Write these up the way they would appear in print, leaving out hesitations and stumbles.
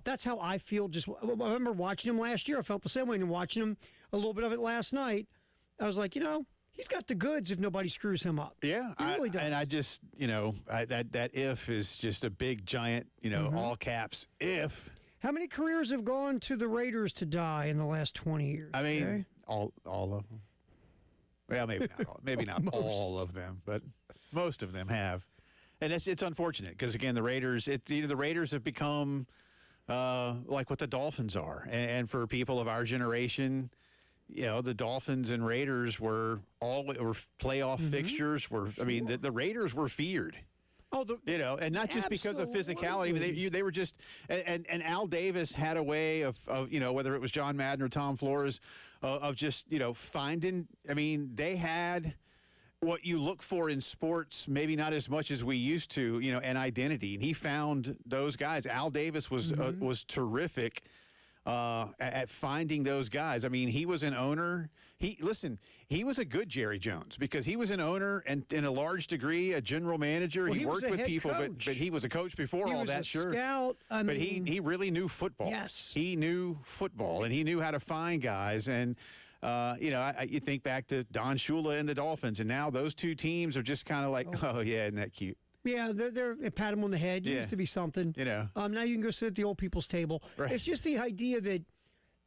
up. That's how I feel. I remember watching him last year. I felt the same way, and watching him a little bit of it last night. I was like, he's got the goods if nobody screws him up. Yeah, he really does. And I just, that if is just a big, giant, all caps if. How many careers have gone to the Raiders to die in the last 20 years? I mean, all of them. Well, maybe not all of them, but most of them have. And it's unfortunate because, again, the Raiders have become like what the Dolphins are. And for people of our generation, the Dolphins and Raiders were playoff fixtures. The Raiders were feared. And not just because of physicality. They were just, and Al Davis had a way of whether it was John Madden or Tom Flores, of just, finding. I mean, they had what you look for in sports, maybe not as much as we used to, an identity. And he found those guys. Al Davis was terrific at finding those guys. I mean, he was an owner. He was a good Jerry Jones because he was an owner and in a large degree a general manager. Well, he worked with people, but he was a coach before all that. Sure, scout. But he really knew football. Yes, he knew football and he knew how to find guys. And you think back to Don Shula and the Dolphins, and now those two teams are just kind of like, oh yeah, isn't that cute? Yeah, they pat him on the head. It used to be something. Now you can go sit at the old people's table. Right. It's just the idea that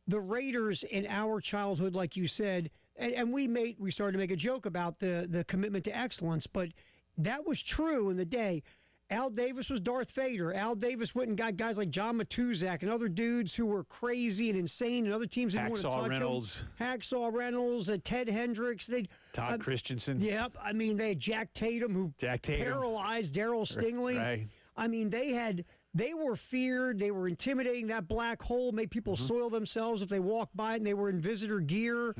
the Raiders in our childhood, like you said, and we started to make a joke about the commitment to excellence, but that was true in the day. Al Davis was Darth Vader. Al Davis went and got guys like John Matuzak and other dudes who were crazy and insane, and other teams didn't want to touch Reynolds. them. Hacksaw Reynolds, Ted Hendricks. Todd Christensen. Yep. I mean, they had Jack Tatum, paralyzed Darryl Stingley. Right. I mean, they were feared. They were intimidating. That black hole made people soil themselves if they walked by it, and they were in visitor gear.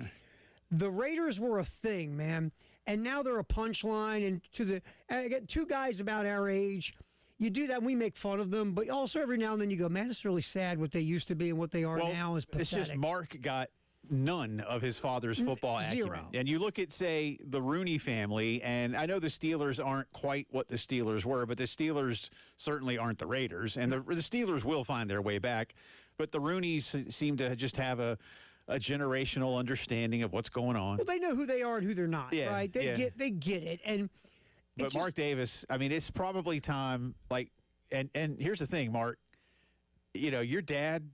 The Raiders were a thing, man. And now they're a punchline. And I get two guys about our age. You do that, and we make fun of them. But also every now and then you go, man, it's really sad what they used to be and what they are now is pathetic. It's just Mark got none of his father's football acumen. And you look at, say, the Rooney family, and I know the Steelers aren't quite what the Steelers were, but the Steelers certainly aren't the Raiders. And the Steelers will find their way back. But the Rooneys seem to just have a generational understanding of what's going on. Well, they know who they are and who they're not, right? They get it. But Mark Davis, I mean, it's probably time, and here's the thing, Mark, your dad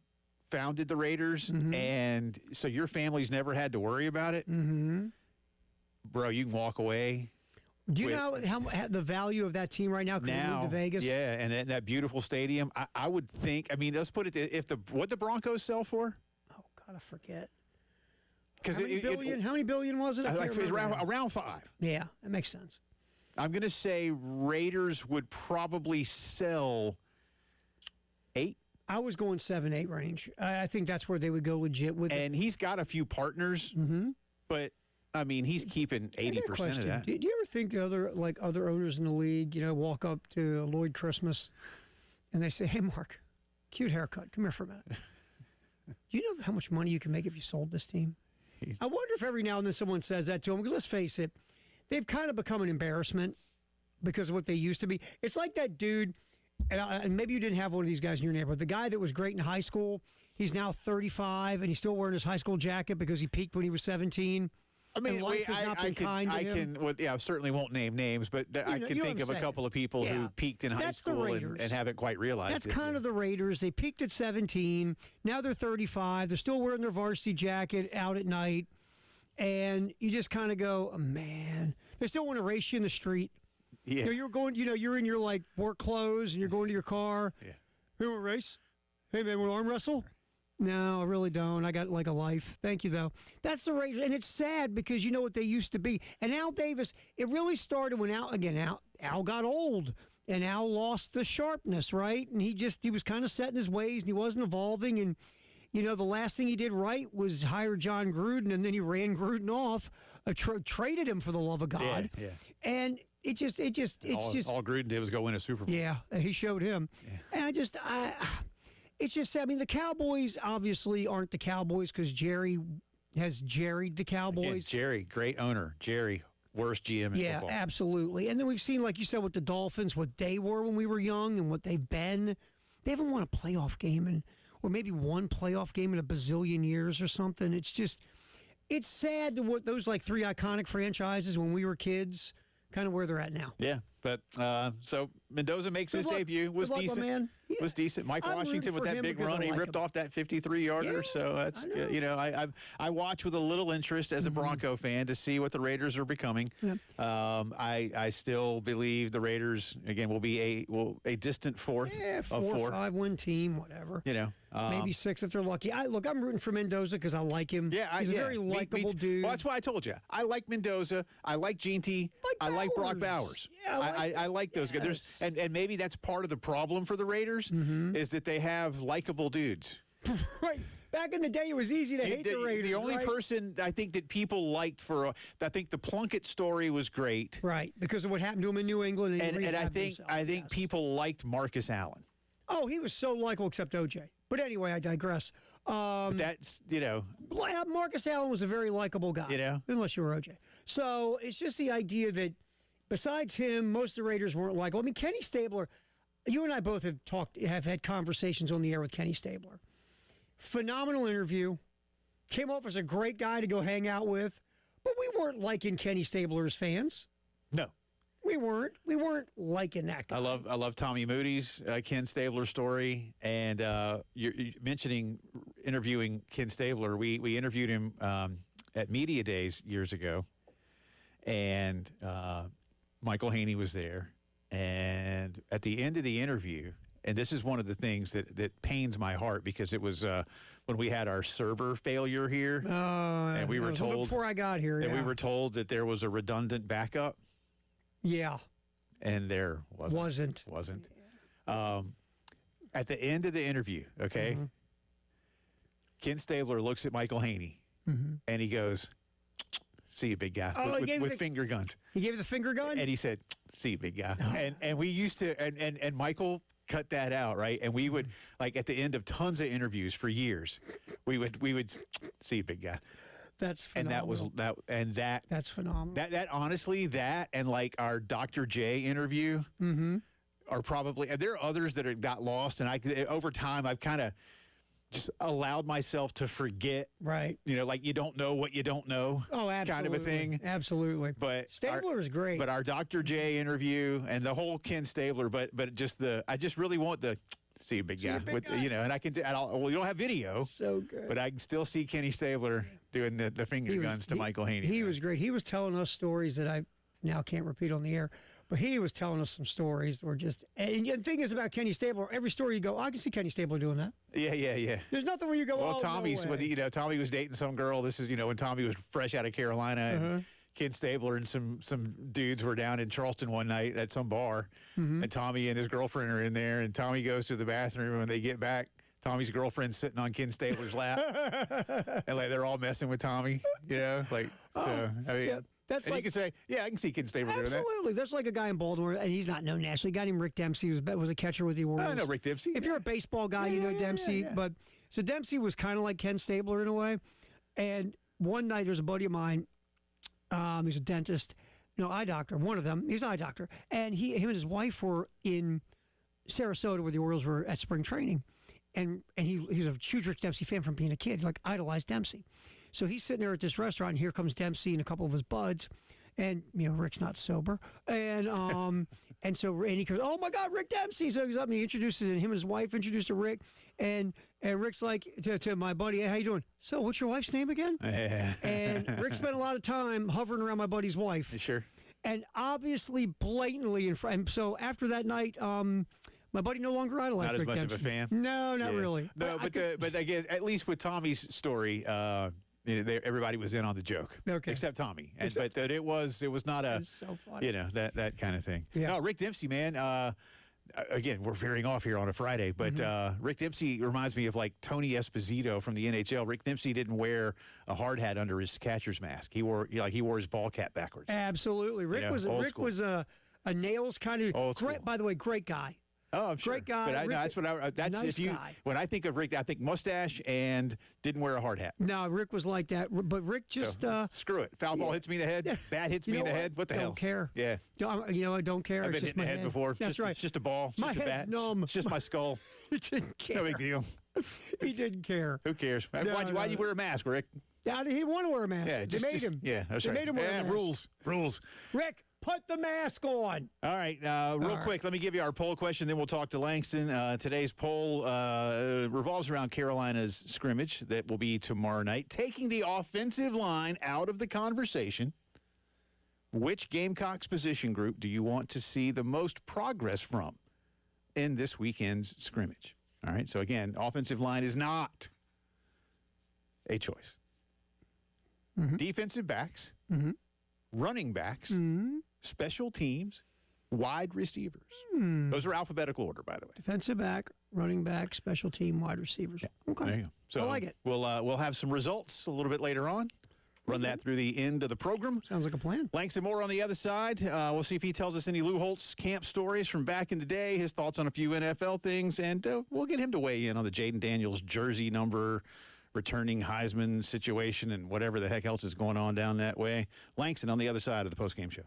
founded the Raiders, and so your family's never had to worry about it. Bro, you can walk away. Do you know how the value of that team right now? Could move to Vegas? Yeah, and that beautiful stadium. I would think. I mean, let's put it. What the Broncos sell for? Oh God, I forget. Because how many billion was it? Like around 5. Yeah, that makes sense. I'm going to say Raiders would probably sell 8. I was going 7-8 range. I think that's where they would go legit with. And he's got a few partners, but I mean, he's keeping 80% of that. Do you ever think other owners in the league, walk up to Lloyd Christmas and they say, "Hey, Mark, cute haircut. Come here for a minute. Do you know how much money you can make if you sold this team?" I wonder if every now and then someone says that to him, because let's face it, they've kind of become an embarrassment because of what they used to be. It's like that dude, and maybe you didn't have one of these guys in your neighborhood, the guy that was great in high school, he's now 35, and he's still wearing his high school jacket because he peaked when he was 17. I mean, I certainly won't name names, but I can think of a couple of people who peaked in high school and haven't quite realized it. That's kind of the Raiders. They peaked at 17. Now they're 35. They're still wearing their varsity jacket out at night. And you just kind of go, oh, man. They still want to race you in the street. Yeah. You're in your work clothes and you're going to your car. Yeah. Hey, want to race? Hey, man, want to arm wrestle? No, I really don't. I got a life. Thank you, though. That's the Raiders. And it's sad because you know what they used to be. And Al Davis, it really started when Al got old. And Al lost the sharpness, right? And he was kind of set in his ways and he wasn't evolving. And, the last thing he did right was hire John Gruden, and then he ran Gruden off, traded him for the love of God. Yeah. And all Gruden did was go win a Super Bowl. Yeah, he showed him. Yeah. And it's just, I mean, the Cowboys obviously aren't the Cowboys because Jerry has jerried the Cowboys. Again, Jerry, great owner. Jerry, worst GM in football. Yeah, absolutely. And then we've seen, like you said, with the Dolphins, what they were when we were young and what they've been. They haven't won a playoff game or maybe one playoff game in a bazillion years or something. It's just, it's sad to what those like 3 iconic franchises when we were kids, kind of where they're at now. Yeah, but so Mendoza makes his debut. Was Good luck, decent. man. Yeah. Was decent. Mike I'm Washington with rooting for that him big because run, I he like ripped him. off that 53-yarder. Yeah, So that's I know. you know, I watch with a little interest as a Bronco fan to see what the Raiders are becoming. Yeah. I still believe the Raiders again will be a distant fourth Yeah, of 4 four. or 5 win team, whatever. You know, Maybe 6 if they're lucky. Look, I'm rooting for Mendoza because I like him. Yeah, he's a very me likable too. dude. Well, that's why I told you. I like Mendoza. I like Jeanty. I like Brock Bowers. Yeah, I like those guys. Yes. And maybe that's part of the problem for the Raiders is that they have likable dudes. Right. Back in the day, it was easy to hate the Raiders. The only right? person I think that people liked I think the Plunkett story was great. Right, because of what happened to him in New England. And I think people liked Marcus Allen. Oh, he was so likable except OJ. But anyway, I digress. But that's, you know. Marcus Allen was a very likable guy. You know? Unless you were OJ. So it's just the idea that besides him, most of the Raiders weren't likable. I mean, Kenny Stabler, you and I both have had conversations on the air with Kenny Stabler. Phenomenal interview. Came off as a great guy to go hang out with. But we weren't liking Kenny Stabler as fans. No. We weren't liking that guy. I love Tommy Moody's Ken Stabler story, and you're mentioning interviewing Ken Stabler. We interviewed him at Media Days years ago, and Michael Haney was there. And at the end of the interview, and this is one of the things that pains my heart because it was when we had our server failure here, and we were told before I got here, and we were told that there was a redundant backup. Yeah. And there wasn't. At the end of the interview, okay, Ken Stabler looks at Michael Haney, and he goes, "See you, big guy," with finger guns. He gave you the finger gun? And he said, "See you, big guy." And we used to, and Michael cut that out, right? And we would, like, at the end of tons of interviews for years, we would see you, big guy. That's phenomenal. That's phenomenal. That honestly, that and like our Dr. J interview are probably, and there are others that got lost, and over time I've kind of just allowed myself to forget. Right. You know, like you don't know what you don't know. Oh, absolutely. Kind of a thing. Absolutely. But Stabler is great. But our Dr. J interview and the whole Ken Stabler, but just I just really want the. See you, big guy. You know, and I can. Well, you don't have video, so good. But I can still see Kenny Stabler doing the finger guns to Michael Haney. He was great. He was telling us stories that I now can't repeat on the air, but he was telling us some stories that were just. And the thing is about Kenny Stabler, every story you go, I can see Kenny Stabler doing that. Yeah. There's nothing where you go. Well, oh, Tommy's no way. Tommy was dating some girl. This is when Tommy was fresh out of Carolina and. Ken Stabler and some dudes were down in Charleston one night at some bar, and Tommy and his girlfriend are in there, and Tommy goes to the bathroom, and when they get back, Tommy's girlfriend's sitting on Ken Stabler's lap, and like they're all messing with Tommy, like so. I mean, yeah, that's and like, you can say, yeah, I can see Ken Stabler doing that. Absolutely, that's like a guy in Baltimore, and he's not known nationally. A guy named Rick Dempsey was a catcher with the Orioles. I know Rick Dempsey. If you're a baseball guy, you know Dempsey. Yeah. But so Dempsey was kind of like Ken Stabler in a way. And one night, there's a buddy of mine. He's a dentist, eye doctor. One of them, he's an eye doctor, and him and his wife were in Sarasota where the Orioles were at spring training, and he's a huge Rick Dempsey fan from being a kid, like idolized Dempsey. So he's sitting there at this restaurant, and here comes Dempsey and a couple of his buds, and Rick's not sober, and and he goes, "Oh my God, Rick Dempsey!" So he goes up and he introduces him and his wife introduced to Rick, and Rick's like to my buddy, "Hey, how you doing? So what's your wife's name again?" And Rick spent a lot of time hovering around my buddy's wife. Sure. And obviously, blatantly in front. And so after that night, my buddy no longer idolized Not Rick as much Dempsey. of a fan. No, not really. No, but I guess at least with Tommy's story. Everybody was in on the joke, except Tommy, but that it was not a so funny. that kind of thing. Yeah. No, Rick Dempsey, man. Again, we're veering off here on a Friday, but Rick Dempsey reminds me of like Tony Esposito from the NHL. Rick Dempsey didn't wear a hard hat under his catcher's mask. He wore his ball cap backwards. Absolutely, Rick was a nails kind of great. By the way, great guy. Oh, I'm sure. Great guy. But Rick, that's nice guy. When I think of Rick, I think mustache and didn't wear a hard hat. No, Rick was like that. But Rick just screw it. Foul ball hits me in the head. Bat hits me in the head. What the hell? Don't care. Yeah. I don't care. I've been hit in the head before. That's right. It's just a ball. It's My just a head's bat. numb. It's just my skull. He didn't care. No big deal. He didn't care. Who cares? Why'd you wear a mask, Rick? Yeah, he didn't want to wear a mask. Yeah, they made him. Yeah, that's they right. made him wear a mask. Rules. Rick, put the mask on. All right, real quick, let me give you our poll question, then we'll talk to Langston. Today's poll revolves around Carolina's scrimmage that will be tomorrow night. Taking the offensive line out of the conversation, which Gamecocks position group do you want to see the most progress from in this weekend's scrimmage? All right, so again, offensive line is not a choice. Mm-hmm. Defensive backs, running backs, special teams, wide receivers. Those are alphabetical order, by the way. Defensive back, running back, special team, wide receivers. Yeah. Okay. There you go. So I like it. We'll have some results a little bit later on. Run that through the end of the program. Sounds like a plan. Langston Moore on the other side. We'll see if he tells us any Lou Holtz camp stories from back in the day, his thoughts on a few NFL things, and we'll get him to weigh in on the Jaden Daniels jersey number, returning Heisman situation, and whatever the heck else is going on down that way. Langston on the other side of the postgame show.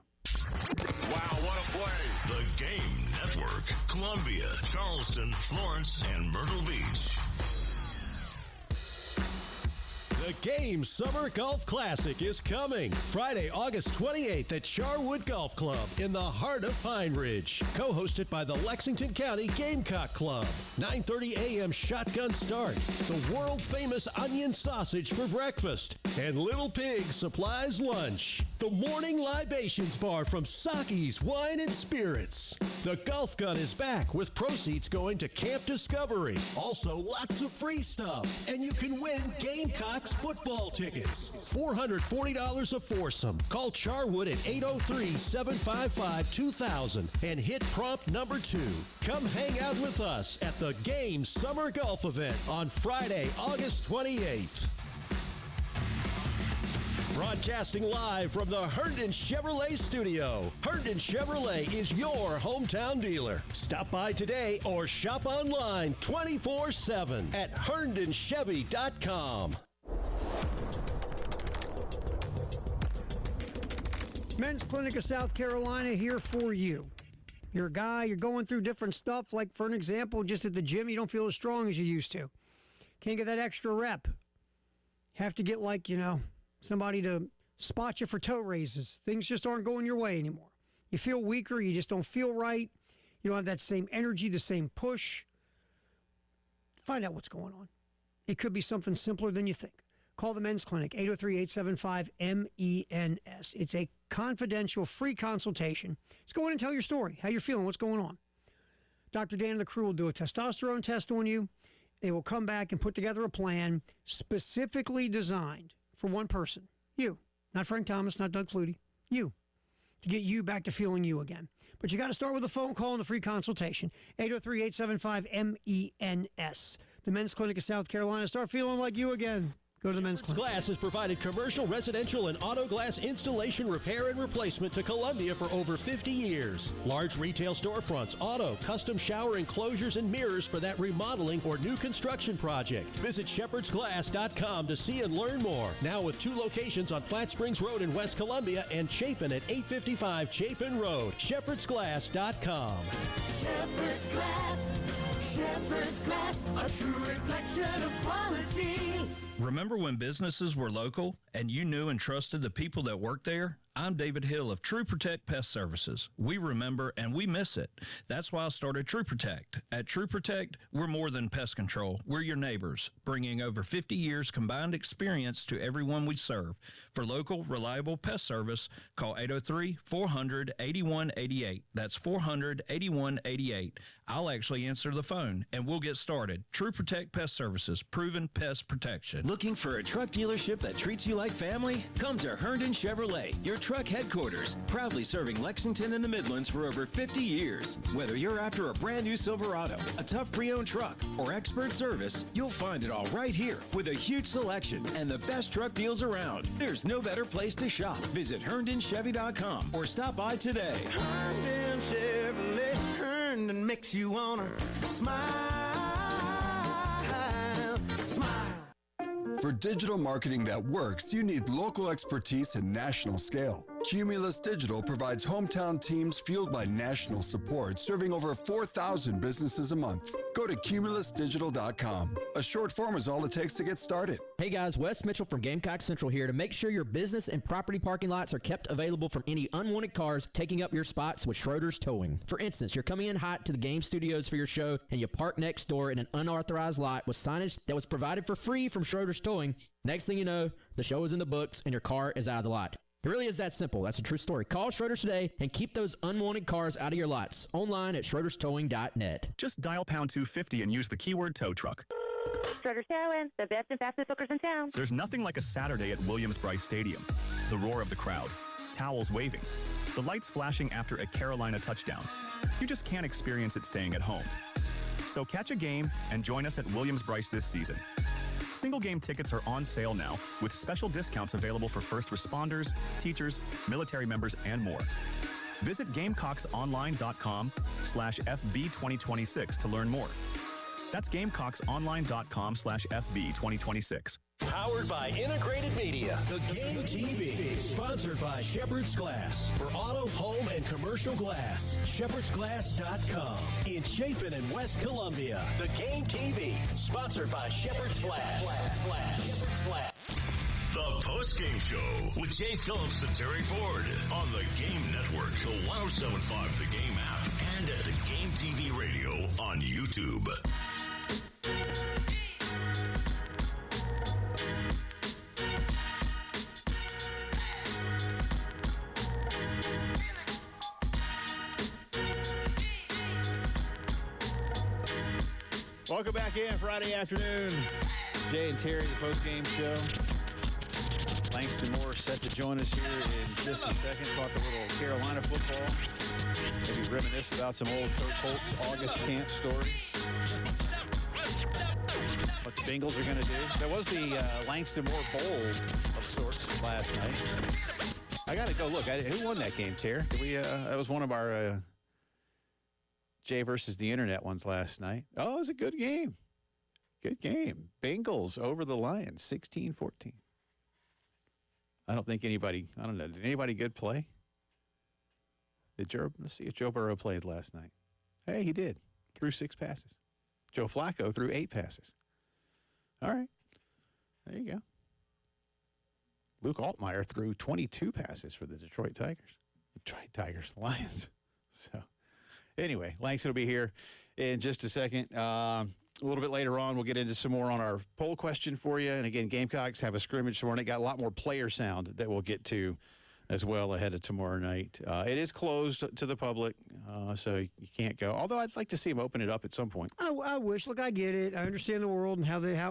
Wow, what a play. The Game Network. Columbia, Charleston, Florence, and Myrtle Beach. The Game Summer Golf Classic is coming Friday, August 28th at Charwood Golf Club in the heart of Pine Ridge. Co-hosted by the Lexington County Gamecock Club. 9:30 a.m. shotgun start. The world-famous onion sausage for breakfast. And Little Pig supplies lunch. The morning libations bar from Saki's Wine and Spirits. The Golf Gun is back with proceeds going to Camp Discovery. Also, lots of free stuff. And you can win Gamecocks football tickets. $440 a foursome. Call Charwood at 803-755-2000 and hit prompt number 2. Come hang out with us at the Game Summer Golf Event on Friday, August 28th. Broadcasting live from the Herndon Chevrolet studio. Herndon Chevrolet is your hometown dealer. Stop by today or shop online 24/7 at HerndonChevy.com. Men's Clinic of South Carolina here for you. You're a guy, you're going through different stuff, like for an example, just at the gym, you don't feel as strong as you used to. Can't get that extra rep. Have to get somebody to spot you for toe raises. Things just aren't going your way anymore. You feel weaker, you just don't feel right. You don't have that same energy, the same push. Find out what's going on. It could be something simpler than you think. Call the Men's Clinic, 803-875-MENS. It's a confidential, free consultation. Just go in and tell your story, how you're feeling, what's going on. Dr. Dan and the crew will do a testosterone test on you. They will come back and put together a plan specifically designed for one person, you. Not Frank Thomas, not Doug Flutie, you. To get you back to feeling you again. But you got to start with a phone call and the free consultation, 803-875-MENS. The Men's Clinic of South Carolina. Start feeling like you again. Go to the Men's Clinic. Glass has provided commercial, residential, and auto glass installation, repair, and replacement to Columbia for over 50 years. Large retail storefronts, auto, custom shower enclosures, and mirrors for that remodeling or new construction project. Visit shepherdsglass.com to see and learn more. Now with 2 locations on Platte Springs Road in West Columbia and Chapin at 855 Chapin Road. shepherdsglass.com. Shepherd's Glass. Shepherd's Glass. A true reflection of quality. Remember when businesses were local and you knew and trusted the people that worked there? I'm David Hill of True Protect Pest Services. We remember and we miss it. That's why I started True Protect. At True Protect, we're more than pest control. We're your neighbors, bringing over 50 years combined experience to everyone we serve. For local, reliable pest service, call 803-400-8188. That's 400-8188. I'll actually answer the phone, and we'll get started. True Protect Pest Services, proven pest protection. Looking for a truck dealership that treats you like family? Come to Herndon Chevrolet, your truck headquarters, proudly serving Lexington and the Midlands for over 50 years. Whether you're after a brand new Silverado, a tough pre-owned truck, or expert service, you'll find it all right here with a huge selection and the best truck deals around. There's no better place to shop. Visit HerndonChevy.com or stop by today. Herndon Chevrolet. Herndon makes you wanna smile. Smile. For digital marketing that works, you need local expertise and national scale. Cumulus Digital provides hometown teams fueled by national support, serving over 4,000 businesses a month. Go to cumulusdigital.com. A short form is all it takes to get started. Hey guys, Wes Mitchell from Gamecock Central here to make sure your business and property parking lots are kept available from any unwanted cars taking up your spots with Schroeder's Towing. For instance, you're coming in hot to the game studios for your show and you park next door in an unauthorized lot with signage that was provided for free from Schroeder's Towing. Next thing you know, the show is in the books and your car is out of the lot. It really is that simple. That's a true story. Call Schroeder's today and keep those unwanted cars out of your lots. Online at schroederstowing.net. Just dial pound 250 and use the keyword tow truck. Schroeder's Towing, the best and fastest hookers in town. There's nothing like a Saturday at Williams-Brice Stadium. The roar of the crowd, towels waving, the lights flashing after a Carolina touchdown. You just can't experience it staying at home. So catch a game and join us at Williams-Brice this season. Single game tickets are on sale now with special discounts available for first responders, teachers, military members, and more. Visit GamecocksOnline.com/FB2026 to learn more. That's GamecocksOnline.com/FB2026. Powered by Integrated Media, the Game TV. Sponsored by Shepherd's Glass. For auto, home, and commercial glass. ShepherdsGlass.com. In Chapin and West Columbia, the Game TV. Sponsored by Shepherd's Glass. Shepherd's Glass. The Postgame Show with Jay Phillips and Terry Ford on the Game Network, the 1075 The Game app, and at the Game TV Radio on YouTube. Welcome back in Friday afternoon. Jay and Terry, the Postgame Show. Langston Moore set to join us here in just a second. Talk a little Carolina football. Maybe reminisce about some old Coach Holt's August camp stories. What the Bengals are going to do. There was the Langston Moore Bowl of sorts last night. I got to go look. Who won that game, Terry? That was one of our Jay versus the Internet ones last night. Oh, it was a good game. Good game. Bengals over the Lions, 16-14. I don't know. Did anybody good play? Let's see if Joe Burrow played last night. Hey, he did. Threw 6 passes. Joe Flacco threw 8 passes. All right. There you go. Luke Altmaier threw 22 passes for the Detroit Lions. So, anyway, Langston will be here in just a second. A little bit later on, we'll get into some more on our poll question for you. And again, Gamecocks have a scrimmage tomorrow night. Got a lot more player sound that we'll get to as well ahead of tomorrow night. It is closed to the public, so you can't go. Although I'd like to see them open it up at some point. I wish. Look, I get it. I understand the world and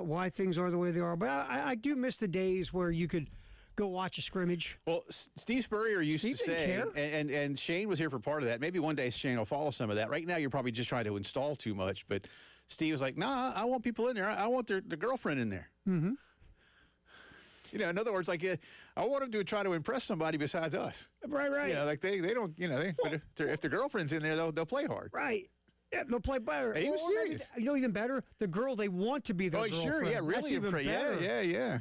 why things are the way they are. But I do miss the days where you could go watch a scrimmage. Well, Steve Spurrier used to say, and Shane was here for part of that. Maybe one day Shane will follow some of that. Right now, you're probably just trying to install too much. But Steve was like, nah, I want people in there. I want their girlfriend in there. Mm-hmm. You know, in other words, like I want them to try to impress somebody besides us. Right. You know, like they don't. You know, but if their girlfriend's in there, they'll play hard. Right. Yeah, they'll play better. He was serious. Even better, the girl they want to be their girlfriend. Sure, yeah, really. That's even better. Yeah.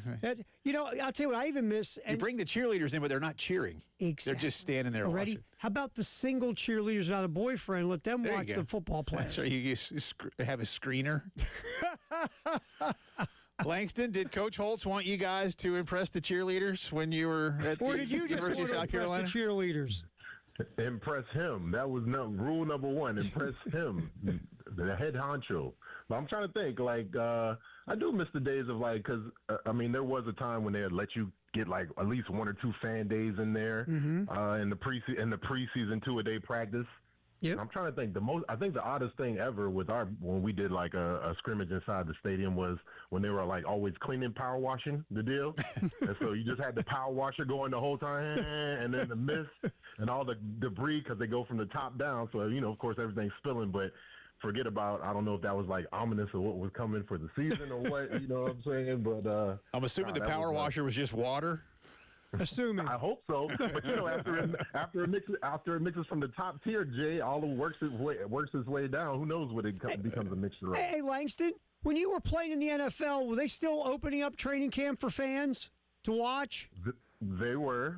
I'll tell you what I even miss. You bring the cheerleaders in, but they're not cheering. Exactly. They're just standing there Already? watching. How about the single cheerleaders without a boyfriend? Let them watch the football play. So you have a screener. Langston, did Coach Holtz want you guys to impress the cheerleaders when you were at the University of South Carolina? The cheerleaders. Impress him. That was rule number one. Impress him, the head honcho. But I'm trying to think. I do miss the days of because there was a time when they'd let you get at least 1 or 2 fan days in there in the preseason 2-a-day practice. Yep. I'm trying to think. I think the oddest thing ever when we did a scrimmage inside the stadium was when they were always cleaning, power washing the deal, and so you just had the power washer going the whole time, and then the mist and all the debris because they go from the top down. So of course everything's spilling, but forget about. I don't know if that was ominous of what was coming for the season or what. You know what I'm saying? But I'm assuming the power washer was just water. Assuming. I hope so. But after it mixes from the top tier, Jay, all works its way down. Who knows what it becomes a mixture of? Hey, Langston, when you were playing in the NFL, were they still opening up training camp for fans to watch? They were.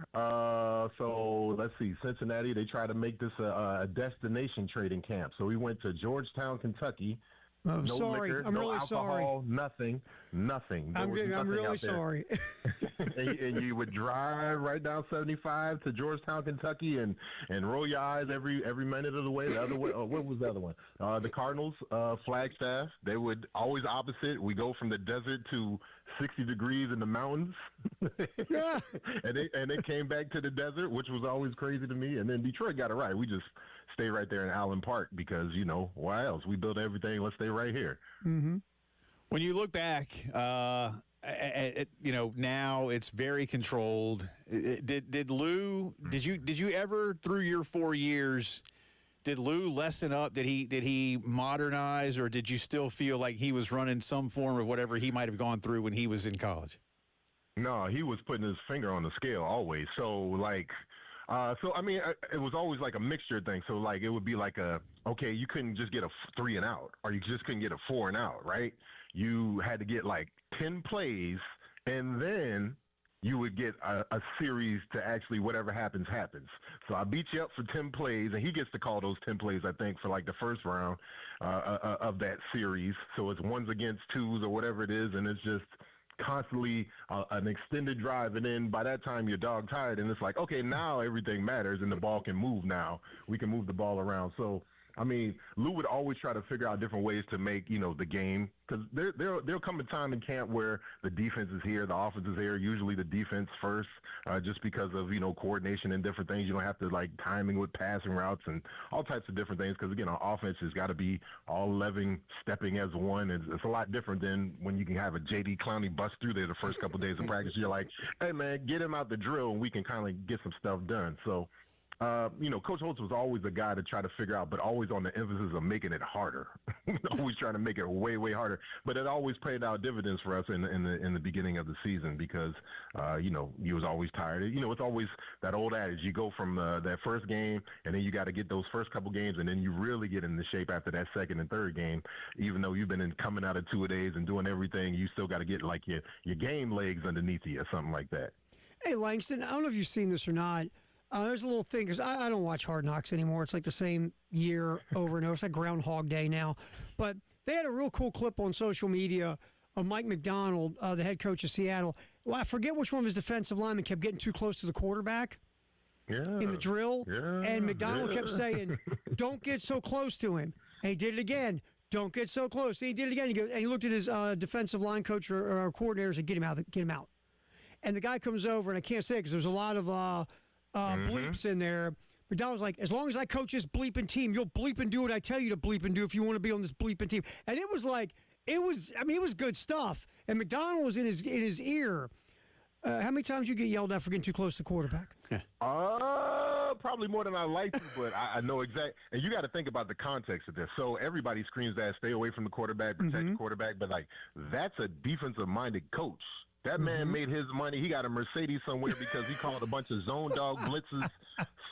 So let's see. Cincinnati, they tried to make this a destination trading camp. So we went to Georgetown, Kentucky. I'm no sorry. liquor, I'm no really alcohol, sorry. Nothing. I'm really sorry. and you would drive right down 75 to Georgetown, Kentucky, and roll your eyes every minute of the way. The other way, what was the other one? The Cardinals, Flagstaff. They would always opposite. We go from the desert to 60 degrees in the mountains, and they came back to the desert, which was always crazy to me. And then Detroit got it right. We just stay right there in Allen Park because, why else? We built everything. Let's stay right here. Mm-hmm. When you look back, now it's very controlled. Did you ever through your 4 years, did Lou lessen up? Did he modernize, or did you still feel like he was running some form of whatever he might have gone through when he was in college? No, he was putting his finger on the scale always. So it was always like a mixture thing. So like it would be like you couldn't just get a 3 and out, or you just couldn't get a 4 and out, right? You had to get like 10 plays, and then you would get a series to actually whatever happens. So I beat you up for 10 plays, and he gets to call those 10 plays, I think, for like the first round of that series. So it's ones against twos or whatever it is, and it's just constantly an extended drive, and then by that time you're dog tired, and it's like, okay, now everything matters and the ball can move. Now we can move the ball around. So I mean, Lou would always try to figure out different ways to make the game, because there'll come a time in camp where the defense is here, the offense is here, usually the defense first, just because of coordination and different things. You don't have to like timing with passing routes and all types of different things, because again, our offense has got to be all 11 stepping as one. It's a lot different than when you can have a J.D. Clowney bust through there the first couple of days of practice. You're like, hey man, get him out the drill and we can kind of get some stuff done. So Coach Holtz was always a guy to try to figure out, but always on the emphasis of making it harder. Always trying to make it way, way harder. But it always paid out dividends for us in the beginning of the season, because you was always tired. It's always that old adage: you go from that first game, and then you got to get those first couple games, and then you really get into shape after that second and third game. Even though you've been coming out of 2-a-days and doing everything, you still got to get like your game legs underneath you or something like that. Hey Langston, I don't know if you've seen this or not. There's a little thing, because I don't watch Hard Knocks anymore. It's like the same year over and over. It's like Groundhog Day now. But they had a real cool clip on social media of Mike McDonald, the head coach of Seattle. Well, I forget which one of his defensive linemen kept getting too close to the quarterback in the drill. Yeah, and McDonald kept saying, don't get so close to him. And he did it again. Don't get so close. And he did it again. And he looked at his defensive line coach or coordinator and said, get him out. And the guy comes over, and I can't say it because there's a lot of bleeps in there. McDonald's like, as long as I coach this bleeping team, you'll bleep and do what I tell you to bleep and do if you want to be on this bleeping team. And it was like, it was good stuff. And McDonald was in his ear. How many times you get yelled at for getting too close to the quarterback? Probably more than I like to, but I know exactly. And you got to think about the context of this. So everybody screams that, stay away from the quarterback, protect the quarterback. But like, that's a defensive-minded coach. That man made his money. He got a Mercedes somewhere because he called a bunch of zone dog blitzes,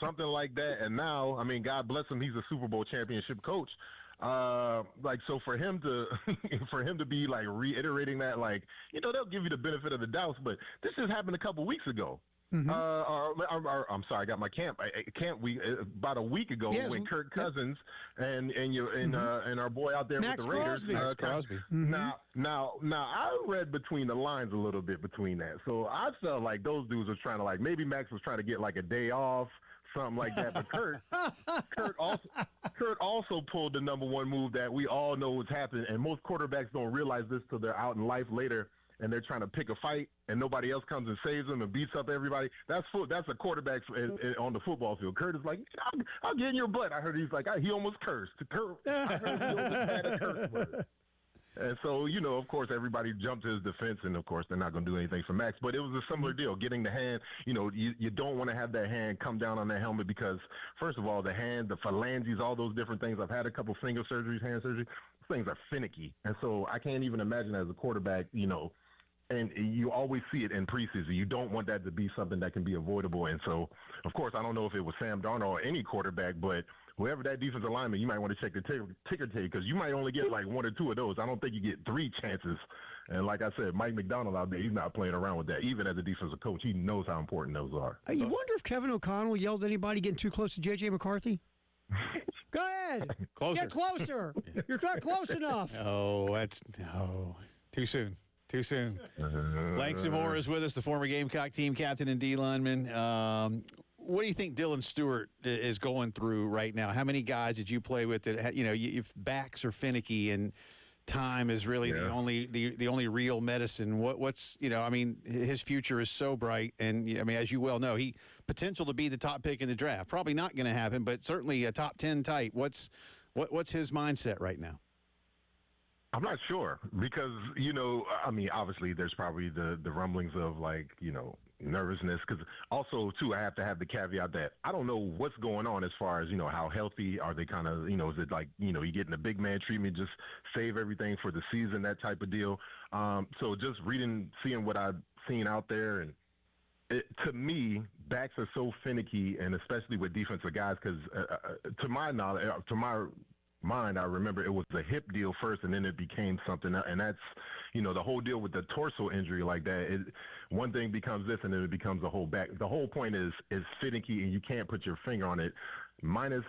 something like that. And now, I mean, God bless him, he's a Super Bowl championship coach. So for him to be like reiterating that, like, they'll give you the benefit of the doubt, but this just happened a couple weeks ago. I'm sorry, I got my camp week about a week ago when Kirk Cousins and our boy out there Max with the Raiders, Crosby. Crosby. Now I read between the lines a little bit between that, so I felt like those dudes were trying to, like, maybe Max was trying to get like a day off, something like that. But Kurt also pulled the number one move that we all know what's happening, and most quarterbacks don't realize this till they're out in life later, and they're trying to pick a fight, and nobody else comes and saves them and beats up everybody. That's a quarterback on the football field. Kurt is like, I'll get in your butt. I heard he's like, he almost cursed. I heard he almost had a curse word. And so, of course, everybody jumped to his defense, and, of course, they're not going to do anything for Max. But it was a similar deal, getting the hand. You don't want to have that hand come down on that helmet because, first of all, the hand, the phalanges, all those different things. I've had a couple finger surgeries, hand surgery. Those things are finicky. And so I can't even imagine as a quarterback, and you always see it in preseason. You don't want that to be something that can be avoidable. And so, of course, I don't know if it was Sam Darnold or any quarterback, but whoever that defensive lineman, you might want to check the ticker tape because you might only get like 1 or 2 of those. I don't think you get 3 chances. And like I said, Mike McDonald out there, he's not playing around with that. Even as a defensive coach, he knows how important those are. You wonder if Kevin O'Connell yelled at anybody getting too close to J.J. McCarthy? Go ahead. Closer. Get closer. You're not close enough. No, too soon. Too soon. Langston Moore is with us, the former Gamecock team captain and D lineman. What do you think Dylan Stewart is going through right now? How many guys did you play with that, if backs are finicky and time is really the only real medicine? What's his future is so bright, and as you well know, he potential to be the top pick in the draft. Probably not going to happen, but certainly a top 10 type. What's his mindset right now? I'm not sure because, obviously there's probably the rumblings of nervousness because also, too, I have to have the caveat that I don't know what's going on as far as, how healthy are they kind of, is it like, you getting the big man treatment, just save everything for the season, that type of deal. So just seeing what I've seen out there and to me, backs are so finicky and especially with defensive guys because to my knowledge, to my mind, I remember it was a hip deal first and then it became something else. And that's, the whole deal with the torso injury like that, one thing becomes this and then it becomes a whole back. The whole point is finicky and you can't put your finger on it. Minus,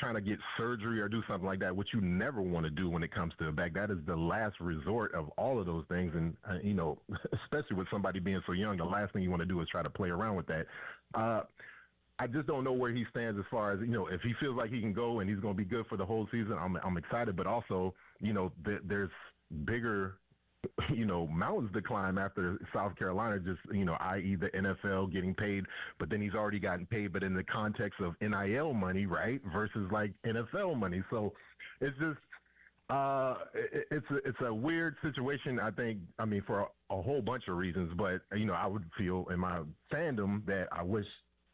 trying to get surgery or do something like that, which you never want to do when it comes to the back. That is the last resort of all of those things. And, especially with somebody being so young, the last thing you want to do is try to play around with that. I just don't know where he stands as far as, if he feels like he can go and he's going to be good for the whole season, I'm excited. But also, there's bigger, mountains to climb after South Carolina, just, i.e. the NFL getting paid. But then he's already gotten paid, but in the context of NIL money, right, versus like NFL money. So it's just it's a weird situation, I think, for a whole bunch of reasons. But, I would feel in my fandom that I wish,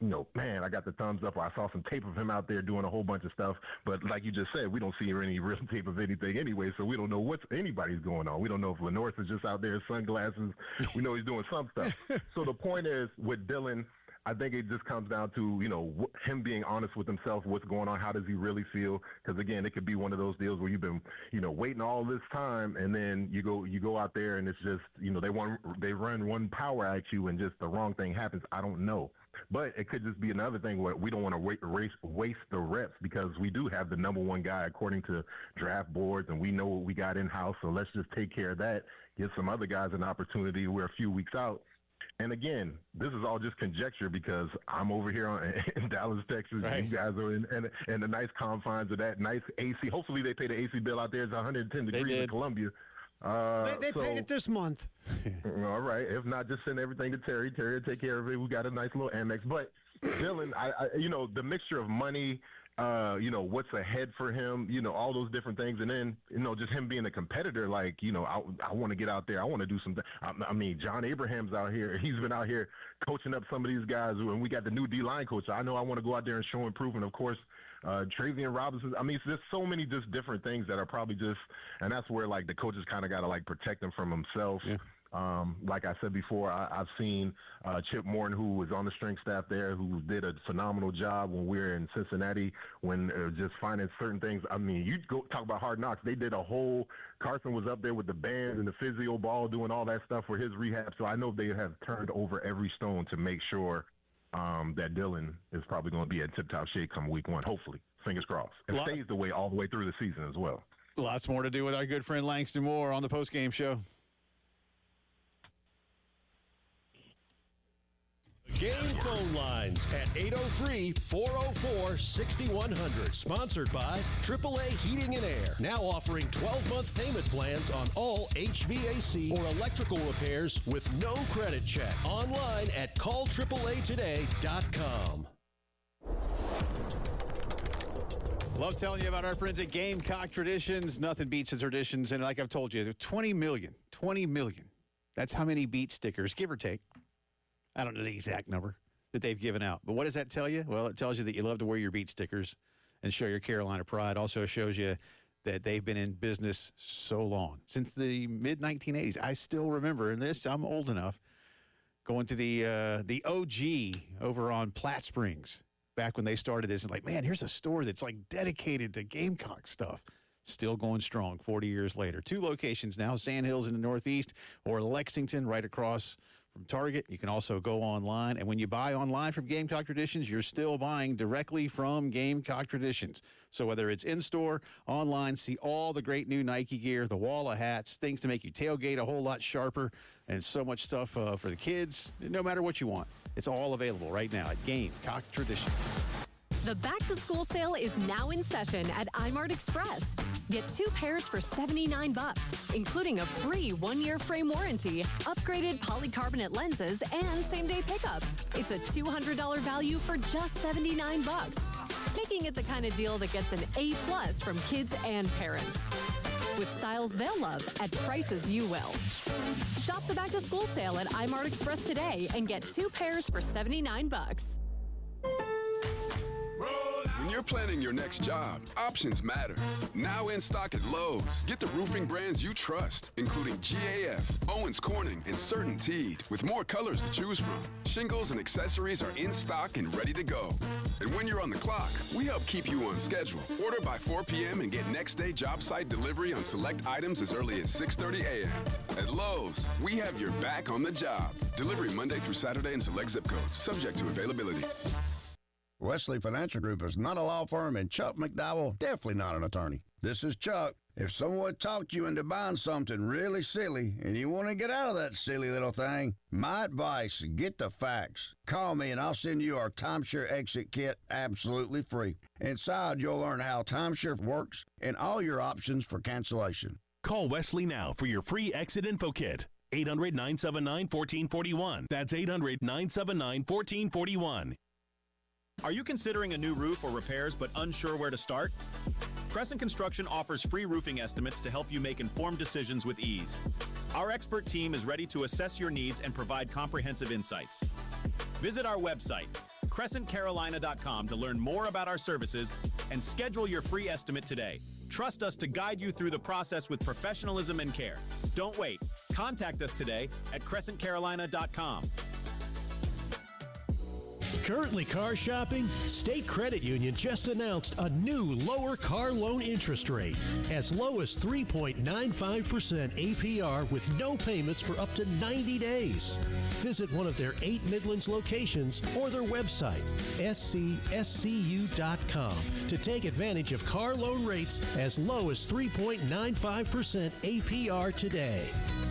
I got the thumbs up or I saw some tape of him out there doing a whole bunch of stuff. But like you just said, we don't see any real tape of anything anyway, so we don't know what anybody's going on. We don't know if Lenorse is just out there in sunglasses. We know he's doing some stuff. So the point is, with Dylan, I think it just comes down to, him being honest with himself, what's going on, how does he really feel? Because, again, it could be one of those deals where you've been, waiting all this time, and then you go out there and it's just, they run one power at you and just the wrong thing happens. I don't know. But it could just be another thing where we don't want to waste the reps because we do have the number one guy according to draft boards, and we know what we got in-house, so let's just take care of that, give some other guys an opportunity. We're a few weeks out. And again, this is all just conjecture because I'm over here in Dallas, Texas. Right. You guys are in the nice confines of that nice AC. Hopefully they pay the AC bill out there. It's 110 degrees in Columbia. They paid it this month. All right. If not, just send everything to Terry. Terry will take care of it. We got a nice little Amex. But Dylan, the mixture of money, what's ahead for him, all those different things. And then, just him being a competitor, like, I want to get out there. I want to do something. John Abraham's out here. He's been out here coaching up some of these guys. And we got the new D-line coach. I know I want to go out there and show improvement. Of course, Travian Robinson. It's just so many just different things that are probably just, and that's where like the coaches kind of got to like protect him from himself. Yeah. Like I said before, I've seen Chip Morton, who was on the strength staff there, who did a phenomenal job when we were in Cincinnati, when just finding certain things. You go talk about Hard Knocks. They did a whole – Carson was up there with the bands and the physio ball doing all that stuff for his rehab. So I know they have turned over every stone to make sure that Dylan is probably going to be in tip-top shape come week one, hopefully. Fingers crossed. And stays the way all the way through the season as well. Lots more to do with our good friend Langston Moore on the postgame show. Game phone lines at 803-404-6100. Sponsored by AAA Heating and Air. Now offering 12-month payment plans on all HVAC or electrical repairs with no credit check. Online at callAAAtoday.com. Love telling you about our friends at Gamecock Traditions. Nothing beats the traditions. And like I've told you, 20 million. That's how many beat stickers, give or take. I don't know the exact number that they've given out. But what does that tell you? Well, it tells you that you love to wear your beat stickers and show your Carolina pride. Also shows you that they've been in business so long, since the mid-1980s. I still remember, and I'm old enough, going to the OG over on Platte Springs back when they started this, and like, man, here's a store that's like dedicated to Gamecock stuff. Still going strong 40 years later. 2 locations now, Sand Hills in the Northeast or Lexington right across from Target. You can also go online. And when you buy online from Gamecock Traditions, you're still buying directly from Gamecock Traditions. So whether it's in-store, online, see all the great new Nike gear, the wall of hats, things to make you tailgate a whole lot sharper, and so much stuff for the kids. No matter what you want, it's all available right now at Gamecock Traditions. The back-to-school sale is now in session at iMart Express. Get 2 pairs for $79, including a free 1-year frame warranty, upgraded polycarbonate lenses, and same-day pickup. It's a $200 value for just $79, making it the kind of deal that gets an A+ from kids and parents. With styles they'll love at prices you will. Shop the back-to-school sale at iMart Express today and get 2 pairs for $79. When you're planning your next job, options matter. Now in stock at Lowe's. Get the roofing brands you trust, including GAF, Owens Corning, and CertainTeed, with more colors to choose from. Shingles and accessories are in stock and ready to go. And when you're on the clock, we help keep you on schedule. Order by 4 p.m. and get next-day job site delivery on select items as early as 6:30 a.m. At Lowe's, we have your back on the job. Delivery Monday through Saturday in select zip codes, subject to availability. Wesley Financial Group is not a law firm, and Chuck McDowell definitely not an attorney. This is Chuck. If someone talked you into buying something really silly and you want to get out of that silly little thing, my advice, get the facts. Call me and I'll send you our timeshare exit kit absolutely free. Inside, you'll learn how timeshare works and all your options for cancellation. Call Wesley now for your free exit info kit. 800-979-1441. That's 800-979-1441. Are you considering a new roof or repairs but unsure where to start? Crescent Construction offers free roofing estimates to help you make informed decisions with ease. Our expert team is ready to assess your needs and provide comprehensive insights. Visit our website, crescentcarolina.com, to learn more about our services and schedule your free estimate today. Trust us to guide you through the process with professionalism and care. Don't wait. Contact us today at crescentcarolina.com. Currently car shopping? State Credit Union just announced a new lower car loan interest rate, as low as 3.95% APR with no payments for up to 90 days. Visit one of their 8 Midlands locations or their website, scscu.com, to take advantage of car loan rates as low as 3.95% APR today.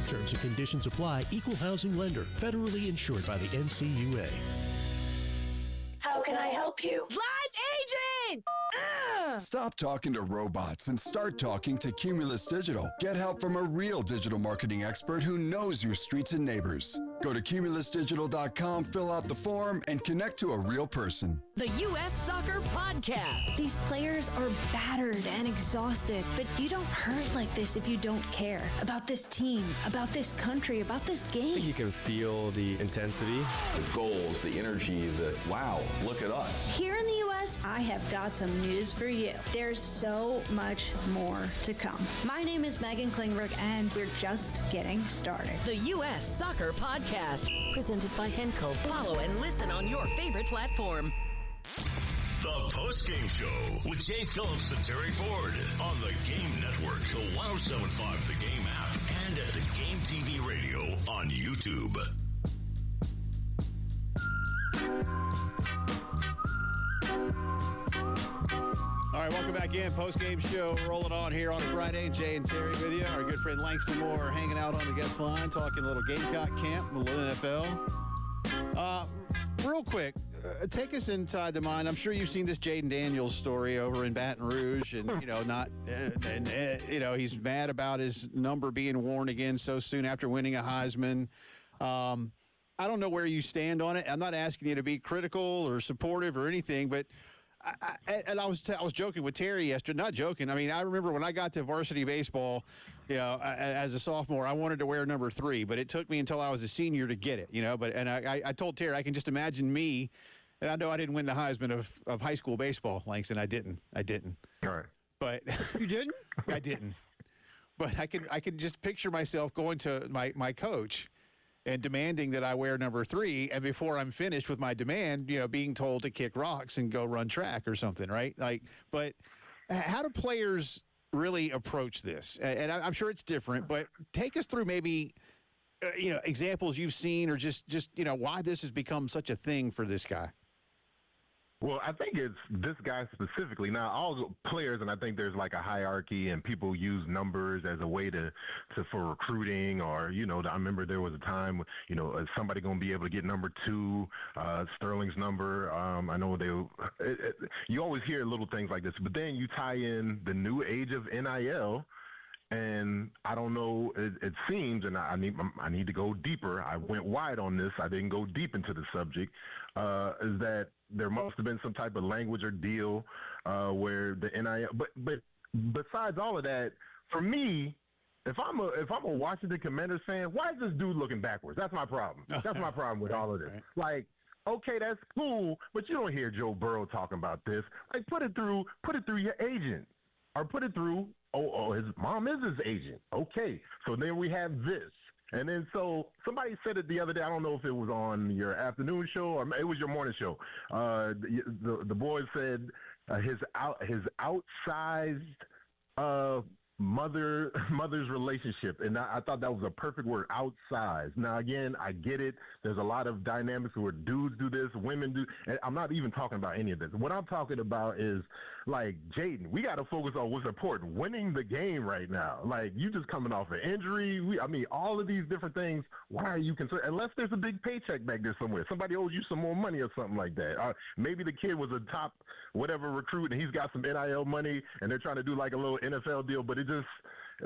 Terms and conditions apply. Equal housing lender. Federally insured by the NCUA. How can I help you? Live agent! Stop talking to robots and start talking to Cumulus Digital. Get help from a real digital marketing expert who knows your streets and neighbors. Go to cumulusdigital.com, fill out the form, and connect to a real person. The U.S. Soccer Podcast. These players are battered and exhausted, but you don't hurt like this if you don't care about this team, about this country, about this game. I think you can feel the intensity. The goals, the energy, the wow, look at us. Here in the U.S., I have got some news for you. There's so much more to come. My name is Megan Klingberg, and we're just getting started. The U.S. Soccer Podcast, presented by Henkel. Follow and listen on your favorite platform. The Postgame Show with Jay Phillips and Terry Ford on the Game Network, the 1075 The Game app, and at the Game TV radio on YouTube. All right, welcome back in. Post-game show rolling on here on a Friday. Jay and Terry with you. Our good friend Langston Moore hanging out on the guest line, talking a little Gamecock camp, a little NFL. Real quick, take us inside the mind. I'm sure you've seen this Jaden Daniels story over in Baton Rouge, and he's mad about his number being worn again so soon after winning a Heisman. I don't know where you stand on it. I'm not asking you to be critical or supportive or anything, but I was joking with Terry yesterday. Not joking. I mean, I remember when I got to varsity baseball, as a sophomore, I wanted to wear number 3, but it took me until I was a senior to get it. I told Terry I can just imagine me, and I know I didn't win the Heisman of high school baseball, Langston. I didn't. All right. But you didn't? I didn't. But I could just picture myself going to my coach and demanding that I wear number 3, and before I'm finished with my demand, being told to kick rocks and go run track or something, right? But how do players really approach this? And I'm sure it's different, but take us through maybe examples you've seen, or just why this has become such a thing for this guy. Well, I think it's this guy specifically. Now, all players, and I think there's like a hierarchy, and people use numbers as a way for recruiting, or I remember there was a time, is somebody going to be able to get number 2, Sterling's number. I know you always hear little things like this, but then you tie in the new age of NIL. And I don't know, it seems, and I need to go deeper. I went wide on this. I didn't go deep into the subject, is that there must have been some type of language or deal where the NIL, but besides all of that, for me, if I'm a Washington Commanders fan, why is this dude looking backwards? That's my problem. That's my problem with all of this. Right. Like, okay, that's cool, but you don't hear Joe Burrow talking about this. Like, put it through your agent, or put it through. Oh, his mom is his agent. Okay, so then we have this. And then so somebody said it the other day. I don't know if it was on your afternoon show or it was your morning show. The boy said his outsized mother's relationship, and I thought that was a perfect word, outsized. Now again, I get it. There's a lot of dynamics where dudes do this, women do. And I'm not even talking about any of this. What I'm talking about is, like, Jaden, we got to focus on what's important, winning the game right now. Like, you just coming off an injury. All of these different things. Why are you concerned? Unless there's a big paycheck back there somewhere. Somebody owes you some more money or something like that. Maybe the kid was a top whatever recruit and he's got some NIL money and they're trying to do like a little NFL deal. But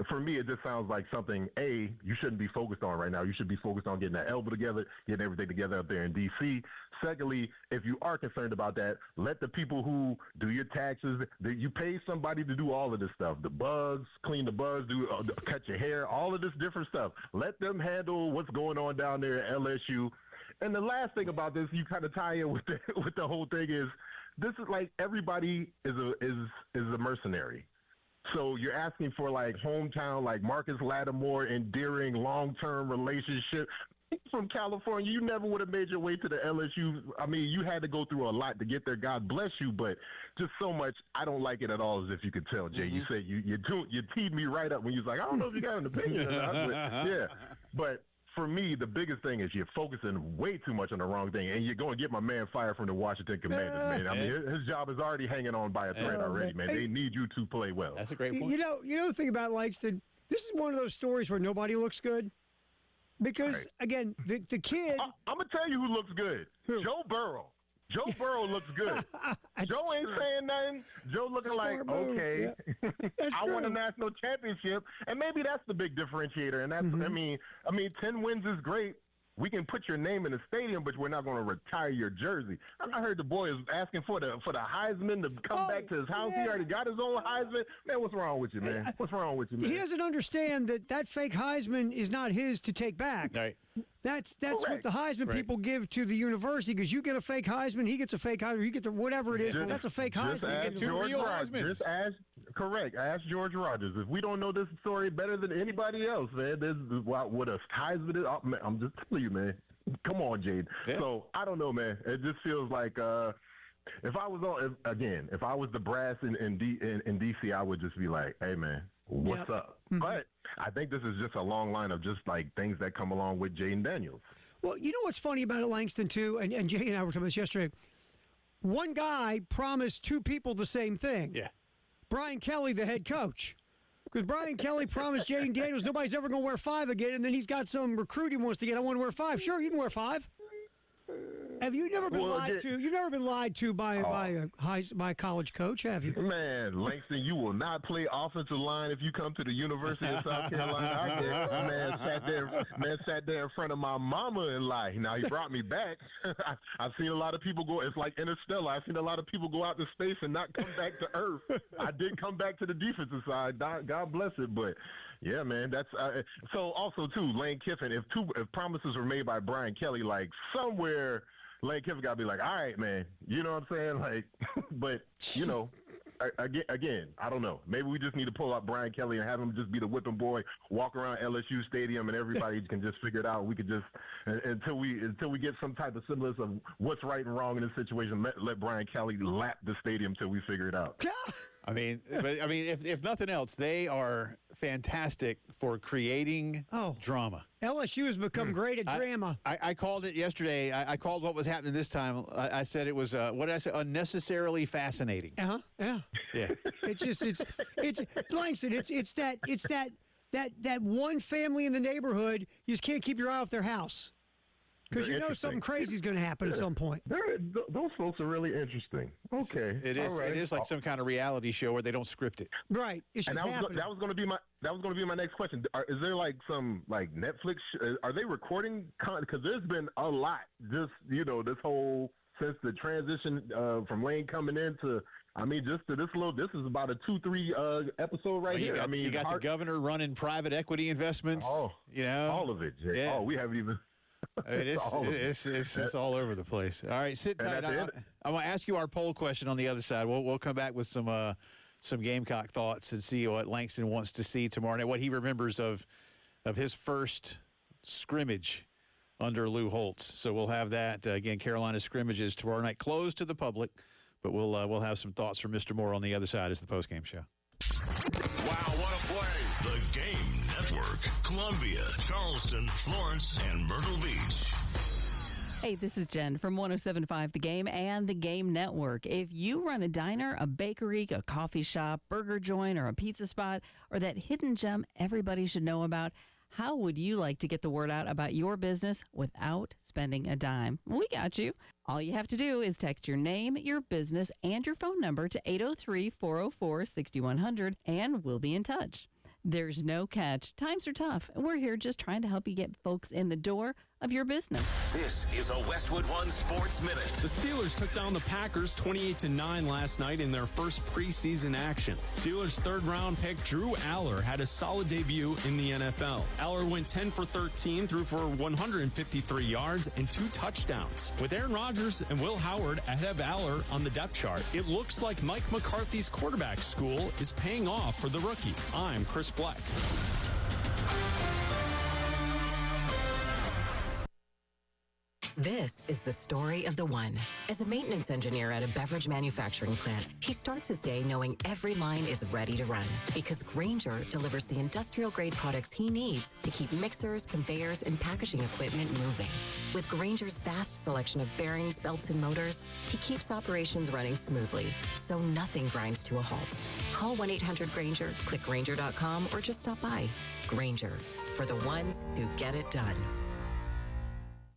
for me, it just sounds like something, you shouldn't be focused on right now. You should be focused on getting that elbow together, getting everything together up there in D.C. Secondly, if you are concerned about that, let the people who do your taxes, you pay somebody to do all of this stuff, the bugs, clean the bugs, cut your hair, all of this different stuff. Let them handle what's going on down there at LSU. And the last thing about this, you kind of tie in with the whole thing is, this is like everybody is a mercenary. So you're asking for like hometown, like Marcus Lattimore, endearing long-term relationship. From California, you never would have made your way to the LSU. You had to go through a lot to get there. God bless you, but just so much. I don't like it at all, as if you could tell, Jay. You said you teed me right up when you was like, I don't know if you got an opinion or not. But, yeah, but for me, the biggest thing is you're focusing way too much on the wrong thing, and you're going to get my man fired from the Washington Commanders, man. His job is already hanging on by a thread already, man. They need you to play well. That's a great point. You know the thing about Langston, this is one of those stories where nobody looks good. Because, again, the kid... I'm going to tell you who looks good. Who? Joe Burrow. Joe Burrow looks good. Joe ain't saying nothing. Joe looking like, okay, yeah. I won a national championship, and maybe that's the big differentiator. And that's, I mean, 10 wins is great. We can put your name in the stadium, but we're not going to retire your jersey. I heard the boy is asking for the Heisman to come back to his house. Yeah. He already got his own Heisman. Man, what's wrong with you, man? What's wrong with you, man? He doesn't understand that fake Heisman is not his to take back. Right. That's what the Heisman people give to the university, because you get a fake Heisman, he gets a fake Heisman, you get whatever it is, but that's a fake Heisman. You get 2 real Heismans. Correct. Ask George Rogers. If we don't know this story better than anybody else, man, this is what a Heisman is. I'm just telling you, man. Come on, Jade. Yeah. So I don't know, man. It just feels like if I was the brass in DC, I would just be like, hey, man, what's up? But I think this is just a long line of just like things that come along with Jaden Daniels. Well, you know what's funny about it, Langston, too, and Jay and I were talking about this yesterday. One guy promised 2 people the same thing. Yeah. Brian Kelly, the head coach. Because Brian Kelly promised Jaden Daniels nobody's ever going to wear 5 again, and then he's got some recruit he wants to get. I want to wear 5. Sure, you can wear 5. Have you never been lied to? You've never been lied to by a college coach, have you? Man, Langston, you will not play offensive line if you come to the University of South Carolina. I guess. Man sat there in front of my mama and lied. Now, he brought me back. I've seen a lot of people go. It's like Interstellar. I've seen a lot of people go out to space and not come back to Earth. I did come back to the defensive side. God bless it, but. Yeah, man. That's so. Also, too, Lane Kiffin. If promises were made by Brian Kelly, like somewhere, Lane Kiffin got to be like, all right, man. You know what I'm saying? Like, but again, I don't know. Maybe we just need to pull up Brian Kelly and have him just be the whipping boy, walk around LSU Stadium, and everybody can just figure it out. We could just until we get some type of semblance of what's right and wrong in this situation. Let Brian Kelly lap the stadium till we figure it out. If nothing else, they are fantastic for creating drama. LSU has become great at drama. I called it yesterday. I called what was happening this time. I said it was what did I say? Unnecessarily fascinating. Yeah. It's Langston. It's that one family in the neighborhood. You just can't keep your eye off their house. Because you know something crazy is going to happen at some point. Those folks are really interesting. Okay, it is. Right. It is like some kind of reality show where they don't script it. Right. It's just happening. That was going to be my next question. Is there like some like Netflix? Are they recording? Because there's been a lot. Just this whole since the transition from Lane coming in to. Just to this is about a 2-3 episode right here. You got the governor running private equity investments. All of it, Jay. Yeah. We haven't even. It's all over the place. All right, sit tight. I'm going to ask you our poll question on the other side. We'll come back with some Gamecock thoughts and see what Langston wants to see tomorrow night, what he remembers of his first scrimmage under Lou Holtz. So we'll have that again. Carolina scrimmages tomorrow night, closed to the public, but we'll have some thoughts from Mr. Moore on the other side as the postgame show. Wow, what a play! The Game Network, Columbia, Charleston, Florence, and Myrtle Beach. Hey, this is Jen from 107.5 The Game and The Game Network. If you run a diner, a bakery, a coffee shop, burger joint, or a pizza spot, or that hidden gem everybody should know about, how would you like to get the word out about your business without spending a dime? We got you. All you have to do is text your name, your business, and your phone number to 803-404-6100, and we'll be in touch. There's no catch. Times are tough. We're here just trying to help you get folks in the door of your business. This is a Westwood One Sports Minute. The Steelers took down the Packers 28-9 last night in their first preseason action. Steelers third-round pick Drew Aller had a solid debut in the NFL. Aller went 10 for 13, threw for 153 yards and 2 touchdowns. With Aaron Rodgers and Will Howard ahead of Aller on the depth chart, it looks like Mike McCarthy's quarterback school is paying off for the rookie. I'm Chris Black. This is the story of the one. As a maintenance engineer at a beverage manufacturing plant, he starts his day knowing every line is ready to run because Grainger delivers the industrial-grade products he needs to keep mixers, conveyors, and packaging equipment moving. With Grainger's vast selection of bearings, belts, and motors, he keeps operations running smoothly, so nothing grinds to a halt. Call 1-800-GRAINGER, click Grainger.com, or just stop by. Grainger, for the ones who get it done.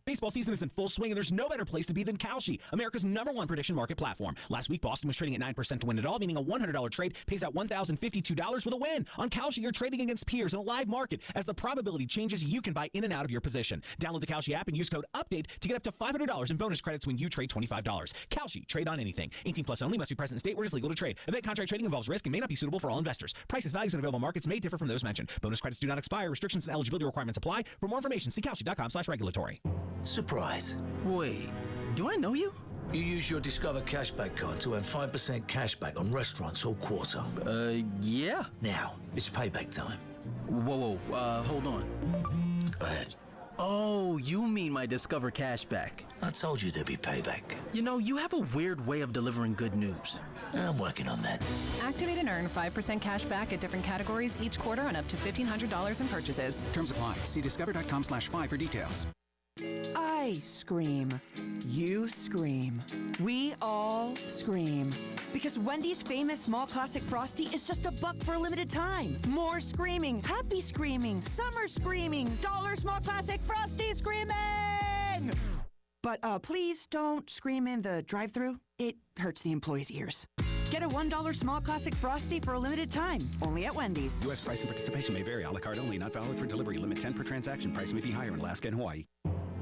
Baseball season is in full swing, and there's no better place to be than Kalshi, America's #1 prediction market platform. Last week, Boston was trading at 9% to win it all, meaning a $100 trade pays out $1,052 with a win. On Kalshi, you're trading against peers in a live market. As the probability changes, you can buy in and out of your position. Download the Kalshi app and use code UPDATE to get up to $500 in bonus credits when you trade $25. Kalshi, trade on anything. 18 plus only, must be present in state where it's legal to trade. Event contract trading involves risk and may not be suitable for all investors. Prices, values, and available markets may differ from those mentioned. Bonus credits do not expire. Restrictions and eligibility requirements apply. For more information, see Kalshi.com/regulatory. Surprise. Wait, do I know you? You use your Discover cashback card to earn 5% cashback on restaurants all quarter. Yeah. Now, it's payback time. Whoa, hold on. Go ahead. Oh, you mean my Discover cashback. I told you there'd be payback. You know, you have a weird way of delivering good news. I'm working on that. Activate and earn 5% cash back at different categories each quarter on up to $1,500 in purchases. Terms apply. See discover.com/5 for details. I scream. You scream. We all scream. Because Wendy's famous small classic Frosty is just $1 for a limited time. More screaming. Happy screaming. Summer screaming. Dollar small classic Frosty screaming! But please don't scream in the drive-thru. It hurts the employees' ears. Get a $1 small classic Frosty for a limited time. Only at Wendy's. U.S. price and participation may vary. A la carte only. Not valid for delivery. Limit 10 per transaction. Price may be higher in Alaska and Hawaii.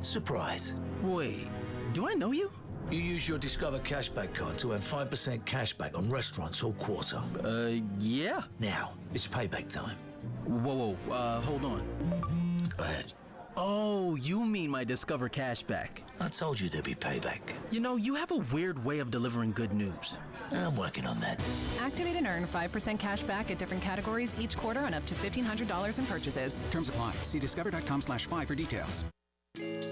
Surprise. Wait, do I know you? You use your Discover cashback card to earn 5% cashback on restaurants all quarter. Yeah. Now, it's payback time. Whoa, hold on. Go ahead. Oh, you mean my Discover cashback. I told you there'd be payback. You know, you have a weird way of delivering good news. I'm working on that. Activate and earn 5% cash back at different categories each quarter on up to $1,500 in purchases. Terms apply. See discover.com/5 for details.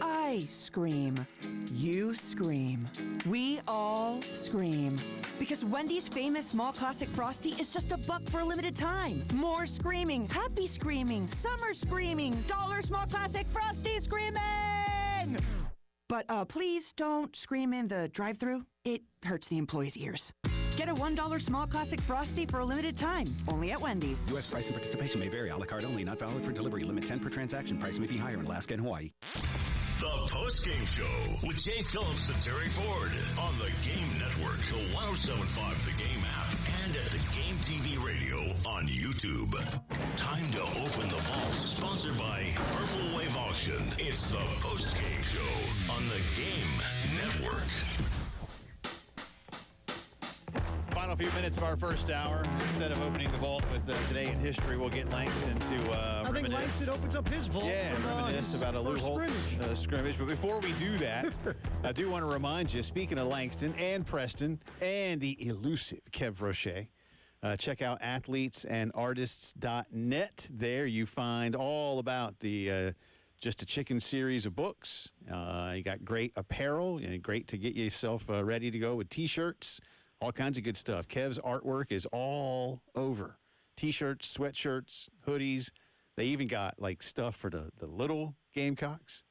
I scream. You scream. We all scream. Because Wendy's famous small classic Frosty is just $1 for a limited time. More screaming, happy screaming, summer screaming, dollar small classic Frosty screaming! But please don't scream in the drive-thru. It hurts the employees' ears. Get a $1 small classic Frosty for a limited time, only at Wendy's. U.S. price and participation may vary. A la carte only. Not valid for delivery. Limit 10 per transaction. Price may be higher in Alaska and Hawaii. The Postgame Show with Jay Phillips and Terry Ford on the Game Network, the 1075 The Game app, and at the Game TV radio on YouTube. Time to open the vaults. Sponsored by Purple Wave Auction. It's the Postgame Show on the Game Network. Final few minutes of our first hour. Instead of opening the vault with Today in History, we'll get Langston to I think reminisce. Langston opens up his vault. Yeah, reminisce about a Lou Holtz scrimmage. But before we do that, I do want to remind you, speaking of Langston and Preston and the elusive Kev Roche, check out athletesанdartists.net. There you find all about the Just a Chicken series of books. You got great apparel, and great to get yourself ready to go with T-shirts. All kinds of good stuff. Kev's artwork is all over. T-shirts, sweatshirts, hoodies. They even got, like, stuff for the little Gamecocks.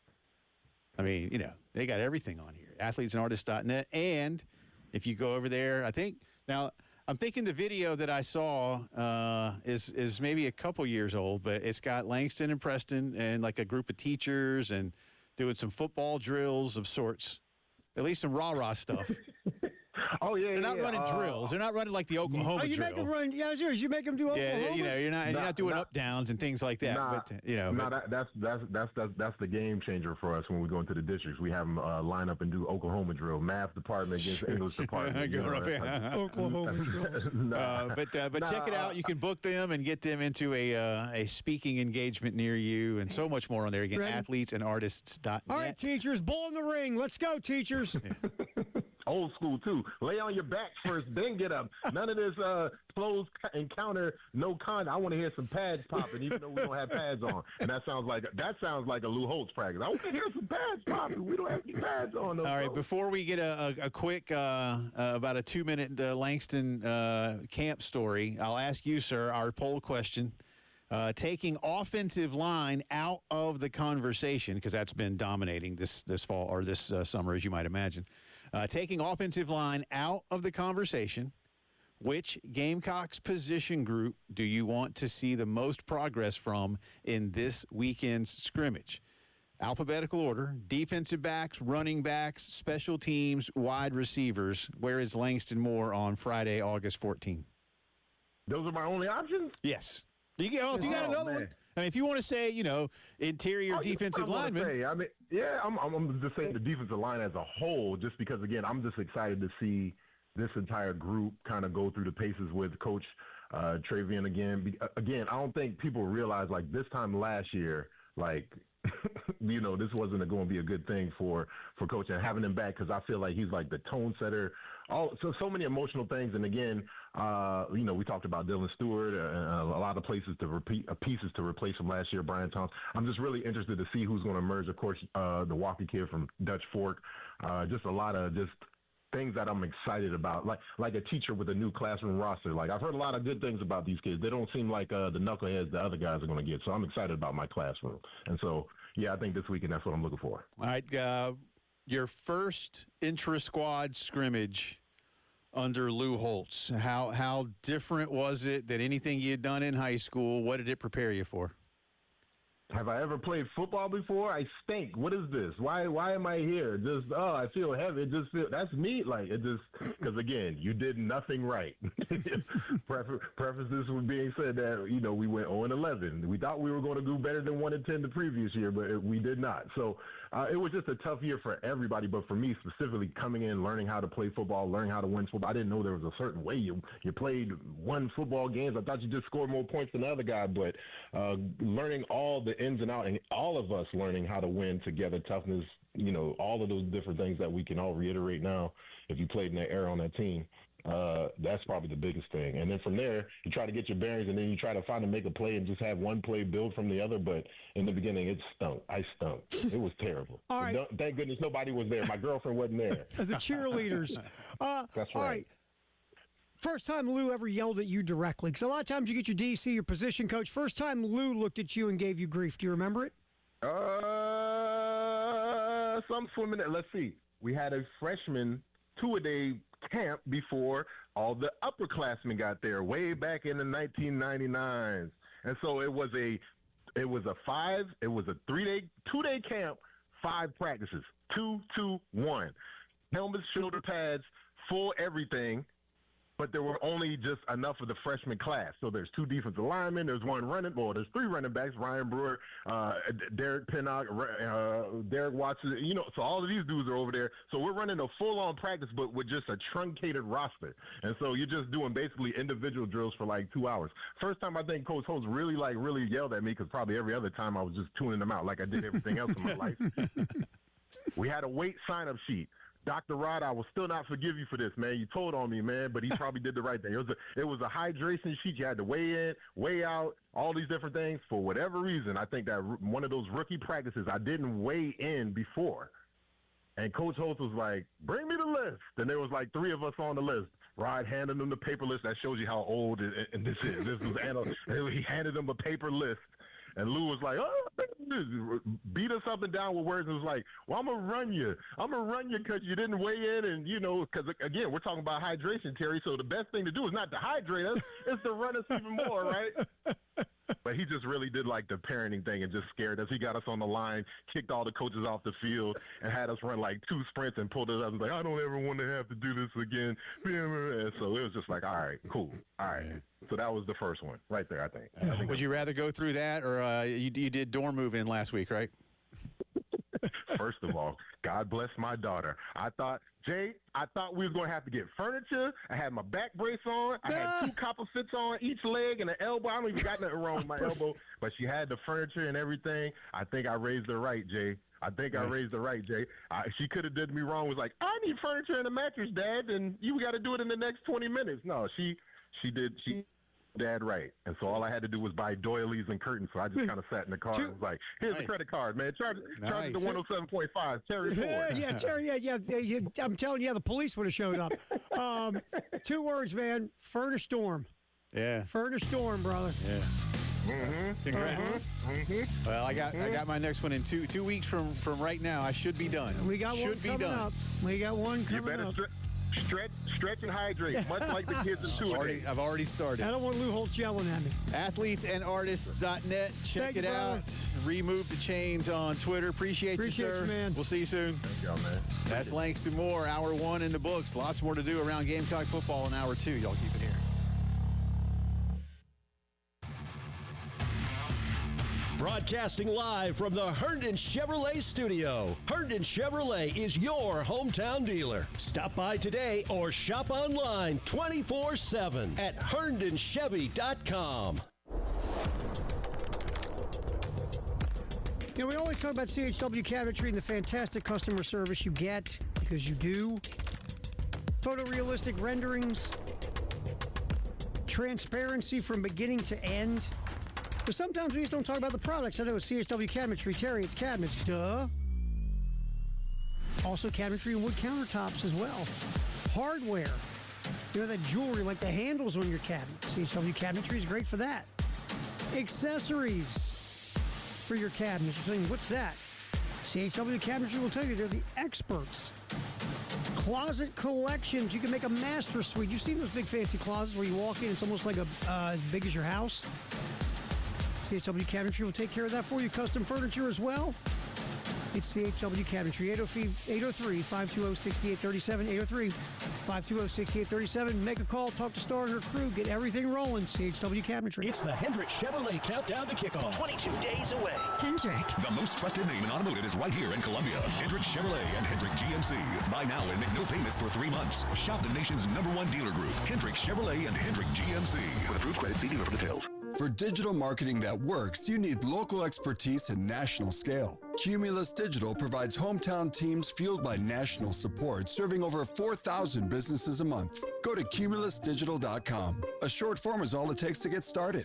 I mean, you know, they got everything on here. athletesанdartists.net. And if you go over there, I think, now, I'm thinking the video that I saw is maybe a couple years old, but it's got Langston and Preston and, like, a group of teachers and doing some football drills of sorts. At least some rah-rah stuff. Oh yeah, they're not running drills. They're not running like the Oklahoma you drill. make them run. Yeah, serious. You make them do Oklahoma. Yeah, you know, you're not doing up downs and things like that. But you know, that's the game changer for us when we go into the districts. We have them line up and do Oklahoma drill, math department against English department. Oklahoma drills. But check it out. You can book them and get them into a speaking engagement near you, and so much more on there. Again, athletesанdartists.net. All right, teachers, bull in the ring. Let's go, teachers. Old school too. Lay on your back first, then get up. None of this close encounter, no con. I want to hear some pads popping, even though we don't have pads on. And that sounds like a Lou Holtz practice. I want to hear some pads popping. We don't have any pads on. All right. Before we get a quick about a 2-minute Langston camp story, I'll ask you, sir, our poll question. Taking offensive line out of the conversation, because that's been dominating this fall or this summer, as you might imagine. Taking offensive line out of the conversation, which Gamecocks position group do you want to see the most progress from in this weekend's scrimmage? Alphabetical order, defensive backs, running backs, special teams, wide receivers. Where is Langston Moore on Friday, August 14th? Those are my only options? Yes. If you got another one. I mean, if you want to say, you know, interior defensive lineman. I'm just saying the defensive line as a whole, just because, again, I'm just excited to see this entire group kind of go through the paces with Coach Travian again. Again, I don't think people realize, like, this time last year, like, you know, this wasn't going to be a good thing for Coach, and having him back, because I feel like he's like the tone setter. So many emotional things. And again, you know, we talked about Dylan Stewart, a lot of pieces to replace from last year, Brian Thompson. I'm just really interested to see who's going to emerge. Of course, the Walker kid from Dutch Fork. Just a lot of just things that I'm excited about, like a teacher with a new classroom roster. Like, I've heard a lot of good things about these kids. They don't seem like the knuckleheads the other guys are going to get. So I'm excited about my classroom. And so, yeah, I think this weekend that's what I'm looking for. All right, your first intra-squad scrimmage under Lou Holtz. How different was it than anything you had done in high school? What did it prepare you for? Have I ever played football before? I stink. What is this? Why am I here? Just, I feel heavy. That's me. Like, it just, because again, you did nothing right. Preface this with being said that, you know, we went 0-11. We thought we were going to do better than 1-10 the previous year, but we did not. So it was just a tough year for everybody, but for me specifically, coming in, learning how to play football, learning how to win football. I didn't know there was a certain way you played, won football games. I thought you just scored more points than the other guy, but learning all the ins and outs, and all of us learning how to win together, toughness, all of those different things that we can all reiterate now if you played in that era on that team. That's probably the biggest thing. And then from there, you try to get your bearings, and then you try to make a play and just have one play build from the other. But in the beginning, it stunk. I stunk. It was terrible. All right. Thank goodness nobody was there. My girlfriend wasn't there. The cheerleaders. That's right. All right. First time Lou ever yelled at you directly? Because a lot of times you get your DC, your position coach. First time Lou looked at you and gave you grief. Do you remember it? Some swimming. Let's see. We had a freshman two-a-day camp before all the upperclassmen got there way back in the 1999s. And so it was a 2-day camp, 5 practices, 2, 2, 1. Helmets, shoulder pads, full everything. But there were only just enough of the freshman class. So there's 2 defensive linemen. There's 3 running backs, Ryan Brewer, Derek Pinnock, Derek Watson. So all of these dudes are over there. So we're running a full-on practice, but with just a truncated roster. And so you're just doing basically individual drills for like 2 hours. First time I think Coach Holtz really yelled at me, because probably every other time I was just tuning them out like I did everything else in my life. We had a weight sign-up sheet. Dr. Rod, I will still not forgive you for this, man. You told on me, man, but he probably did the right thing. It was a hydration sheet. You had to weigh in, weigh out, all these different things. For whatever reason, I think that one of those rookie practices, I didn't weigh in before. And Coach Holtz was like, bring me the list. And there was like 3 of us on the list. Rod handed them the paper list. That shows you how old and this is. He handed them a paper list. And Lou was like, beat us up and down with words, and was like, well, I'm going to run you. I'm going to run you because you didn't weigh in. And, because, again, we're talking about hydration, Terry. So the best thing to do is not to hydrate us. It's to run us even more, right? But he just really did like the parenting thing and just scared us. He got us on the line, kicked all the coaches off the field, and had us run like 2 sprints and pulled us up and was like, I don't ever want to have to do this again. And so it was just like, all right, cool. All right. So that was the first one right there, I think. Would you rather go through that, or you did dorm move in last week, right? First of all, God bless my daughter. I thought we was going to have to get furniture. I had my back brace on. I had 2 copper fits on each leg and an elbow. I don't even got nothing wrong with my elbow. But she had the furniture and everything. I think I raised her right, Jay. I raised her right, Jay. She could have did me wrong. Was like, I need furniture and a mattress, Dad, and you got to do it in the next 20 minutes. No, she did. She Dad right. And so all I had to do was buy doilies and curtains. So I just kind of sat in the car and was like, here's a credit card, man. Charge it to 107.5. Terry Ford. Yeah, Terry. Yeah. I'm telling you, the police would have showed up. 2 words, man. Furnace storm. Yeah. Furnace storm, brother. Yeah. Mm-hmm. Congrats. Mm-hmm. Well, I got my next one in 2 weeks from right now. I should be done. We got one coming up. We got one coming up. You better stretch and hydrate, much like the kids in 2-a-day. I've already started. I don't want Lou Holtz yelling at me. Athletesandartists.net. Check it out. Remove the chains on Twitter. Appreciate you, sir. Man. We'll see you soon. Thank y'all, man. That's Langston Moore. Hour 1 in the books. Lots more to do around Gamecock football in Hour 2. Y'all keep it here. Broadcasting live from the Herndon Chevrolet studio. Herndon Chevrolet is your hometown dealer. Stop by today or shop online 24/7 at HerndonChevy.com. We always talk about CHW Cabinetry and the fantastic customer service you get, because you do. Photorealistic renderings, transparency from beginning to end. But sometimes we just don't talk about the products. I know it's CHW Cabinetry. Terry, it's cabinets. Duh. Also cabinetry and wood countertops as well. Hardware. That jewelry, like the handles on your cabinet. CHW Cabinetry is great for that. Accessories for your cabinets. You're saying, what's that? CHW Cabinetry will tell you they're the experts. Closet collections. You can make a master suite. You've seen those big fancy closets where you walk in, it's almost like as big as your house. CHW Cabinetry will take care of that for you. Custom furniture as well. It's CHW Cabinetry, 803-520-6837, 803-520-6837. Make a call, talk to Star and her crew, get everything rolling. CHW Cabinetry. It's the Hendrick Chevrolet Countdown to Kickoff. 22 days away. Hendrick. The most trusted name in automotive is right here in Columbia. Hendrick Chevrolet and Hendrick GMC. Buy now and make no payments for 3 months. Shop the nation's #1 dealer group, Hendrick Chevrolet and Hendrick GMC. With approved credit, see dealer for details. For digital marketing that works, you need local expertise and national scale. Cumulus Digital provides hometown teams fueled by national support, serving over 4,000 businesses a month. Go to cumulusdigital.com. A short form is all it takes to get started.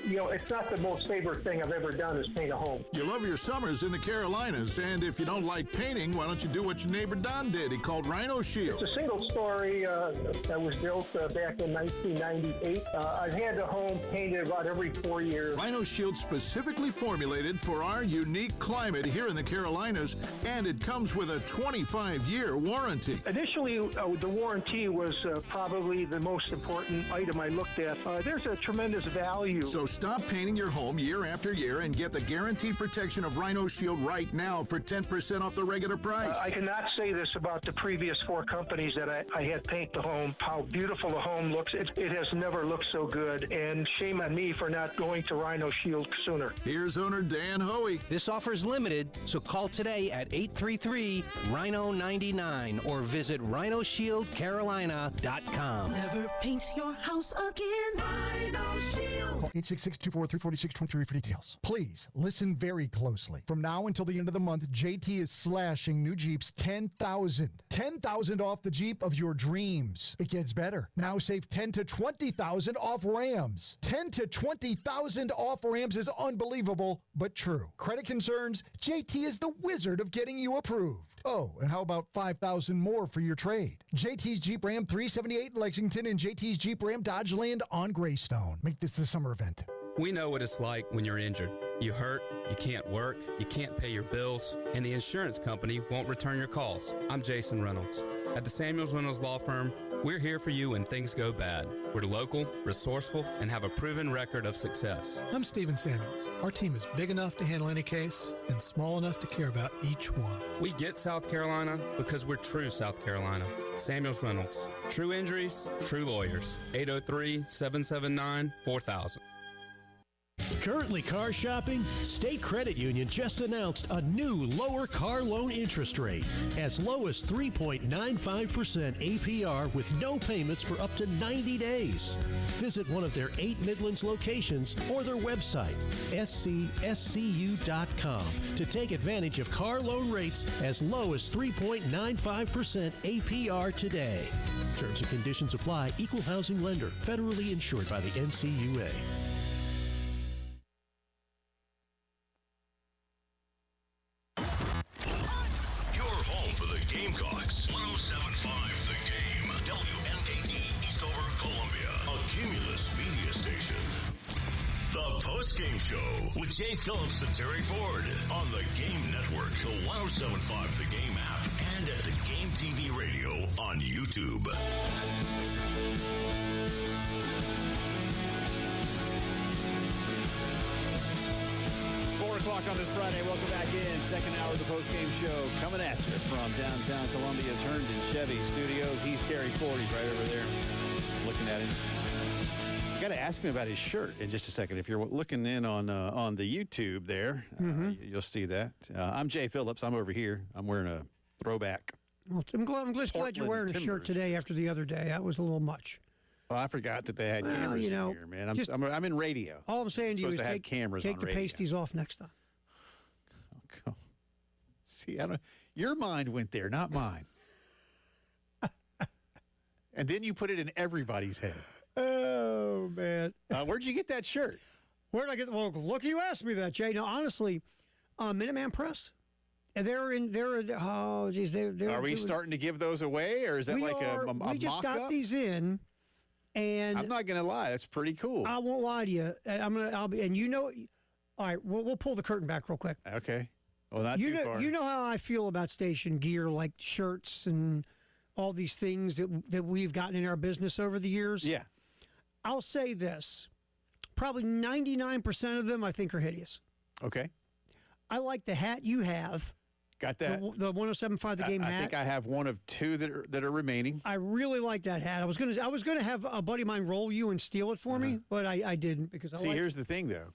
You know, it's not the most favorite thing I've ever done is paint a home. You love your summers in the Carolinas, and if you don't like painting, why don't you do what your neighbor Don did? He called Rhino Shield. It's a single story that was built back in 1998. I've had the home painted about every 4 years. Rhino Shield specifically formulated for our unique climate here in the Carolinas, and it comes with a 25-year warranty. Initially, the warranty was probably the most important item I looked at. There's a tremendous value. So stop painting your home year after year and get the guaranteed protection of Rhino Shield right now for 10% off the regular price. I cannot say this about the previous 4 companies that I had paint the home, how beautiful the home looks. It has never looked so good, and shame on me for not going to Rhino Shield sooner. Here's owner Dan Hoey. This offer is limited, so call today at 833-RHINO-99 or visit RhinoShieldCarolina.com. Never paint your house again. Rhino Shield. Call 866-243-4623 for details. Please listen very closely. From now until the end of the month, JT is slashing new Jeeps $10,000 off the Jeep of your dreams. It gets better. Now save $10,000 to $20,000 off Rams. $10,000 to $20,000 off Rams is unbelievable, but true. Credit concerns? JT is the wizard of getting you approved. Oh, and how about $5,000 more for your trade? JT's Jeep Ram 378 in Lexington and JT's Jeep Ram Dodge Land on Greystone. Make this the summer event. We know what it's like when you're injured. You hurt, you can't work, you can't pay your bills, and the insurance company won't return your calls. I'm Jason Reynolds. At the Samuels Reynolds Law Firm, we're here for you when things go bad. We're local, resourceful, and have a proven record of success. I'm Stephen Samuels. Our team is big enough to handle any case and small enough to care about each one. We get South Carolina because we're true South Carolina. Samuels Reynolds. True injuries, true lawyers. 803-779-4000. Currently car shopping? State Credit Union just announced a new lower car loan interest rate, as low as 3.95% APR with no payments for up to 90 days. Visit one of their 8 Midlands locations or their website, scscu.com, to take advantage of car loan rates as low as 3.95% APR today. Terms and conditions apply. Equal housing lender. Federally insured by the NCUA. Gamecocks. 107.5 The Game. WNKT Eastover, Columbia. A Cumulus media station. The Postgame Show with Jay Phillips and Terry Ford on the Game Network, the 107.5 The Game app, and at the Game TV radio on YouTube. 4 o'clock on this Friday. Welcome back in. Second hour of the postgame show coming at you from downtown Columbia's Herndon Chevy Studios. He's Terry Ford. He's right over there looking at him. I got to ask him about his shirt in just a second. If you're looking in on the YouTube there, you'll see that. I'm Jay Phillips. I'm over here. I'm wearing a throwback. Well, I'm just glad you're wearing a shirt today after the other day. That was a little much. Well, I forgot that they had cameras in here, man. I'm in radio. All I'm saying to you is take the pasties off next time. Okay. See, your mind went there, not mine. And then you put it in everybody's head. Oh, man. Where'd you get that shirt? Where'd I get? Well, look, you asked me that, Jay. No, honestly, Minuteman Press. And oh, geez. Are we starting to give those away, or is that like a we just got these in. And I'm not going to lie, that's pretty cool. I won't lie to you. All right, we'll pull the curtain back real quick. Okay. Well, not too far. You know how I feel about station gear, like shirts and all these things that we've gotten in our business over the years. Yeah. I'll say this. Probably 99% of them I think are hideous. Okay. I like the hat you have. Got that. The 107.5 The Game hat. I think I have one of 2 that are remaining. I really like that hat. I was gonna have a buddy of mine roll you and steal it for me, but I didn't because here's the thing though.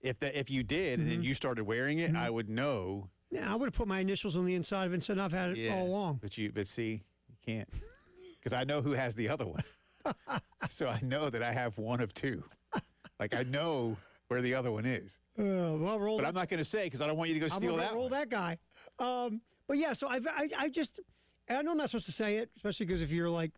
If you did and then you started wearing it, I would know. Yeah, I would have put my initials on the inside of it and said I've had it all along. But see, you can't. Because I know who has the other one. So I know that I have one of 2 Like, I know where the other one is. Well, roll. But I'm not going to say because I don't want you to go steal that roll one. that guy. But yeah, so I just, I know I'm not supposed to say it, especially because if you're like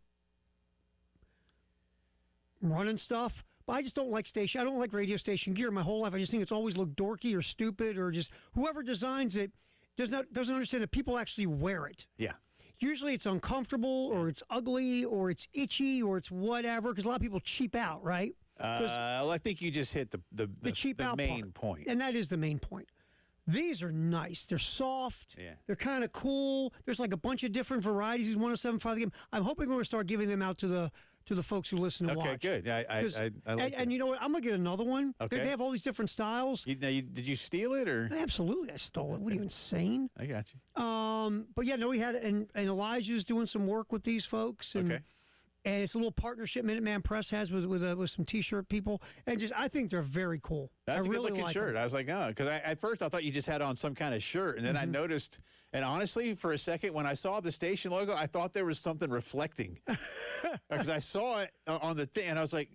running stuff. But I just don't like I don't like radio station gear my whole life. I just think it's always looked dorky or stupid, or just whoever designs it doesn't understand that people actually wear it. Yeah. Usually it's uncomfortable, or it's ugly, or it's itchy, or it's whatever. Because a lot of people cheap out, right? Well, I think you just hit the cheap out main part. point. And that is the main point. These are nice. They're soft. Yeah. They're kind of cool. There's like a bunch of different varieties. These 107.5 the game. I'm hoping we're going to start giving them out to the folks who listen and watch. Okay, good. I like and you know what? I'm going to get another one. Okay. They have all these different styles. Did you steal it or? Absolutely, I stole it. What are you, insane? I got you. But yeah, no, we had and Elijah's doing some work with these folks. And, okay. And it's a little partnership Minuteman Press has with some T-shirt people, and I think they're very cool. That's a really good looking like shirt. them. I was like, oh, because at first I thought you just had on some kind of shirt, and then I noticed, and honestly, for a second when I saw the station logo, I thought there was something reflecting, because I saw it on the thing, and I was like,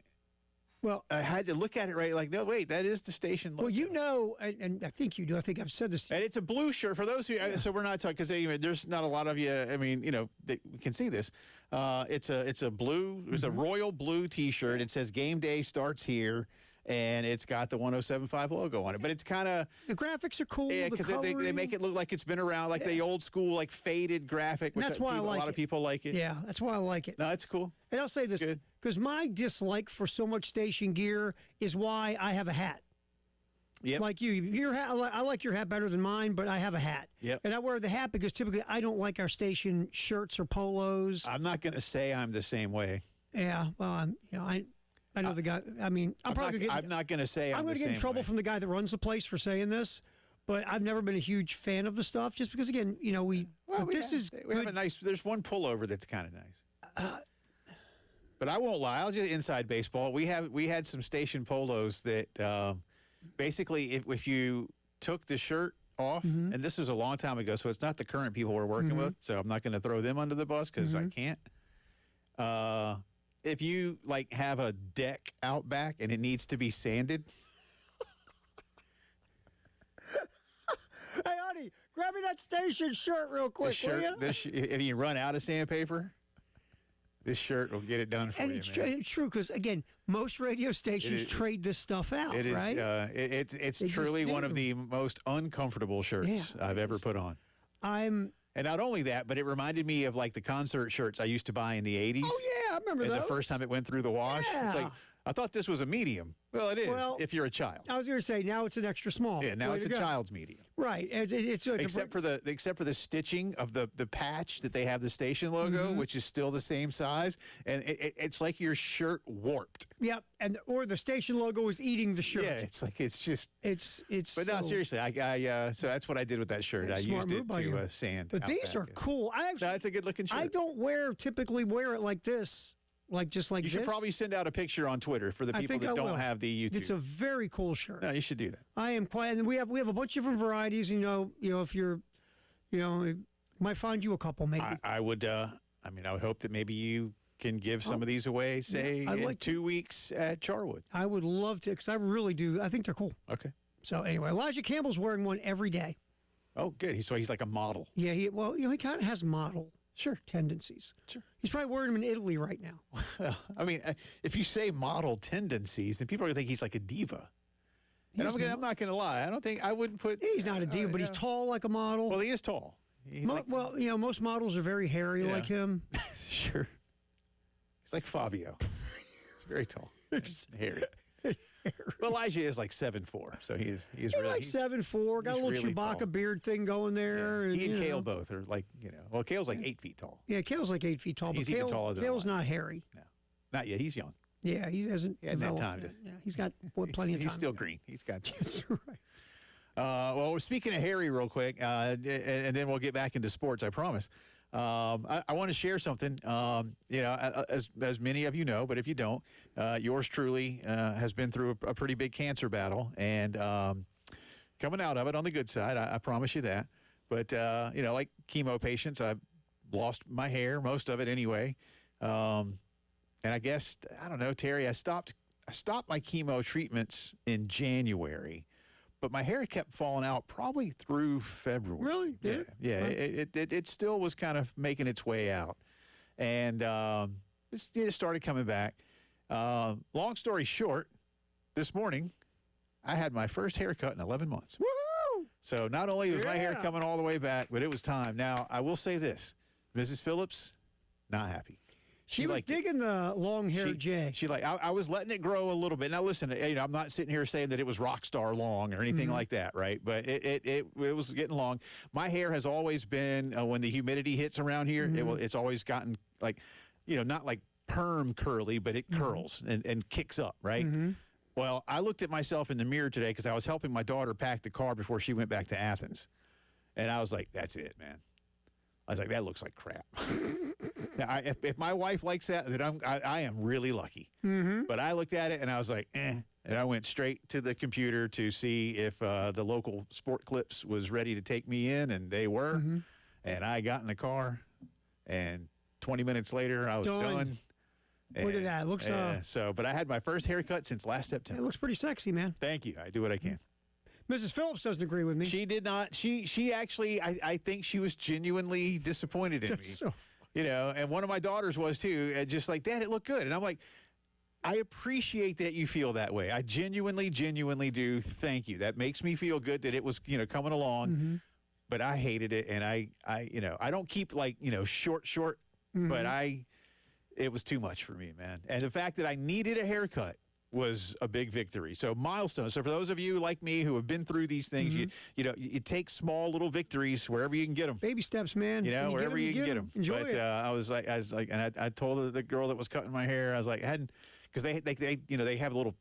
well, I had to look at it right, like, no, wait, that is the station logo. Well, you know, and I think you do. I think I've said this. And it's a blue shirt for those who. So we're not talking because there's not a lot of you. I mean, we can see this. It's a blue. It's a royal blue T-shirt. It says "Game Day starts here," and it's got the 107.5 logo on it. But it's kind of the graphics are cool. Yeah, because they make it look like it's been around, like the old school, like faded graphic. And that's why I like it. A lot of people like it. Yeah, that's why I like it. No, it's cool. And I'll say this because my dislike for so much station gear is why I have a hat. Yep. Like your hat. I like your hat better than mine, but I have a hat. Yep. And I wear the hat because typically I don't like our station shirts or polos. I'm not going to say I'm the same way. Yeah. Well, I know the guy. I mean, I'm not going to say I'm going to get in trouble from the guy that runs the place for saying this. But I've never been a huge fan of the stuff, just because again, we have a nice. There's one pullover that's kind of nice. But I won't lie. I'll just inside baseball. We had some station polos that basically, if you took the shirt off, and this was a long time ago, so it's not the current people we're working with. So I'm not going to throw them under the bus because I can't. If you have a deck out back and it needs to be sanded. Hey, honey, grab me that station shirt real quick, will you? If you run out of sandpaper, this shirt will get it done for you, man. It's true, because, again, most radio stations trade this stuff out, it is, right? It's truly one of the most uncomfortable shirts I've ever put on. And not only that, but it reminded me of, the concert shirts I used to buy in the 80s. Oh, yeah, I remember those. The first time it went through the wash. Yeah. It's like, I thought this was a medium. Well, it is if you're a child. I was going to say, now it's an extra small. Yeah, now it's a child's medium. Right. Except for the stitching of the patch that they have the station logo, which is still the same size, and it's like your shirt warped. Yep, or the station logo is eating the shirt. Yeah, it's like it's just it's. But no, seriously, so that's what I did with that shirt. I used it to sand. But these are cool. It's a good looking shirt. I don't typically wear it like this. You should probably send out a picture on Twitter for the people that don't have the YouTube. It's a very cool shirt. No, you should do that. I am quite, and we have a bunch of different varieties. If you're, might find you a couple maybe. I would. I would hope that maybe you can give some of these away. Say in 2 weeks at Charwood. I would love to, because I really do. I think they're cool. Okay. So anyway, Elijah Campbell's wearing one every day. Oh, good. He's like a model. Yeah. He kind of has model. Tendencies. Sure. He's probably wearing them in Italy right now. Well, if you say model tendencies, then people are going to think he's like a diva. And I'm not going to lie. I don't think I wouldn't put. He's not a diva, but he's tall like a model. Well, he is tall. Most models are very hairy like him. Sure. He's like Fabio. He's very tall. Hairy. Well, Elijah is like 7'4", so he's really like 7'4", got a little really Chewbacca tall. beard thing going there. Yeah. And, he and Kale both are well, Kale's like 8 feet tall. Yeah, Kale's like 8 feet tall. He's but even taller than Kale's not hairy. No, not yet. He's young. Yeah, he hasn't. He had that time. Yeah, he's got plenty of time. He's still green. He's got. That's right. Well, speaking of Harry, real quick, and then we'll get back into sports. I promise. I want to share something. As many of you know, but if you don't, yours truly has been through a pretty big cancer battle, and coming out of it on the good side. I promise you that. But like chemo patients, I've lost my hair, most of it anyway. And I guess I don't know, Terry. I stopped I stopped my chemo treatments in January, but my hair kept falling out probably through February. Really? Yeah. Yeah. It still was kind of making its way out. And it started coming back. Long story short, this morning, I had my first haircut in 11 months. Woohoo! So not only was my hair coming all the way back, but it was time. Now, I will say this. Mrs. Phillips, not happy. She was digging the long hair, Jay. She I was letting it grow a little bit. Now, listen, I'm not sitting here saying that it was rock star long or anything like that, right? But it was getting long. My hair has always been, when the humidity hits around here, it's always gotten not like perm curly, but it curls and kicks up, right? Well, I looked at myself in the mirror today because I was helping my daughter pack the car before she went back to Athens. And I was like, that's it, man. I was like, that looks like crap. Now, if my wife likes that, then I am really lucky. But I looked at it and I was like, And I went straight to the computer to see if the local Sport Clips was ready to take me in, and they were. And I got in the car, and 20 minutes later, I was done. Look at that. It looks but I had my first haircut since last September. It looks pretty sexy, man. Thank you. I do what I can. Mrs. Phillips doesn't agree with me. She did not. She actually, I think she was genuinely disappointed in me. So and one of my daughters was too, just like, Dad, it looked good. And I'm like, I appreciate that you feel that way. I genuinely do. Thank you. That makes me feel good that it was, coming along. But I hated it. And I don't keep short, but it was too much for me, man. And the fact that I needed a haircut was a big victory. So milestone. So for those of you like me who have been through these things, you take small little victories wherever you can get them. Baby steps, man. Wherever you can get them. Enjoy it. I was like, and I told the girl that was cutting my hair, I was like, because they have a little,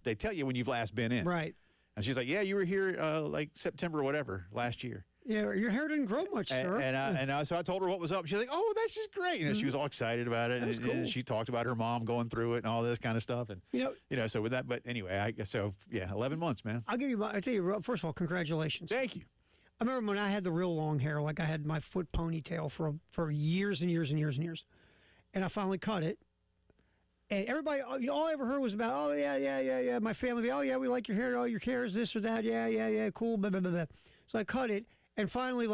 they tell you when you've last been in. Right. And she's like, yeah, you were here like September or whatever last year. Yeah, your hair didn't grow much, sir. So I told her what was up. She's like, "Oh, that's just great." She was all excited about it. That's cool. And she talked about her mom going through it and all this kind of stuff. And so with that, but anyway, I guess so. Yeah, 11 months, man. I tell you, first of all, congratulations. Thank you. I remember when I had the real long hair, like I had my foot ponytail for years and years and years and years, and I finally cut it. And everybody, all I ever heard was about, oh yeah. My family, oh yeah, we like your hair. Oh, your hair is this or that. Yeah, cool. Blah, blah, blah, blah. So I cut it. And finally,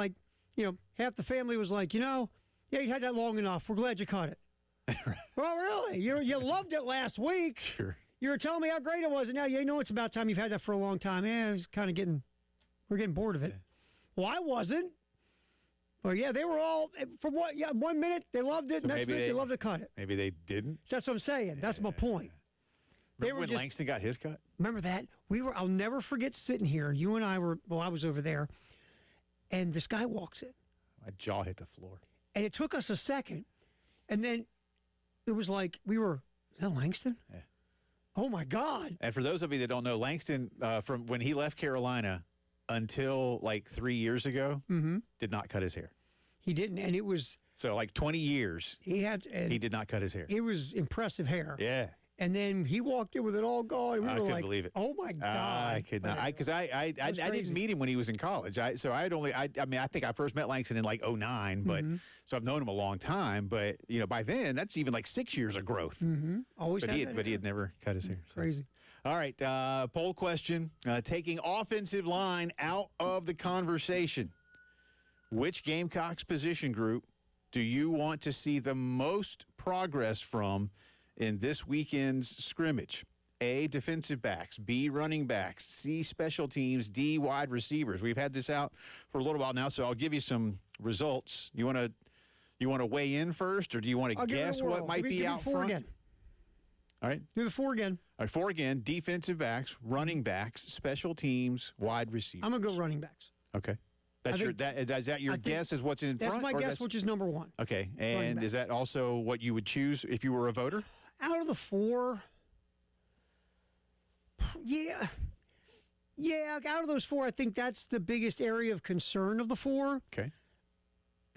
half the family was like, yeah, you had that long enough. We're glad you cut it. Well, really? You loved it last week. Sure. You were telling me how great it was, and now it's about time. You've had that for a long time. Yeah, it's kind of we're getting bored of it. Well, I wasn't. Well, yeah, they were all, from 1 minute, they loved it, so next minute, they loved to cut it.Maybe they didn't? So that's what I'm saying. That's my point. Remember when Langston got his cut? Remember that? I'll never forget sitting here. You and I I was over there. And this guy walks in. My jaw hit the floor. And it took us a second. And then it was like is that Langston? Yeah. Oh, my God. And for those of you that don't know, Langston, from when he left Carolina until like 3 years ago, did not cut his hair. He didn't. And it was. So like 20 years, he did not cut his hair. It was impressive hair. Yeah. And then he walked in with it all gone. We I couldn't believe it. Oh my God! I could not. Because I didn't meet him when he was in college. I think I first met Langston in like 2009, but so I've known him a long time. But by then that's even like 6 years of growth. Always. But he had never cut his hair. So. Crazy. All right. Poll question: taking offensive line out of the conversation. Which Gamecocks position group do you want to see the most progress from in this weekend's scrimmage? A, defensive backs, B, running backs, C, special teams, D, wide receivers. We've had this out for a little while now, so I'll give you some results. You want to weigh in first, or do you want to guess what might be out front? Again. All right. Do the 4 again. All right, 4 again. Defensive backs, special teams, wide receivers. I'm going to go running backs. Okay. Is that your guess as what's in front? That's my guess, which is number 1. Okay. And is that also what you would choose if you were a voter? Out of the 4, yeah, out of those 4, I think that's the biggest area of concern of the 4. Okay.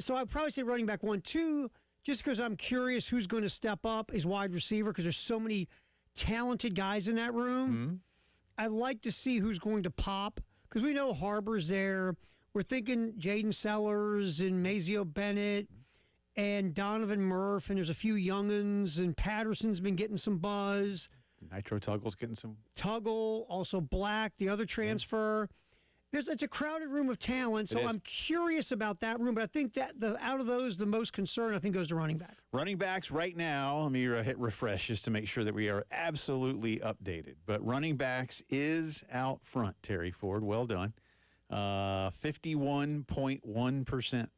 So I'd probably say running back 1. 2, just because I'm curious who's going to step up is wide receiver, because there's so many talented guys in that room. I'd like to see who's going to pop, because we know Harbor's there. We're thinking Jaden Sellers and Mazio Bennett and Donovan Murph, and there's a few young'uns, and Patterson's been getting some buzz. Nitro Tuggle's getting some. Tuggle, also Black, the other transfer. It's a crowded room of talent, so I'm curious about that room. But I think that out of those, the most concern, I think, goes to running back. Running backs right now, let me hit refresh just to make sure that we are absolutely updated. But running backs is out front, Terry Ford. Well done. 51.1%.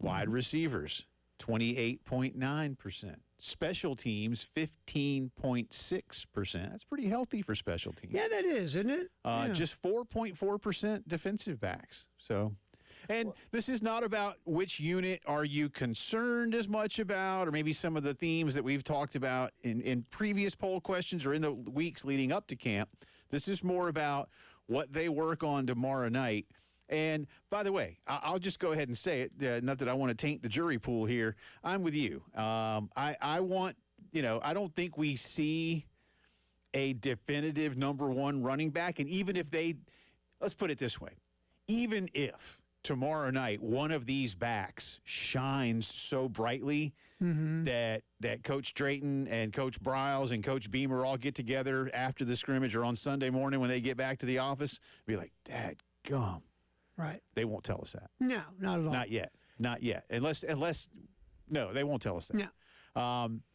Wide receivers, 28.9%. Special teams, 15.6%. That's pretty healthy for special teams. Yeah, that is, isn't it? Just 4.4% defensive backs. So, and this is not about which unit are you concerned as much about, or maybe some of the themes that we've talked about in previous poll questions or in the weeks leading up to camp. This is more about what they work on tomorrow night. And, by the way, I'll just go ahead and say it, not that I want to taint the jury pool here. I'm with you. I want, I don't think we see a definitive number one running back. And even if let's put it this way, even if tomorrow night one of these backs shines so brightly that Coach Drayton and Coach Briles and Coach Beamer all get together after the scrimmage or on Sunday morning when they get back to the office, be like, dadgum. Right. They won't tell us that. No, not at all. Not yet. Not yet. Unless, no, they won't tell us that. No.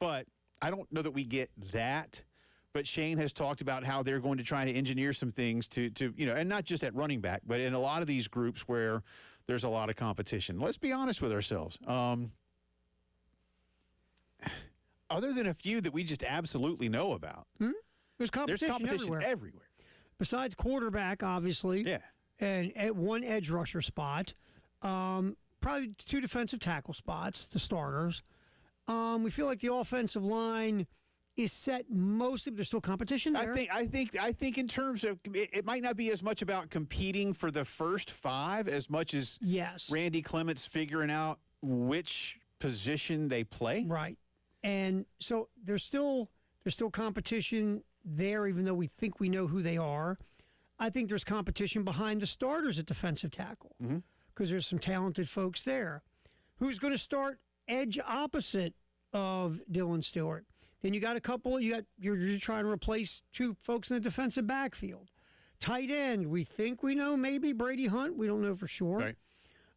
But I don't know that we get that. But Shane has talked about how they're going to try to engineer some things to and not just at running back, but in a lot of these groups where there's a lot of competition. Let's be honest with ourselves. Other than a few that we just absolutely know about, there's competition everywhere. Besides quarterback, obviously. Yeah. And at one edge rusher spot, probably two defensive tackle spots, the starters. We feel like the offensive line is set mostly, but there's still competition there. I think in terms of it might not be as much about competing for the first five as much as Randy Clements figuring out which position they play. Right. And so there's still competition there, even though we think we know who they are. I think there's competition behind the starters at defensive tackle because there's some talented folks there. Who's going to start edge opposite of Dylan Stewart? Then you got a couple. You're just trying to replace two folks in the defensive backfield. Tight end, we think we know maybe Brady Hunt. We don't know for sure. Right.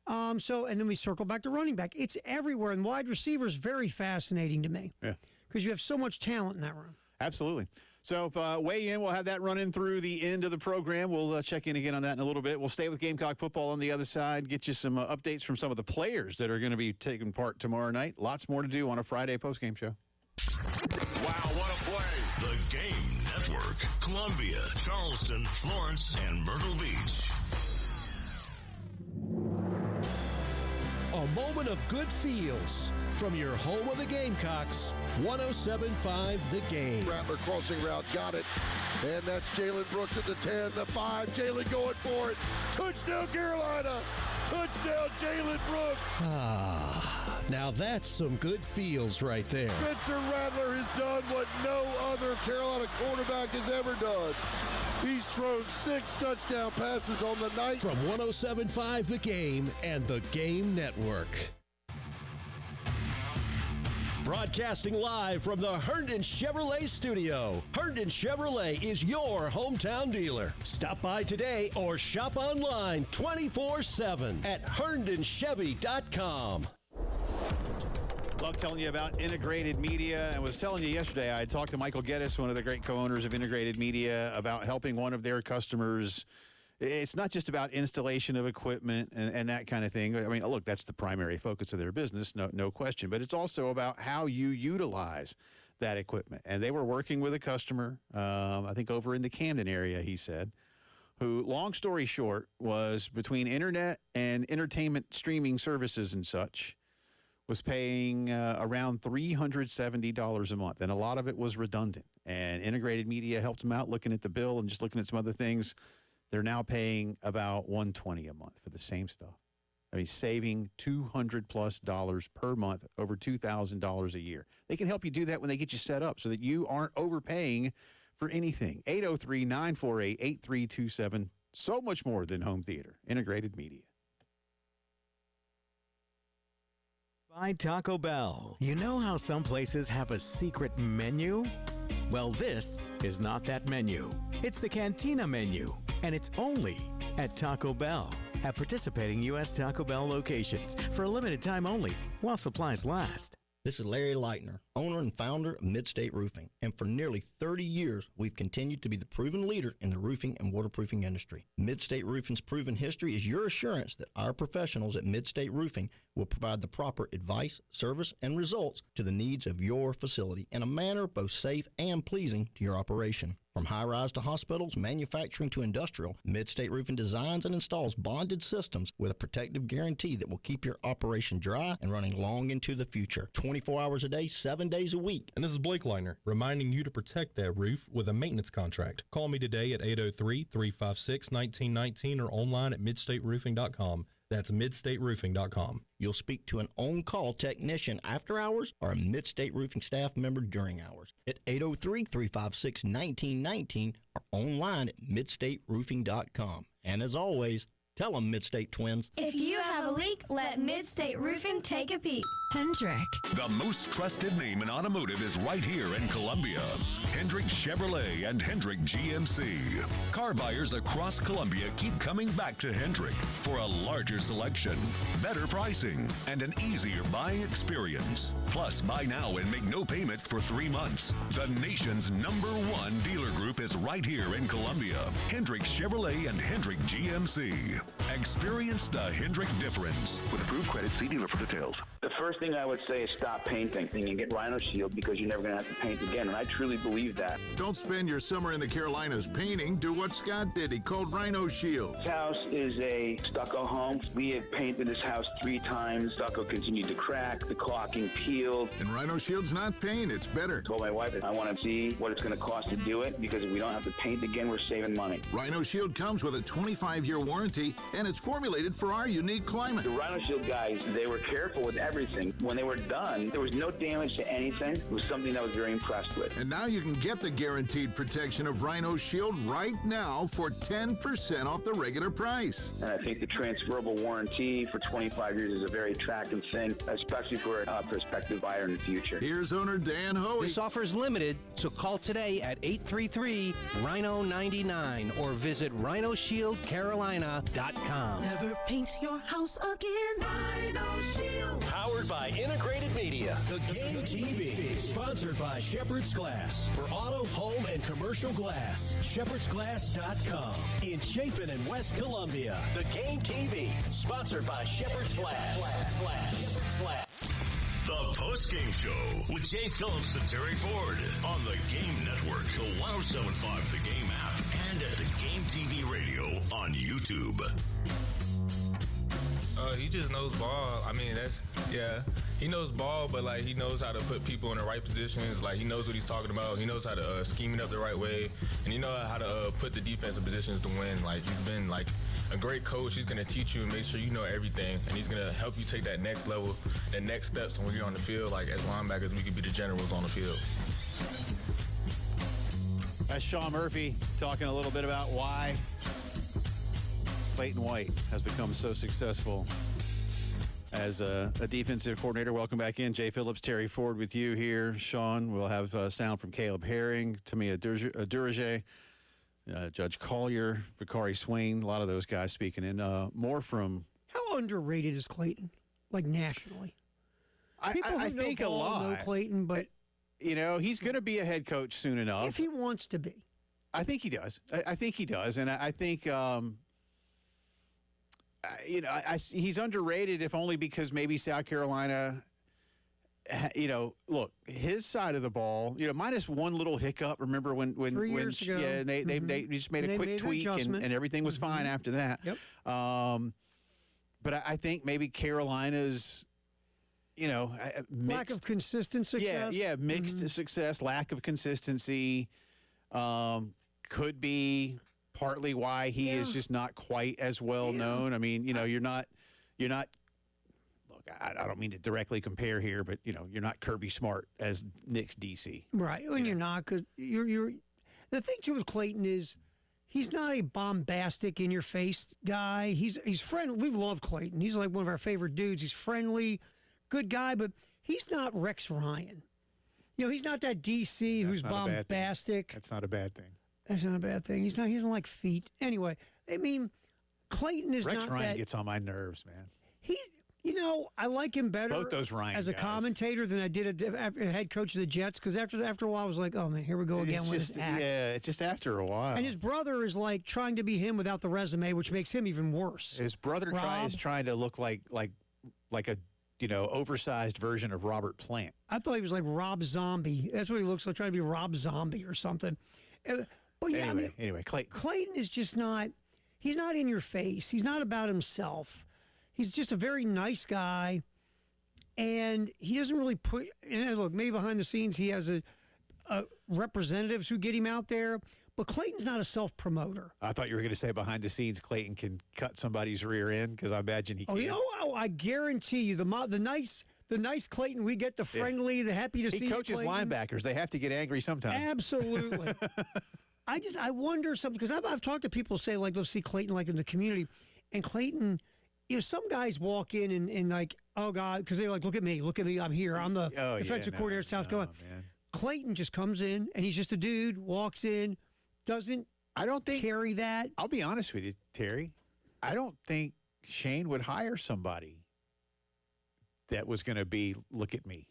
And then we circle back to running back. It's everywhere, and wide receiver is very fascinating to me. Yeah, because you have so much talent in that room. Absolutely. So weigh in. We'll have that running through the end of the program. We'll check in again on that in a little bit. We'll stay with Gamecock football on the other side, get you some updates from some of the players that are going to be taking part tomorrow night. Lots more to do on a Friday postgame show. Wow, what a play. The Game Network. Columbia, Charleston, Florence, and Myrtle Beach. A moment of good feels from your home of the Gamecocks, 107.5 The Game. Rattler crossing route, got it. And that's Jalen Brooks at the 10, the 5. Jalen going for it. Touchdown, Carolina. Touchdown, Jalen Brooks. Now that's some good feels right there. Spencer Rattler has done what no other Carolina quarterback has ever done. He's thrown 6 touchdown passes on the night. From 107.5 The Game and The Game Network. Broadcasting live from the Herndon Chevrolet studio. Herndon Chevrolet is your hometown dealer. Stop by today or shop online 24/7 at herndonchevy.com. Love telling you about Integrated Media. I was telling you yesterday, I talked to Michael Geddes, one of the great co-owners of Integrated Media, about helping one of their customers. It's not just about installation of equipment and that kind of thing. I mean, look, that's the primary focus of their business, no question. But it's also about how you utilize that equipment. And they were working with a customer, I think over in the Camden area, he said, who, long story short, was between internet and entertainment streaming services and such, was paying around $370 a month. And a lot of it was redundant. And Integrated Media helped them out looking at the bill and just looking at some other things. They're now paying about $120 a month for the same stuff. I mean, saving $200+ per month, over $2,000 a year. They can help you do that when they get you set up so that you aren't overpaying for anything. 803-948-8327. So much more than home theater. Integrated Media. By Taco Bell. You know how some places have a secret menu? Well, this is not that menu. It's the Cantina menu, and it's only at Taco Bell. At participating U.S. Taco Bell locations for a limited time only while supplies last. This is Larry Leitner, owner and founder of Midstate Roofing, and for nearly 30 years, we've continued to be the proven leader in the roofing and waterproofing industry. Midstate Roofing's proven history is your assurance that our professionals at Midstate Roofing will provide the proper advice, service, and results to the needs of your facility in a manner both safe and pleasing to your operation. From high-rise to hospitals, manufacturing to industrial, Midstate Roofing designs and installs bonded systems with a protective guarantee that will keep your operation dry and running long into the future. 24 hours a day, 7 days a week. And this is Blake Leitner, reminding you to protect that roof with a maintenance contract. Call me today at 803-356-1919 or online at midstateroofing.com. That's midstateroofing.com. You'll speak to an on-call technician after hours or a Midstate Roofing staff member during hours at 803-356-1919 or online at midstateroofing.com. And as always, tell them Midstate Twins. If you have a leak, let Midstate Roofing take a peek. Hendrick. The most trusted name in automotive is right here in Columbia. Hendrick Chevrolet and Hendrick GMC. Car buyers across Columbia keep coming back to Hendrick for a larger selection, better pricing, and an easier buying experience. Plus, buy now and make no payments for 3 months. The nation's #1 dealer group is right here in Columbia. Hendrick Chevrolet and Hendrick GMC. Experience the Hendrick difference. With approved credit, see dealer for details. The first thing I would say is stop painting and get Rhino Shield because you're never going to have to paint again, and I truly believe that. Don't spend your summer in the Carolinas painting. Do what Scott did. He called Rhino Shield. This house is a stucco home. We have painted this house 3 times. Stucco continued to crack. The caulking peeled. And Rhino Shield's not paint. It's better. I told my wife that I want to see what it's going to cost to do it because if we don't have to paint again, we're saving money. Rhino Shield comes with a 25-year warranty, and it's formulated for our unique climate. The Rhino Shield guys, they were careful with everything. When they were done, there was no damage to anything. It was something I was very impressed with. And now you can get the guaranteed protection of Rhino Shield right now for 10% off the regular price. And I think the transferable warranty for 25 years is a very attractive thing, especially for a prospective buyer in the future. Here's owner Dan Hoey. This offer is limited, so call today at 833-RHINO-99 or visit RhinoShieldCarolina.com. Never paint your house again. Rhino Shield. Powered by Integrated Media. The Game TV. Sponsored by Shepherd's Glass. For auto, home, and commercial glass. ShepherdsGlass.com. In Chapin and West Columbia. The Game TV. Sponsored by Shepherd's Glass. Shepherd's Glass. The Postgame Show with Jay Phillips and Terry Ford on the Game Network, the 1075 The Game app, and at the Game TV radio on YouTube. He just knows ball. I mean, he knows ball, but like he knows how to put people in the right positions. Like he knows what he's talking about. He knows how to scheme it up the right way, and he knows how to put the defense in positions to win. Like he's been like a great coach. He's going to teach you and make sure you know everything, and he's going to help you take that next level, that next steps when you're on the field. Like as linebackers, we could be the generals on the field. That's Sean Murphy talking a little bit about why Clayton White has become so successful as a defensive coordinator. Welcome back in. Jay Phillips, Terry Ford with you here. Sean, we'll have sound from Caleb Herring, Tamia Durage, Judge Collier, Vicari Swain, a lot of those guys speaking. And more from... How underrated is Clayton, like nationally? People I who think know a lot. know Clayton, but... You know, he's going to be a head coach soon enough. If he wants to be. I think he does. I think he does. And I think... he's underrated, if only because maybe South Carolina, look, his side of the ball, minus one little hiccup. Remember when 3 years ago. Yeah, and they just made a quick tweak and everything was fine after that. Yep. But I think maybe Carolina's, mixed, lack of consistent success. Yeah, mixed success, lack of consistency, could be partly why he is just not quite as well known. I mean, you're not. Look, I don't mean to directly compare here, but you're not Kirby Smart as Nick's DC. Right, and you're not, because you're. The thing too with Clayton is he's not a bombastic, in your face guy. He's friendly. We love Clayton. He's like one of our favorite dudes. He's friendly, good guy, but he's not Rex Ryan. he's not that DC who's bombastic. That's not a bad thing. That's not a bad thing. He doesn't like feet. Anyway, I mean, Clayton is Rex not Ryan that. gets on my nerves, man. I like him better Both those Ryan as a guys. commentator than I did a head coach of the Jets, because after a while I was like, oh man, here we go again with this act. Yeah, it's just after a while. And his brother is like trying to be him without the resume, which makes him even worse. His brother is trying to look like a oversized version of Robert Plant. I thought he was like Rob Zombie. That's what he looks like, trying to be Rob Zombie or something. But yeah, anyway, Clayton is just not. He's not in your face. He's not about himself. He's just a very nice guy, and he doesn't really put. And look, maybe behind the scenes he has a representatives who get him out there. But Clayton's not a self-promoter. I thought you were going to say behind the scenes Clayton can cut somebody's rear end, because I imagine he can. I guarantee you, the nice Clayton we get, the friendly, the happy to see. He coaches linebackers. They have to get angry sometimes. Absolutely. I wonder something, because I've talked to people say, like, let's see Clayton like in the community, and Clayton, some guys walk in and like, oh God, because they're like, look at me, I'm here, I'm the defensive coordinator of South Carolina. Clayton just comes in and he's just a dude, walks in, doesn't carry that. I'll be honest with you, Terry. I don't think Shane would hire somebody that was going to be, look at me.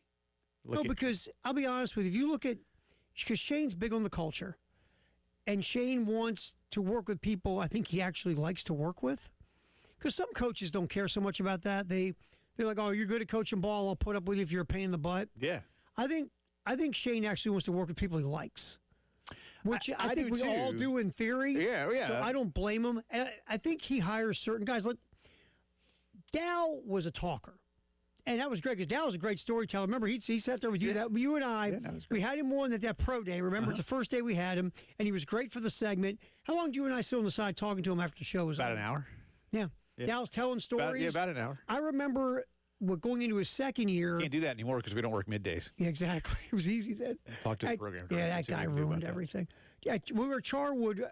Because I'll be honest with you, if you look at, because Shane's big on the culture. And Shane wants to work with people I think he actually likes to work with. Because some coaches don't care so much about that. They're like, oh, you're good at coaching ball, I'll put up with you if you're a pain in the butt. Yeah. I think Shane actually wants to work with people he likes. Which I think we all do in theory. Yeah. So I don't blame him. And I think he hires certain guys. Look, Dow was a talker. And that was great, because Dow was a great storyteller. Remember, he sat there with you, you and I. Yeah, we had him on at that pro day. Remember, it's the first day we had him, and he was great for the segment. How long did you and I sit on the side talking to him after the show was About over? an hour. Yeah. Dow's telling stories. About an hour. I remember going into his second year. Can't do that anymore because we don't work middays. Yeah, exactly. It was easy then. Talk to the program. Yeah, that guy ruined everything. Yeah, we were at Charwood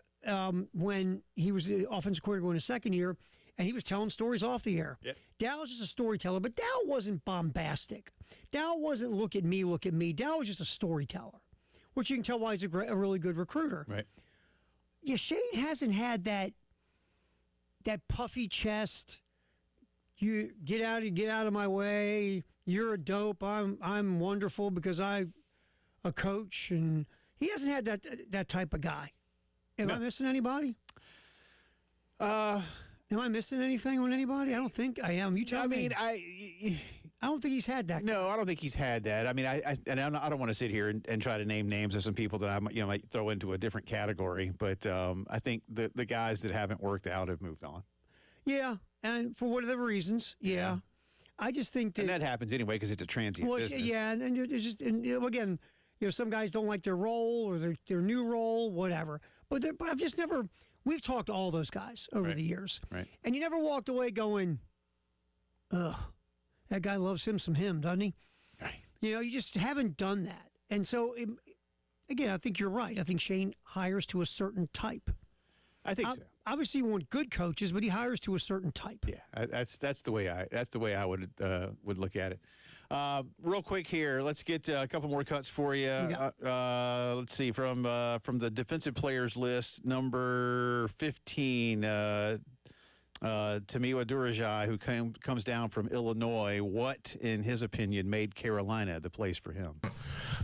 when he was the offensive coordinator in his second year, and he was telling stories off the air. Yep. Dow was just a storyteller, but Dow wasn't bombastic. Dow wasn't look at me. Dow was just a storyteller, which you can tell why he's a really good recruiter. Right. Yeah, Shane hasn't had that puffy chest. You get out of my way. You're a dope. I'm wonderful because I'm a coach, and he hasn't had that type of guy. Am I missing anybody? Am I missing anything on anybody? I don't think I am. You tell me. I don't think he's had that. No, I don't think he's had that. I mean, I don't want to sit here and try to name names of some people that I might throw into a different category. But I think the guys that haven't worked out have moved on. Yeah, and for whatever reasons, yeah. I just think that happens anyway because it's a transient business. Yeah, and it's just again, some guys don't like their role or their new role, whatever. But I've just never. We've talked to all those guys over the years, right? And you never walked away going, "Ugh, that guy loves him some him, doesn't he?" Right. You just haven't done that, and so again, I think you're right. I think Shane hires to a certain type. I think so. Obviously, you want good coaches, but he hires to a certain type. Yeah, that's the way I would look at it. Real quick here, let's get a couple more cuts for you. Let's see from the defensive players list, number 15, Tamiwa Durajai, who comes down from Illinois. What, in his opinion, made Carolina the place for him?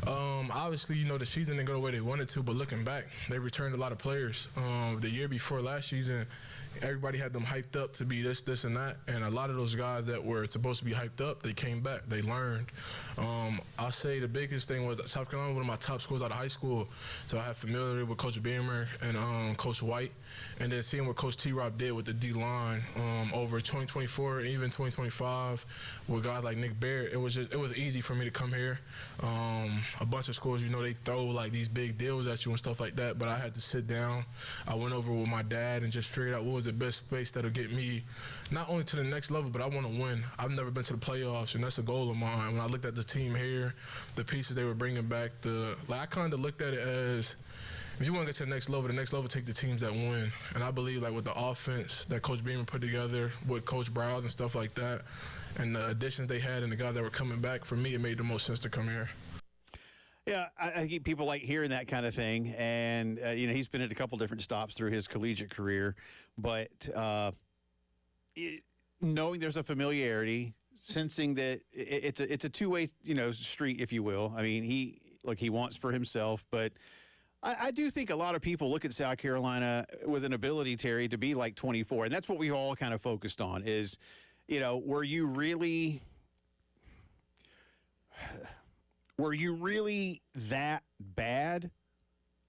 Obviously, the season didn't go the way they wanted to, but looking back, they returned a lot of players. The year before last season, everybody had them hyped up to be this, and that, and a lot of those guys that were supposed to be hyped up, they came back, they learned. I'll say the biggest thing was that South Carolina, one of my top schools out of high school, so I had familiarity with Coach Beamer and Coach White, and then seeing what Coach T-Rob did with the D-line over 2024, even 2025, with guys like Nick Barrett, it was easy for me to come here. A bunch of schools, they throw like these big deals at you and stuff like that, but I had to sit down. I went over with my dad and just figured out what was the best space that'll get me not only to the next level, but I want to win. I've never been to the playoffs, and that's a goal of mine. When I looked at the team here, the pieces they were bringing back, I kind of looked at it as, if you want to get to the next level take the teams that win. And I believe with the offense that Coach Beamer put together with Coach Browse and stuff like that, and the additions they had and the guys that were coming back, for me, it made the most sense to come here. Yeah, I think people like hearing that kind of thing, and he's been at a couple different stops through his collegiate career, but knowing there's a familiarity, sensing that it's a two-way street, if you will. I mean, he wants for himself, but I do think a lot of people look at South Carolina with an ability, Terry, to be like 24, and that's what we've all kind of focused on. Is were you really that bad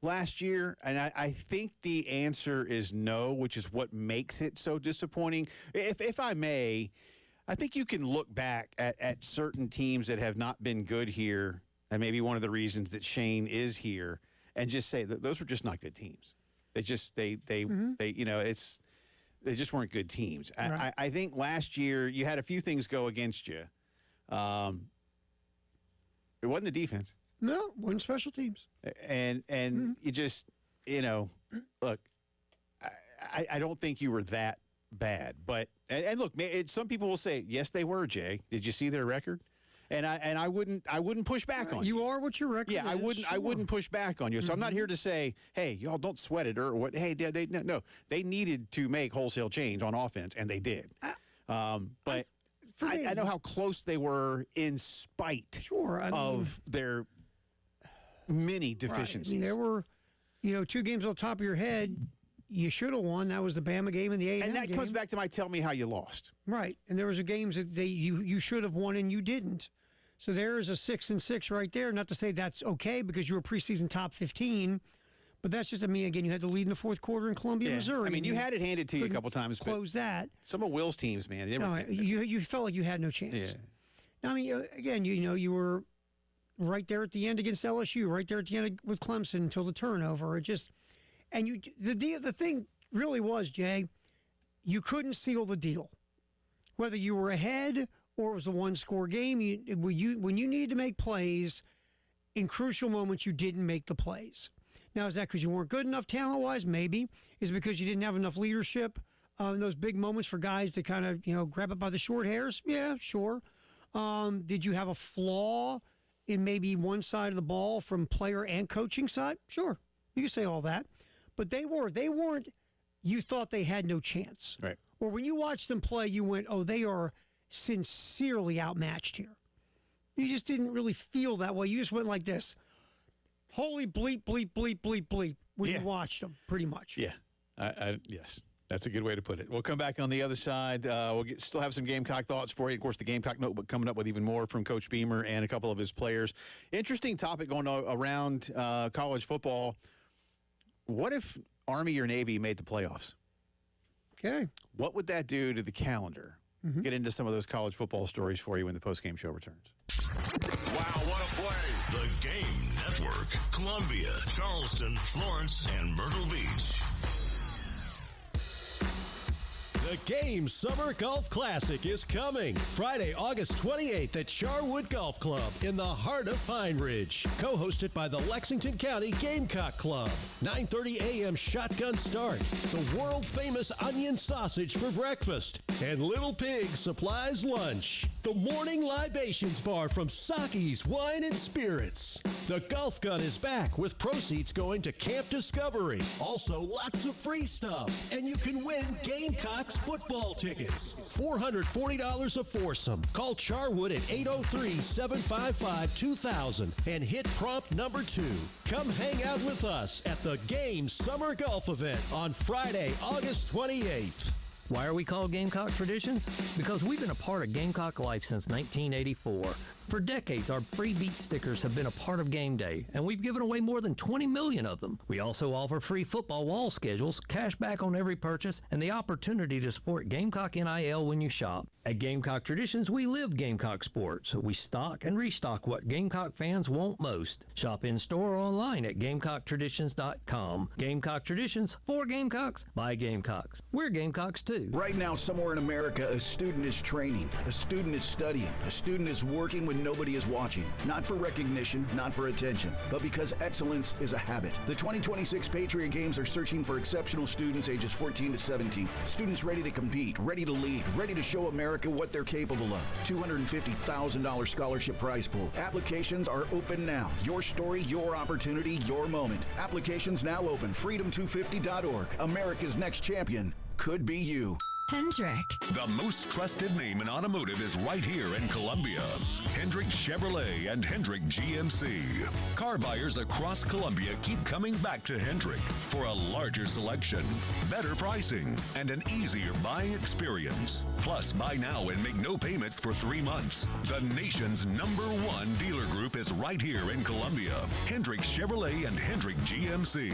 last year? And I think the answer is no, which is what makes it so disappointing. If I may, I think you can look back at certain teams that have not been good here, and maybe one of the reasons that Shane is here, and just say that those were just not good teams. They just they just weren't good teams. Right. I think last year you had a few things go against you. It wasn't the defense. No, it wasn't special teams. And you just, look, I don't think you were that bad. But, and look, some people will say, yes, they were, Jay. Did you see their record? And I wouldn't push back on you. You are what your record is. Yeah, I wouldn't push back on you. So I'm not here to say, hey, y'all don't sweat it or what. Hey, they needed to make wholesale change on offense, and they did. But I know how close they were in spite of their many deficiencies. Right. I mean, there were, 2 games on top of your head you should have won. That was the Bama game and the A&M game. And that comes back to my tell me how you lost. Right. And there was games that you should have won and you didn't. So there is a 6-6 right there. Not to say that's okay because you were preseason top 15. But that's just, again, you had the lead in the fourth quarter in Columbia, Missouri. I mean, you had it handed to you a couple times. Close that. Some of Will's teams, man. You felt like you had no chance. Yeah. Now, again, you were right there at the end against LSU, right there at the end with Clemson until the turnover. The thing really was, Jay, you couldn't seal the deal. Whether you were ahead or it was a one-score game, when you needed to make plays, in crucial moments, you didn't make the plays. Now, is that because you weren't good enough talent-wise? Maybe. Is it because you didn't have enough leadership in those big moments for guys to kind of, grab it by the short hairs? Yeah, sure. Did you have a flaw in maybe one side of the ball from player and coaching side? Sure. You can say all that. But they weren't, you thought they had no chance. Right. Or when you watched them play, you went, oh, they are sincerely outmatched here. You just didn't really feel that way. You just went like this. Holy bleep, bleep, bleep, bleep, bleep when you watched them, pretty much. Yeah. Yes. That's a good way to put it. We'll come back on the other side. We'll still have some Gamecock thoughts for you. Of course, the Gamecock Notebook coming up with even more from Coach Beamer and a couple of his players. Interesting topic going around college football. What if Army or Navy made the playoffs? Okay. What would that do to the calendar? Mm-hmm. Get into some of those college football stories for you when the postgame show returns. Wow, what a play. The Game Network. Columbia, Charleston, Florence, and Myrtle Beach. The Game Summer Golf Classic is coming Friday, August 28th at Charwood Golf Club in the heart of Pine Ridge. Co-hosted by the Lexington County Gamecock Club. 9:30 a.m. shotgun start. The world-famous onion sausage for breakfast. And Little Pig supplies lunch. The morning libations bar from Saki's Wine and Spirits. The Golf Gun is back with proceeds going to Camp Discovery. Also, lots of free stuff. And you can win Gamecocks football tickets. $440 a foursome. Call Charwood at 803-755-2000 and hit prompt number 2. Come hang out with us at the Game Summer Golf Event on Friday, August 28th. Why are we called Gamecock Traditions? Because we've been a part of Gamecock life since 1984. For decades, our free beat stickers have been a part of game day, and we've given away more than 20 million of them. We also offer free football wall schedules, cash back on every purchase, and the opportunity to support Gamecock NIL when you shop. At Gamecock Traditions, we live Gamecock sports. We stock and restock what Gamecock fans want most. Shop in-store or online at GamecockTraditions.com. Gamecock Traditions, for Gamecocks, by Gamecocks. We're Gamecocks too. Right now, somewhere in America, a student is training, a student is studying, a student is working with when nobody is watching. Not for recognition, not for attention, but because excellence is a habit. The 2026 Patriot Games are searching for exceptional students ages 14 to 17. Students ready to compete, ready to lead, ready to show America what they're capable of. $250,000 scholarship prize pool. Applications are open now. Your story, your opportunity, your moment. Applications now open. Freedom250.org. America's next champion could be you. Hendrick. The most trusted name in automotive is right here in Columbia. Hendrick Chevrolet and Hendrick GMC. Car buyers across Columbia keep coming back to Hendrick for a larger selection, better pricing, and an easier buying experience. Plus, buy now and make no payments for 3 months. The nation's #1 dealer group is right here in Columbia. Hendrick Chevrolet and Hendrick GMC.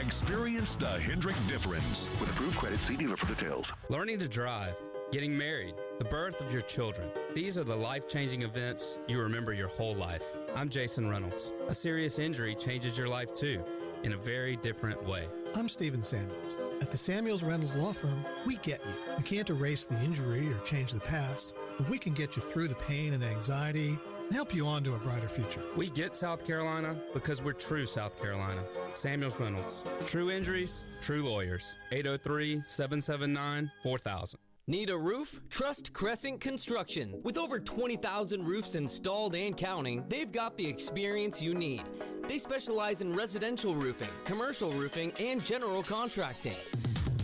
Experience the Hendrick difference. With approved credit, see dealer for details. Learning to drive, getting married, the birth of your children. These are the life-changing events you remember your whole life. I'm Jason Reynolds. A serious injury changes your life too, in a very different way. I'm Stephen Samuels. At the Samuels Reynolds Law Firm, we get you. We can't erase the injury or change the past, but we can get you through the pain and anxiety and help you on to a brighter future. We get South Carolina because we're true South Carolina. Samuels Reynolds. True injuries, true lawyers. 803-779-4000. Need a roof? Trust Crescent Construction. With over 20,000 roofs installed and counting, they've got the experience you need. They specialize in residential roofing, commercial roofing, and general contracting.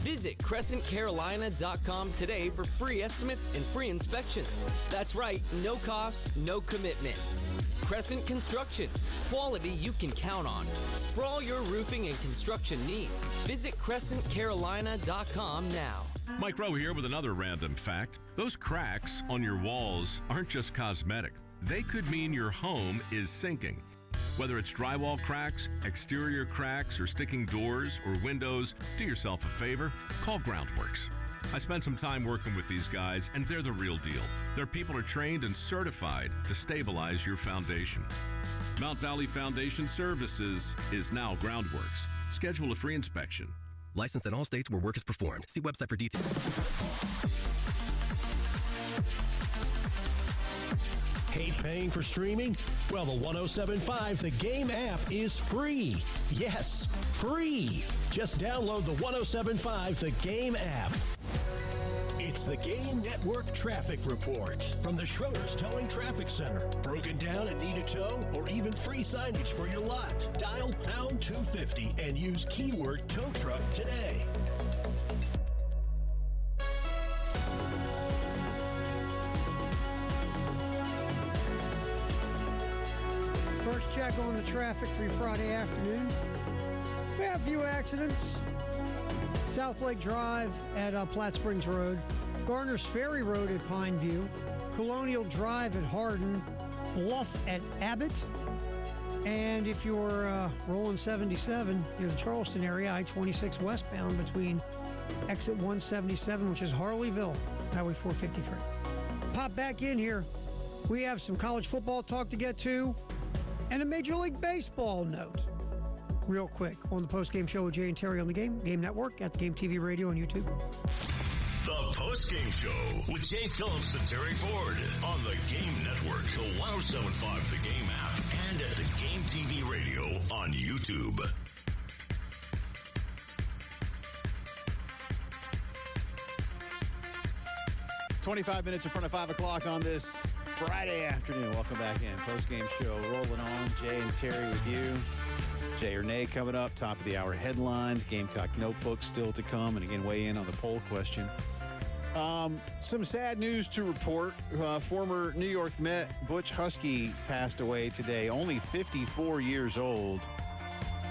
Visit CrescentCarolina.com today for free estimates and free inspections. That's right, no cost, no commitment. Crescent Construction, quality you can count on. For all your roofing and construction needs, visit CrescentCarolina.com now. Mike Rowe here with another random fact. Those cracks on your walls aren't just cosmetic. They could mean your home is sinking. Whether it's drywall cracks, exterior cracks, or sticking doors or windows, do yourself a favor, call Groundworks. I spent some time working with these guys, and they're the real deal. Their people are trained and certified to stabilize your foundation. Mount Valley Foundation Services is now Groundworks. Schedule a free inspection. Licensed in all states where work is performed. See website for details. Hate paying for streaming? Well, the 107.5 The Game app is free. Yes, free. Just download the 107.5 The Game app. It's the Game Network Traffic Report from the Schroeder's Towing Traffic Center. Broken down and need a tow or even free signage for your lot? Dial pound 250 and use keyword tow truck today. First check on the traffic for your Friday afternoon. We have a few accidents. South Lake Drive at Platte Springs Road, Garner's Ferry Road at Pineview, Colonial Drive at Hardin, Bluff at Abbott, and if you're rolling 77 near the Charleston area, I-26 westbound between exit 177, which is Harleyville, Highway 453. Pop back in here. We have some college football talk to get to and a Major League Baseball note. Real quick on the Postgame Show with Jay and Terry on the Game Network, at the Game TV Radio on YouTube. The Postgame Show with Jay Phillips and Terry Ford on the Game Network, the 107.5 The Game app, and at the Game TV Radio on YouTube. "25 minutes in front of 5 o'clock on this Friday afternoon." Welcome back in. Postgame Show rolling on. Jay and Terry with you. Jay or Nay coming up. Top of the hour headlines. Gamecock Notebook still to come. And again, weigh in on the poll question. Some sad news to report. Former New York Met Butch Husky passed away today, only 54 years old.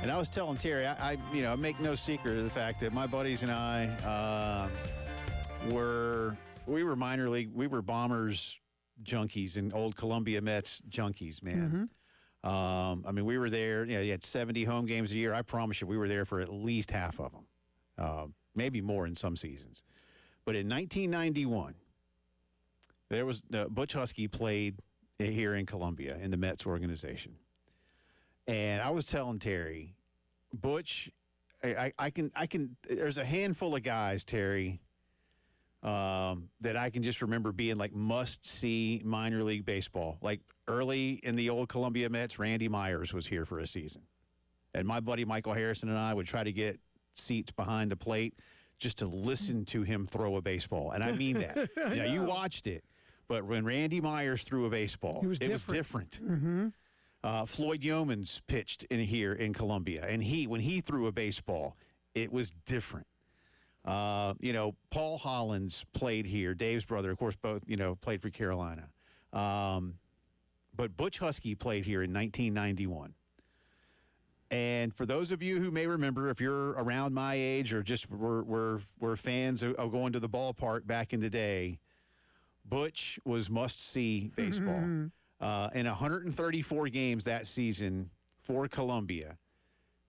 And I was telling Terry, I make no secret of the fact that my buddies and I were minor league. We were Bombers junkies and old Columbia Mets junkies, man. Mm-hmm. We were there. You had 70 home games a year. I promise you, we were there for at least half of them, maybe more in some seasons. But in 1991, there was Butch Husky played here in Columbia in the Mets organization, and I was telling Terry, Butch, I can. There's a handful of guys, Terry, that I can just remember being like must-see minor league baseball. Like early in the old Columbia Mets, Randy Myers was here for a season. And my buddy Michael Harrison and I would try to get seats behind the plate just to listen to him throw a baseball. And I mean that. Now, you watched it, but when Randy Myers threw a baseball, it was different. Mm-hmm. Floyd Yeomans pitched in here in Columbia, and when he threw a baseball, it was different. Paul Hollins played here. Dave's brother, of course, both, played for Carolina. But Butch Husky played here in 1991. And for those of you who may remember, if you're around my age or just were fans of going to the ballpark back in the day, Butch was must-see baseball. In 134 games that season for Columbia,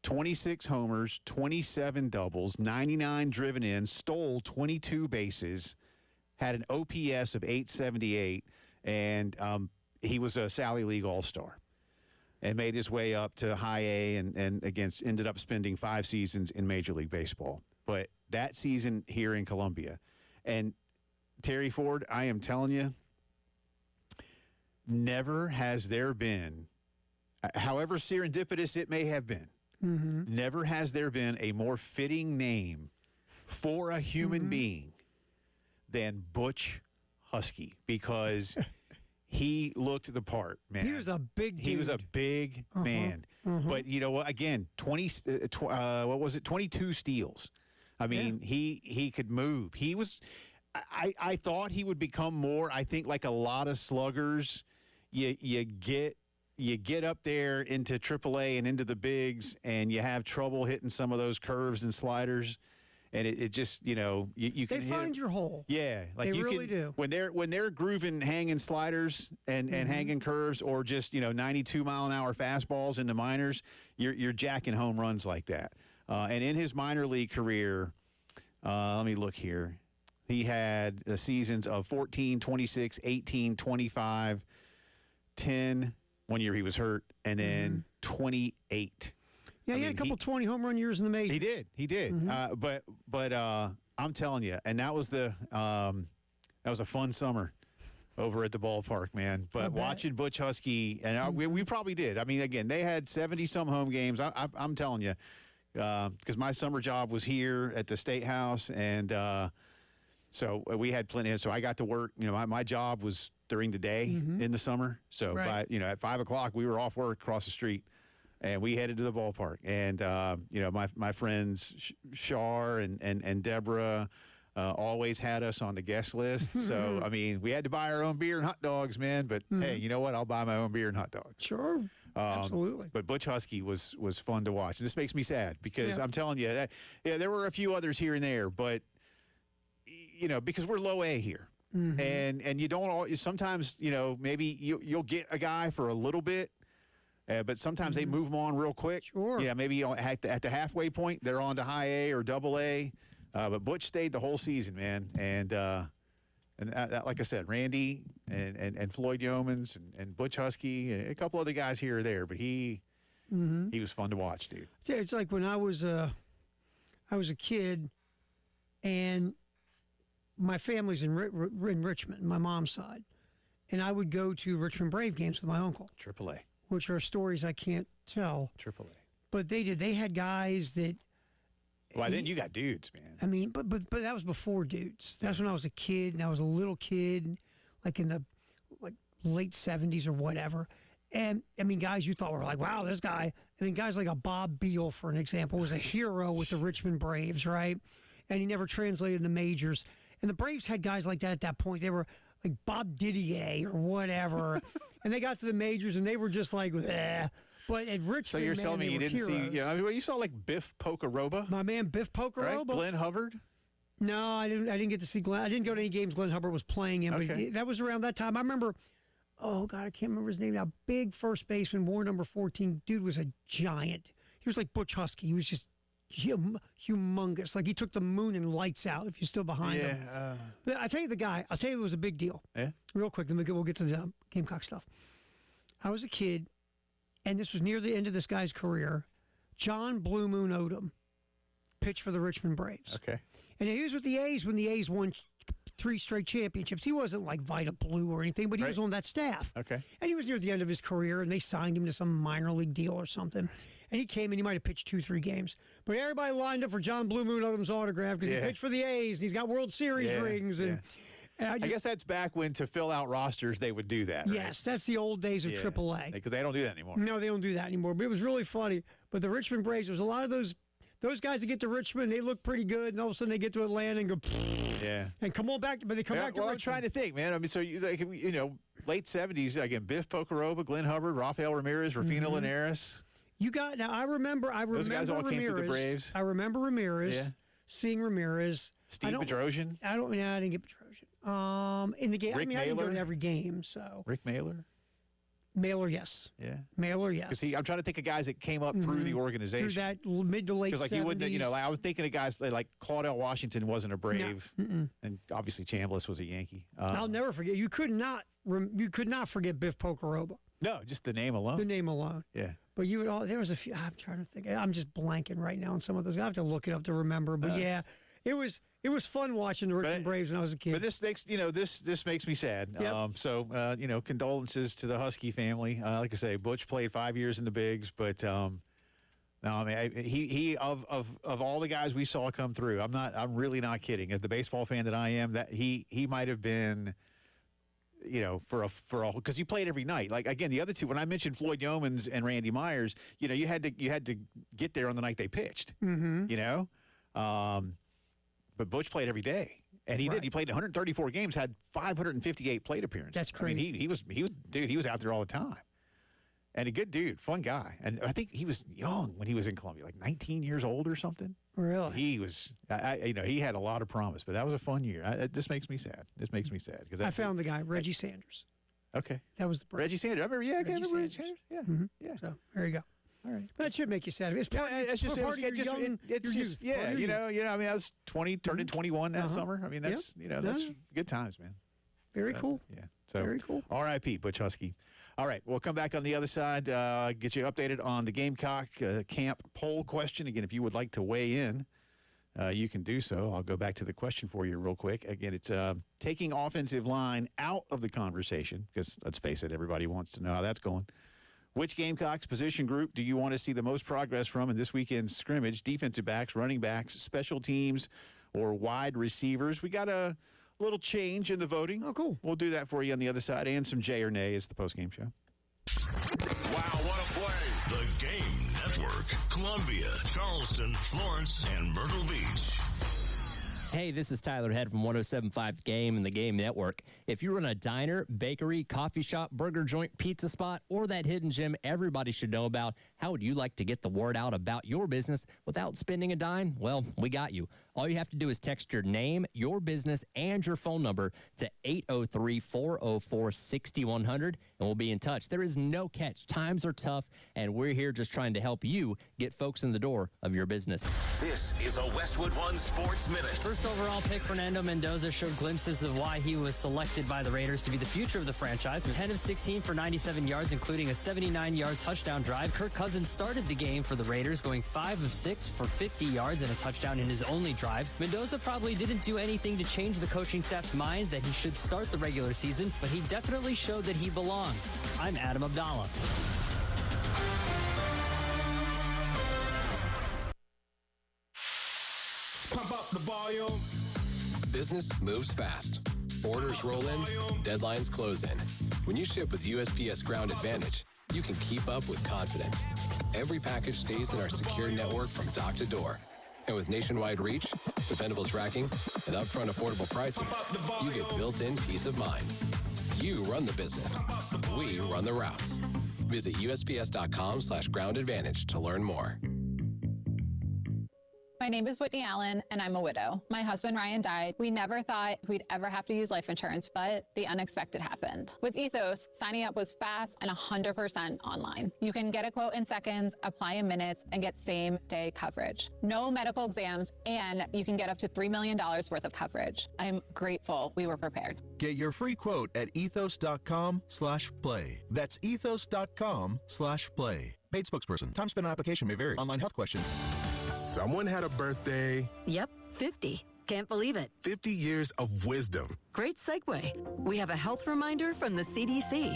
26 homers, 27 doubles, 99 driven in, stole 22 bases, had an OPS of 878, and he was a Sally League All-Star and made his way up to high A and ended up spending 5 seasons in Major League Baseball. But that season here in Columbia, and Terry Ford, I am telling you, never has there been, however serendipitous it may have been, never has there been a more fitting name for a human being than Butch Husky, because he looked the part, man. He was a big dude. He was a big man. But you know what? Again, 22 steals. I mean, he could move. He was. I thought he would become more. I think like a lot of sluggers, you get up there into AAA and into the bigs, and you have trouble hitting some of those curves and sliders. And it just, you can find your hole. Yeah, like they you really can, do. When they're grooving, hanging sliders and hanging curves, or just 92-mile-an-hour fastballs in the minors, you're jacking home runs like that. And in his minor league career, let me look here. He had seasons of 14, 26, 18, 25, 10. One year he was hurt, and then 28. Yeah, he had a couple 20 home run years in the majors. He did. But I'm telling you, and that was a fun summer over at the ballpark, man. But watching Butch Husky, and we probably did. I mean, again, they had 70-some home games. I'm telling you, because my summer job was here at the State House, and so we had plenty. So I got to work. My job was during the day in the summer. So at 5 o'clock, we were off work across the street. And we headed to the ballpark. And, my friends Shar and Deborah always had us on the guest list. So, I mean, we had to buy our own beer and hot dogs, man. But, hey, you know what? I'll buy my own beer and hot dogs. Sure. Absolutely. But Butch Husky was fun to watch. And this makes me sad because I'm telling you, that there were a few others here and there. But, because we're low A here. And you don't – sometimes, maybe you'll get a guy for a little bit. But sometimes they move them on real quick. Sure. Yeah, maybe at the halfway point, they're on to high A or double A. But Butch stayed the whole season, man. And like I said, Randy and Floyd Yeomans and Butch Husky, a couple other guys here or there. But he was fun to watch, dude. Yeah, it's like when I was a kid, and my family's in Richmond, my mom's side. And I would go to Richmond Brave games with my uncle. AAA. Which are stories I can't tell. AAA. But they did. They had guys that. Well, then you got dudes, man. I mean, but that was before dudes. That's when I was a kid, and I was a little kid, like in the late 70s or whatever. And I mean, guys you thought were like, wow, this guy. And then guys like a Bob Beal, for an example, was a hero with the Richmond Braves, right? And he never translated the majors. And the Braves had guys like that at that point. They were like Bob Didier or whatever. And they got to the majors, and they were just like, eh. But at Richmond, so you're telling me you didn't see? You saw like Biff Pocaroba, my man Biff Pocaroba, right? Glenn Hubbard. No, I didn't get to see Glenn. I didn't go to any games Glenn Hubbard was playing in. But that was around that time. I remember. Oh God, I can't remember his name now. Big first baseman, wore number 14. Dude was a giant. He was like Butch Husky. He was just humongous. Like he took the moon and lights out. If you're still behind him. I tell you, it was a big deal. Yeah. Real quick, then we'll get to the Gamecock stuff. I was a kid, and this was near the end of this guy's career. John Blue Moon Odom pitched for the Richmond Braves. Okay. And he was with the A's when the A's won 3 straight championships. He wasn't like Vita Blue or anything, but he was on that staff. Okay. And he was near the end of his career, and they signed him to some minor league deal or something. And he came in, he might have pitched 2-3 games. But everybody lined up for John Blue Moon Odom's autograph because he pitched for the A's, and he's got World Series rings. And I guess that's back when to fill out rosters they would do that. Yes, that's the old days of AAA. Because they don't do that anymore. No, they don't do that anymore. But it was really funny. But the Richmond Braves, there's a lot of those guys that get to Richmond, they look pretty good, and all of a sudden they get to Atlanta and go, and come on back, but they come back to Richmond. I'm trying to think, man. I mean, so late 70s, again, Biff Pocoroba, Glenn Hubbard, Rafael Ramirez, Rufino Linares. I remember those guys all Ramirez. Came through the Braves. I remember Ramirez, seeing Ramirez. Steve Bedrosian. I didn't get Bedrosian. In the game, Rick I didn't go to Mailer? every game, so. Rick Mailer? Mailer, yes. Yeah. Mailer, yes. Because I'm trying to think of guys that came up through the organization. Through that mid to late 70s. Because you wouldn't, I was thinking of guys like Claudel Washington wasn't a Brave, and obviously Chambliss was a Yankee. I'll never forget. You could not forget Biff Pocoroba. No, just the name alone. The name alone. Yeah. But there was a few. I'm trying to think. I'm just blanking right now on some of those. I have to look it up to remember. But it was fun watching the Richmond Braves when I was a kid. But this makes this makes me sad. Yep. Condolences to the Husky family. Like I say, Butch played 5 years in the bigs, but no, I mean he of all the guys we saw come through, I'm really not kidding. As the baseball fan that I am, that he might have been. For a because he played every night. Like again, the other two, when I mentioned Floyd Yeomans and Randy Myers, you had to get there on the night they pitched. Mm-hmm. But Butch played every day, and he did. He played 134 games, had 558 plate appearances. That's crazy. I mean, he was out there all the time, and a good dude, fun guy. And I think he was young when he was in Columbia, like 19 years old or something. Really? He was. He had a lot of promise, but that was a fun year. This makes me sad. This makes me sad because I found the guy, Reggie Sanders. Okay. That was the Braves. Reggie Sanders. I remember. Yeah, I remember Reggie Sanders. Yeah. Mm-hmm. Yeah. So there you go. All right. That should make you sad. It's part, it's just part of your young, it's your just youth. I mean, I was 20, turning 21 that summer. I mean, that's that's good times, man. Very cool. Yeah. So very cool. R.I.P. Butch Husky. All right, we'll come back on the other side, get you updated on the Gamecock camp poll question. Again, if you would like to weigh in, you can do so. I'll go back to the question for you real quick. Again, it's taking offensive line out of the conversation because, let's face it, everybody wants to know how that's going. Which Gamecocks position group do you want to see the most progress from in this weekend's scrimmage? Defensive backs, running backs, special teams, or wide receivers? We got a little change in the voting. Oh, cool. We'll do that for you on the other side, and some Jay or Nay is the postgame show. Wow, what a play. The Game Network. Columbia, Charleston, Florence, and Myrtle Beach. Hey, this is Tyler Head from 107.5 The Game and the Game Network. If you run a diner, bakery, coffee shop, burger joint, pizza spot, or that hidden gem everybody should know about, how would you like to get the word out about your business without spending a dime? Well, we got you. All you have to do is text your name, your business, and your phone number to 803-404-6100, and we'll be in touch. There is no catch. Times are tough, and we're here just trying to help you get folks in the door of your business. This is a Westwood One Sports Minute. First overall pick, Fernando Mendoza, showed glimpses of why he was selected by the Raiders to be the future of the franchise. 10 of 16 for 97 yards, including a 79-yard touchdown drive. Kirk Cousins started the game for the Raiders, going 5 of 6 for 50 yards and a touchdown in his only drive. Mendoza probably didn't do anything to change the coaching staff's mind that he should start the regular season, but he definitely showed that he belonged. I'm Adam Abdallah. Pump up the volume. Business moves fast. Orders roll in, deadlines close in. When you ship with USPS Ground Advantage, you can keep up with confidence. Every package stays in our secure network from dock to door. And with nationwide reach, dependable tracking, and upfront affordable pricing, you get built-in peace of mind. You run the business. We run the routes. Visit USPS.com/groundadvantage to learn more. My name is Whitney Allen, and I'm a widow. My husband, Ryan, died. We never thought we'd ever have to use life insurance, but the unexpected happened. With Ethos, signing up was fast and 100% online. You can get a quote in seconds, apply in minutes, and get same-day coverage. No medical exams, and you can get up to $3 million worth of coverage. I'm grateful we were prepared. Get your free quote at ethos.com/play. That's ethos.com/play. Paid spokesperson. Time spent on application may vary. Online health questions. Someone had a birthday. Yep, 50. Can't believe it. 50 years of wisdom. Great segue. We have a health reminder from the CDC.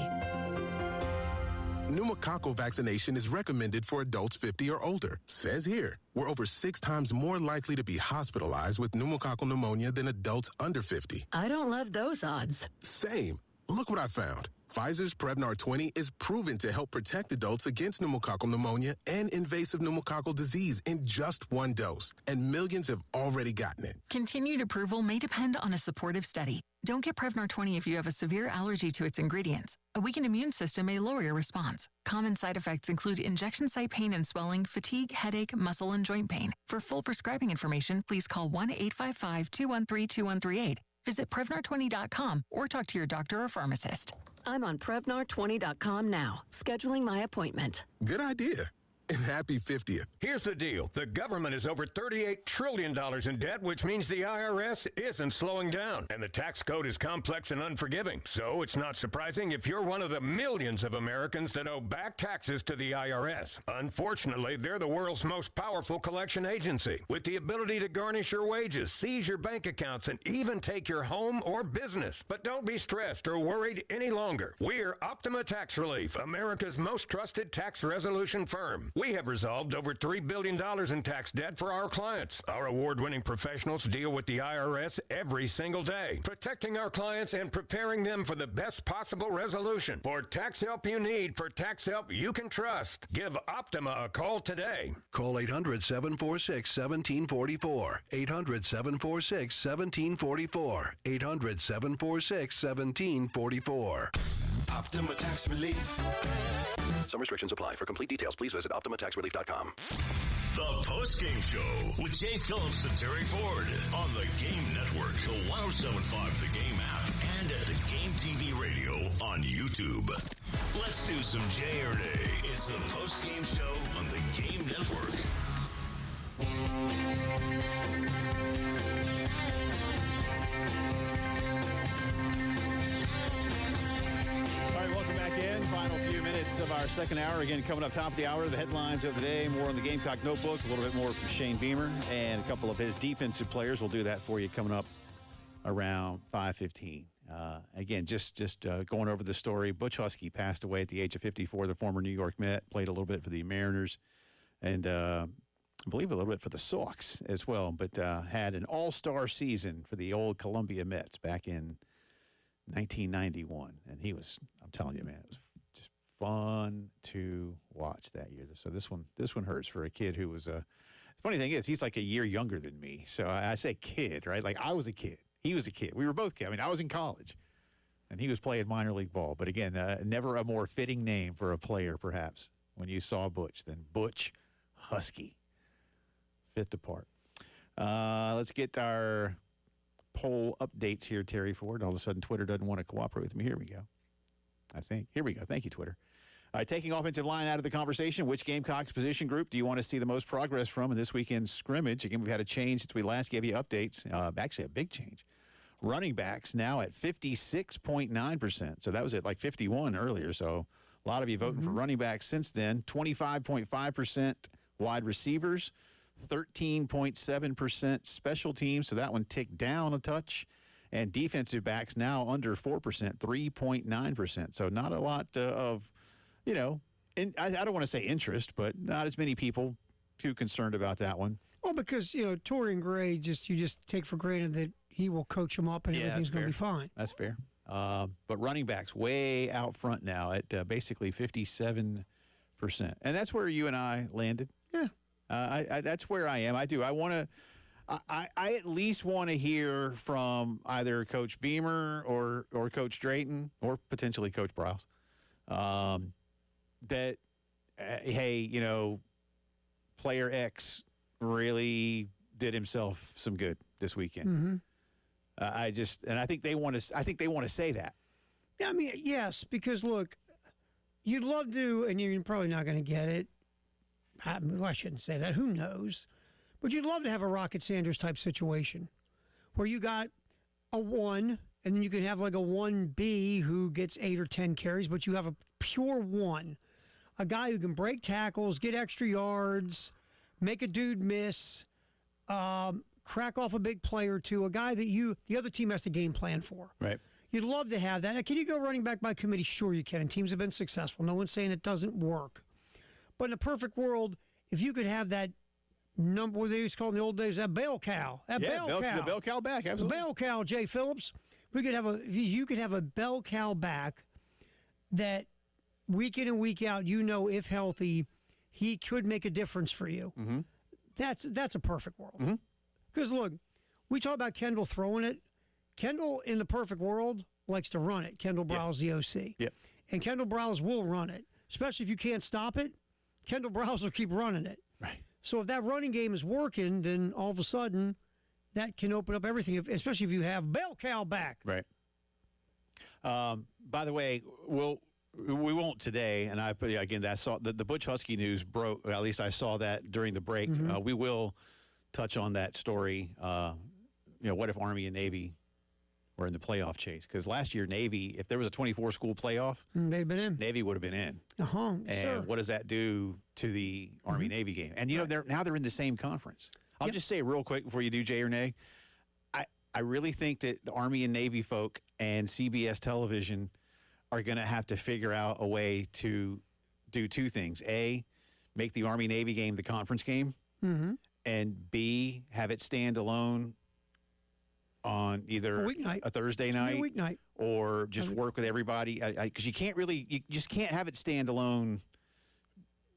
Pneumococcal vaccination is recommended for adults 50 or older. Says here, we're over 6 times more likely to be hospitalized with pneumococcal pneumonia than adults under 50. I don't love those odds. Same. Look what I found. Pfizer's Prevnar 20 is proven to help protect adults against pneumococcal pneumonia and invasive pneumococcal disease in just 1 dose, and millions have already gotten it. Continued approval may depend on a supportive study. Don't get Prevnar 20 if you have a severe allergy to its ingredients. A weakened immune system may lower your response. Common side effects include injection site pain and swelling, fatigue, headache, muscle, and joint pain. For full prescribing information, please call 1-855-213-2138. Visit Prevnar20.com or talk to your doctor or pharmacist. I'm on Prevnar20.com now, scheduling my appointment. Good idea. And happy 50th. Here's the deal. The government is over $38 trillion in debt, which means the IRS isn't slowing down. And the tax code is complex and unforgiving. So it's not surprising if you're one of the millions of Americans that owe back taxes to the IRS. Unfortunately, they're the world's most powerful collection agency, with the ability to garnish your wages, seize your bank accounts, and even take your home or business. But don't be stressed or worried any longer. We're Optima Tax Relief, America's most trusted tax resolution firm. We have resolved over $3 billion in tax debt for our clients. Our award-winning professionals deal with the IRS every single day, protecting our clients and preparing them for the best possible resolution. For tax help you need, for tax help you can trust, give Optima a call today. Call 800-746-1744. 800-746-1744. 800-746-1744. Optima Tax Relief. Some restrictions apply. For complete details, please visit OptimaTaxRelief.com. The Postgame Show with Jay Phillips and Terry Ford on the Game Network, the 1075 The Game app, and at the Game TV radio on YouTube. Let's do some Jay or Nay. It's the Postgame Show on the Game Network. Welcome back in. Final few minutes of our second hour. Again, coming up top of the hour, the headlines of the day. More on the Gamecock Notebook. A little bit more from Shane Beamer and a couple of his defensive players. We'll do that for you coming up around 5:15. Again, just going over the story. Butch Husky passed away at the age of 54. The former New York Met, played a little bit for the Mariners, and I believe a little bit for the Sox as well. But had an all-star season for the old Columbia Mets back in 1991, and he was, I'm telling you, man, it was just fun to watch that year. So this one hurts for a kid who was the funny thing is he's like a year younger than me. So I say kid, right? Like I was a kid. He was a kid. We were both kids. I mean, I was in college, and he was playing minor league ball. But again, never a more fitting name for a player, perhaps, when you saw Butch than Butch Husky. Fit the part. Let's get our poll updates here, Terry Ford. All of a sudden, Twitter doesn't want to cooperate with me. Here we go. I think. Here we go. Thank you, Twitter. Taking offensive line out of the conversation, which Gamecocks position group do you want to see the most progress from in this weekend's scrimmage? Again, we've had a change since we last gave you updates. Actually, a big change. Running backs now at 56.9%. So that was at like 51 earlier. So a lot of you voting for running backs since then. 25.5% wide receivers. 13.7% special teams, so that one ticked down a touch. And defensive backs now under 4%, 3.9%. So not a lot of, I don't want to say interest, but not as many people too concerned about that one. Well, because, Torian Gray, you just take for granted that he will coach them up and everything's going to be fine. That's fair. But running backs way out front now at basically 57%. And that's where you and I landed. Yeah. That's where I am. I do. I at least want to hear from either Coach Beamer or Coach Drayton or potentially Coach Browse that, hey, player X really did himself some good this weekend. I think they want to say that. Yeah, I mean, yes, because look, you'd love to, and you're probably not going to get it. I shouldn't say that. Who knows? But you'd love to have a Rocket Sanders type situation where you got a 1, and then you can have like a 1B who gets 8 or 10 carries, but you have a pure 1. A guy who can break tackles, get extra yards, make a dude miss, crack off a big play or two, a guy that the other team has to game plan for. Right. You'd love to have that. Now, can you go running back by committee? Sure you can, and teams have been successful. No one's saying it doesn't work. But in a perfect world, if you could have that number, what they used to call in the old days, that bell cow. That bell cow. The bell cow back, absolutely. The bell cow, Jay Phillips. You could have a bell cow back that week in and week out, if healthy, he could make a difference for you. Mm-hmm. That's a perfect world. Because, look, we talk about Kendall throwing it. Kendall, in the perfect world, likes to run it. Kendall Browse, the OC. Yep. And Kendall Browse will run it. Especially if you can't stop it, Kendall Browse will keep running it. Right. So if that running game is working, then all of a sudden that can open up everything, especially if you have bell cow back. Right. By the way, we won't today, and again, I saw the Butch Husky news broke. At least I saw that during the break. We will touch on that story. What if Army and Navy were in the playoff chase? Because last year, Navy, if there was a 24-school playoff, they'd been in. Navy would have been in. And sure. What does that do to the Army-Navy game? And, now they're in the same conference. I'll just say real quick before you do Jay or nay, I really think that the Army and Navy folk and CBS television are going to have to figure out a way to do two things. A, make the Army-Navy game the conference game, and B, have it stand alone on either a Thursday night or just work with everybody. Because you just can't have it stand alone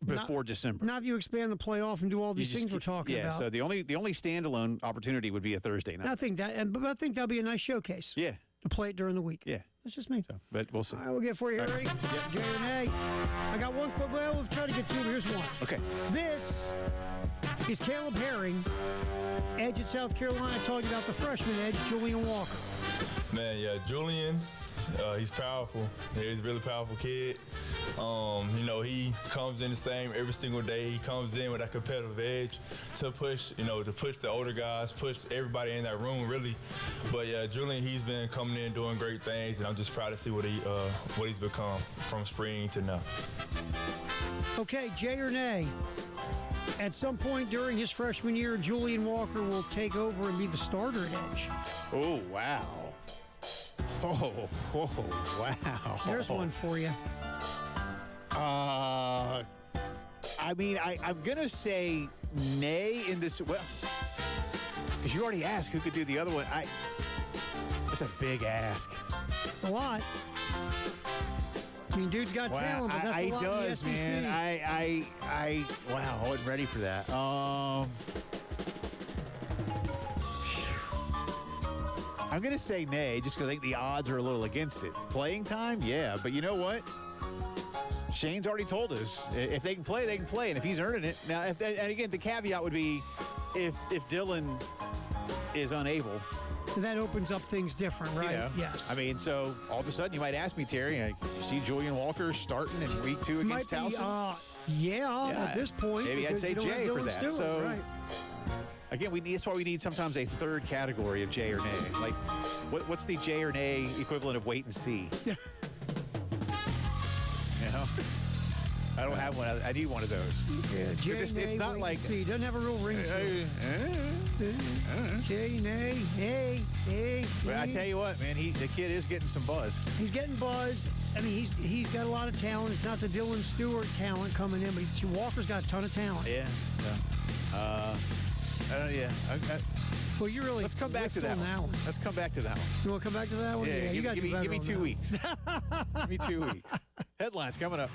before December. Not if you expand the playoff and do all these things we're talking about. Yeah, so the only standalone opportunity would be a Thursday night. I think that'll be a nice showcase. Yeah. To play it during the week. Yeah. That's just me. But we'll see. All right, we'll get for you. Ready? Yep. Jay or nay? I got one quick. Well, we'll try to get two. Here's one. Okay. This is Caleb Herring, edge at South Carolina. Talking about the freshman edge, Julian Walker. Man, yeah, Julian, he's powerful. He's a really powerful kid. He comes in the same every single day. He comes in with that competitive edge to push the older guys, push everybody in that room, really. But yeah, Julian, he's been coming in doing great things, and I'm just proud to see what he's become from spring to now. Okay, Jay or nay? At some point during his freshman year, Julian Walker will take over and be the starter at edge. Oh, wow. Oh, wow. There's one for you. I'm going to say nay in this. Well, because you already asked who could do the other one. That's a big ask. It's a lot. I mean, dude's got talent, but that's a lot. He does, in the SEC. man. I wasn't ready for that. I'm going to say nay, just because I think the odds are a little against it. Playing time, yeah, but you know what? Shane's already told us if they can play, they can play, and if he's earning it. Now, and again, the caveat would be if Dylan is unable. That opens up things different, right? Yes. I mean, so all of a sudden you might ask me, Terry, you see Julian Walker starting in week 2 against Towson? At this point. Maybe I'd say Jay for that. Stewart, so, right. Again, that's why we need sometimes a third category of Jay or nay. Like, what's the Jay or nay equivalent of wait and see? I don't have one. I need one of those. Yeah, Jay, it's not like he doesn't have a real ring to it. Jay, nay, hey. But I tell you what, man, the kid is getting some buzz. He's getting buzz. I mean, he's got a lot of talent. It's not the Dylan Stewart talent coming in, but Walker's got a ton of talent. Yeah. Well, you really. Let's come back to that one. Let's come back to that one. You want to come back to that one? Yeah, you got to give me 2 weeks. Give me 2 weeks. Headlines coming up.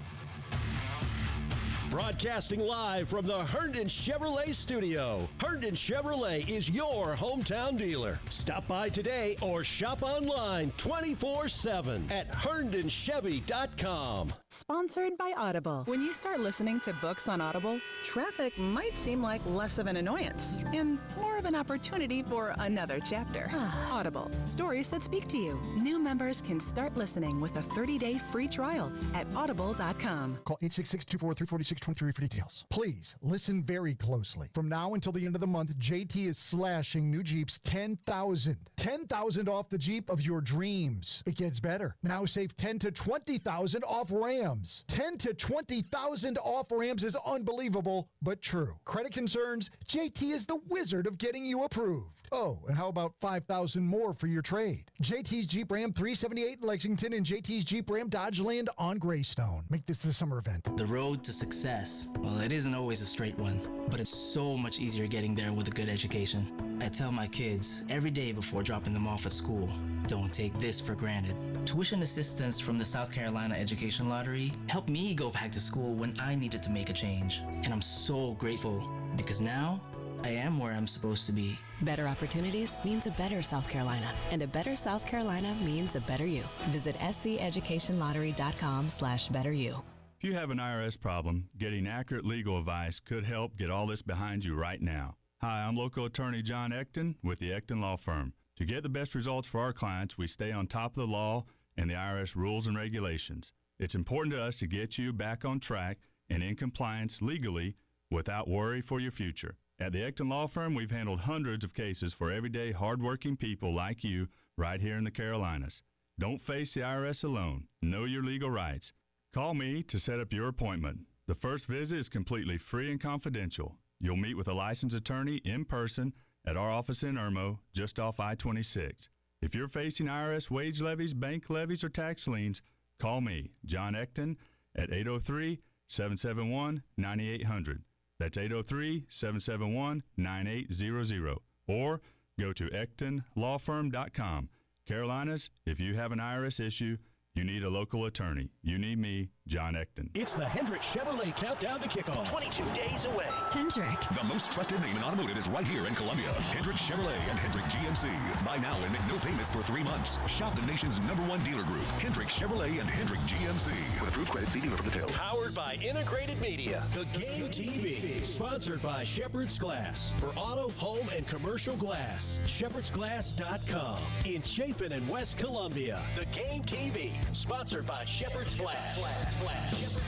Broadcasting live from the Herndon Chevrolet studio. Herndon Chevrolet is your hometown dealer. Stop by today or shop online 24/7 at HerndonChevy.com. Sponsored by Audible. When you start listening to books on Audible, traffic might seem like less of an annoyance and more of an opportunity for another chapter. Audible. Stories that speak to you. New members can start listening with a 30-day free trial at Audible.com. Call 866-243-46 23 for details. Please listen very closely. From now until the end of the month, JT is slashing new Jeeps $10,000. $10,000 off the Jeep of your dreams. It gets better. Now save $10,000 to $20,000 off Rams. $10,000 to $20,000 off Rams is unbelievable, but true. Credit concerns? JT is the wizard of getting you approved. Oh, and how about $5,000 more for your trade? JT's Jeep Ram 378 in Lexington and JT's Jeep Ram Dodge Land on Greystone. Make this the summer event. The road to success, well, it isn't always a straight one, but it's so much easier getting there with a good education. I tell my kids every day before dropping them off at school, don't take this for granted. Tuition assistance from the South Carolina Education Lottery helped me go back to school when I needed to make a change. And I'm so grateful because now I am where I'm supposed to be. Better opportunities means a better South Carolina, and a better South Carolina means a better you. Visit sceducationlottery.com/betteryou. If you have an IRS problem, getting accurate legal advice could help get all this behind you right now. Hi, I'm local attorney John Ecton with the Ecton Law Firm. To get the best results for our clients, we stay on top of the law and the IRS rules and regulations. It's important to us to get you back on track and in compliance legally without worry for your future. At the Ecton Law Firm, we've handled hundreds of cases for everyday, hardworking people like you right here in the Carolinas. Don't face the IRS alone. Know your legal rights. Call me to set up your appointment. The first visit is completely free and confidential. You'll meet with a licensed attorney in person at our office in Irmo, just off I-26. If you're facing IRS wage levies, bank levies, or tax liens, call me, John Ecton, at 803-771-9800. That's 803-771-9800. Or go to EctonLawFirm.com. Carolinas, if you have an IRS issue, you need a local attorney. You need me, John Ecton. It's the Hendrick Chevrolet Countdown to Kickoff. 22 days away. Hendrick. The most trusted name in automotive is right here in Columbia. Hendrick Chevrolet and Hendrick GMC. Buy now and make no payments for 3 months. Shop the nation's #1 dealer group, Hendrick Chevrolet and Hendrick GMC. With approved credit, see dealer for details. Powered by Integrated Media. The Game TV. Sponsored by Shepherd's Glass. For auto, home, and commercial glass. ShepherdsGlass.com. In Chapin and West Columbia. The Game TV. Sponsored by Shepherd's Glass. Shepherd's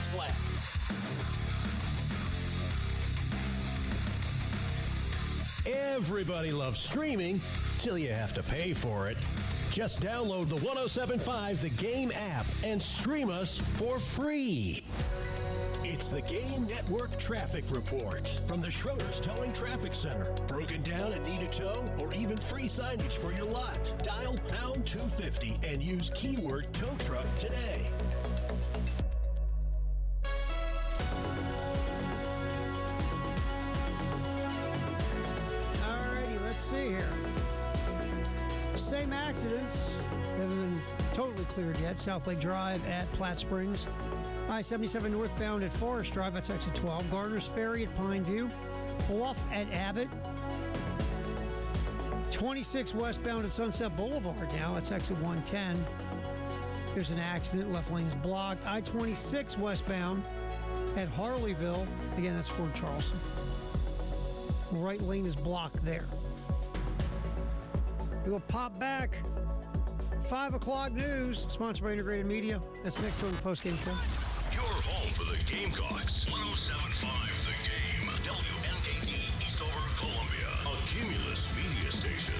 Glass. Everybody loves streaming till you have to pay for it. Just download the 107.5 The Game app and stream us for free. It's the Game Network Traffic Report from the Schroeder's Towing Traffic Center. Broken down and need a tow or even free signage for your lot? Dial pound 250 and use keyword tow truck today. Alrighty, let's see here. Same accidents haven't been totally cleared yet. South Lake Drive at Platte Springs. I-77 northbound at Forest Drive, that's exit 12. Garner's Ferry at Pineview. Bluff at Abbott. 26 westbound at Sunset Boulevard now, that's exit 110. There's an accident, left lane's blocked. I-26 westbound at Harleyville. Again, that's Fort Charleston. Right lane is blocked there. We'll pop back. 5 o'clock news, sponsored by Integrated Media. That's next on the Postgame Show. Your home for the Gamecocks. 107.5 The Game. WNKT Eastover, Columbia. A Cumulus media station.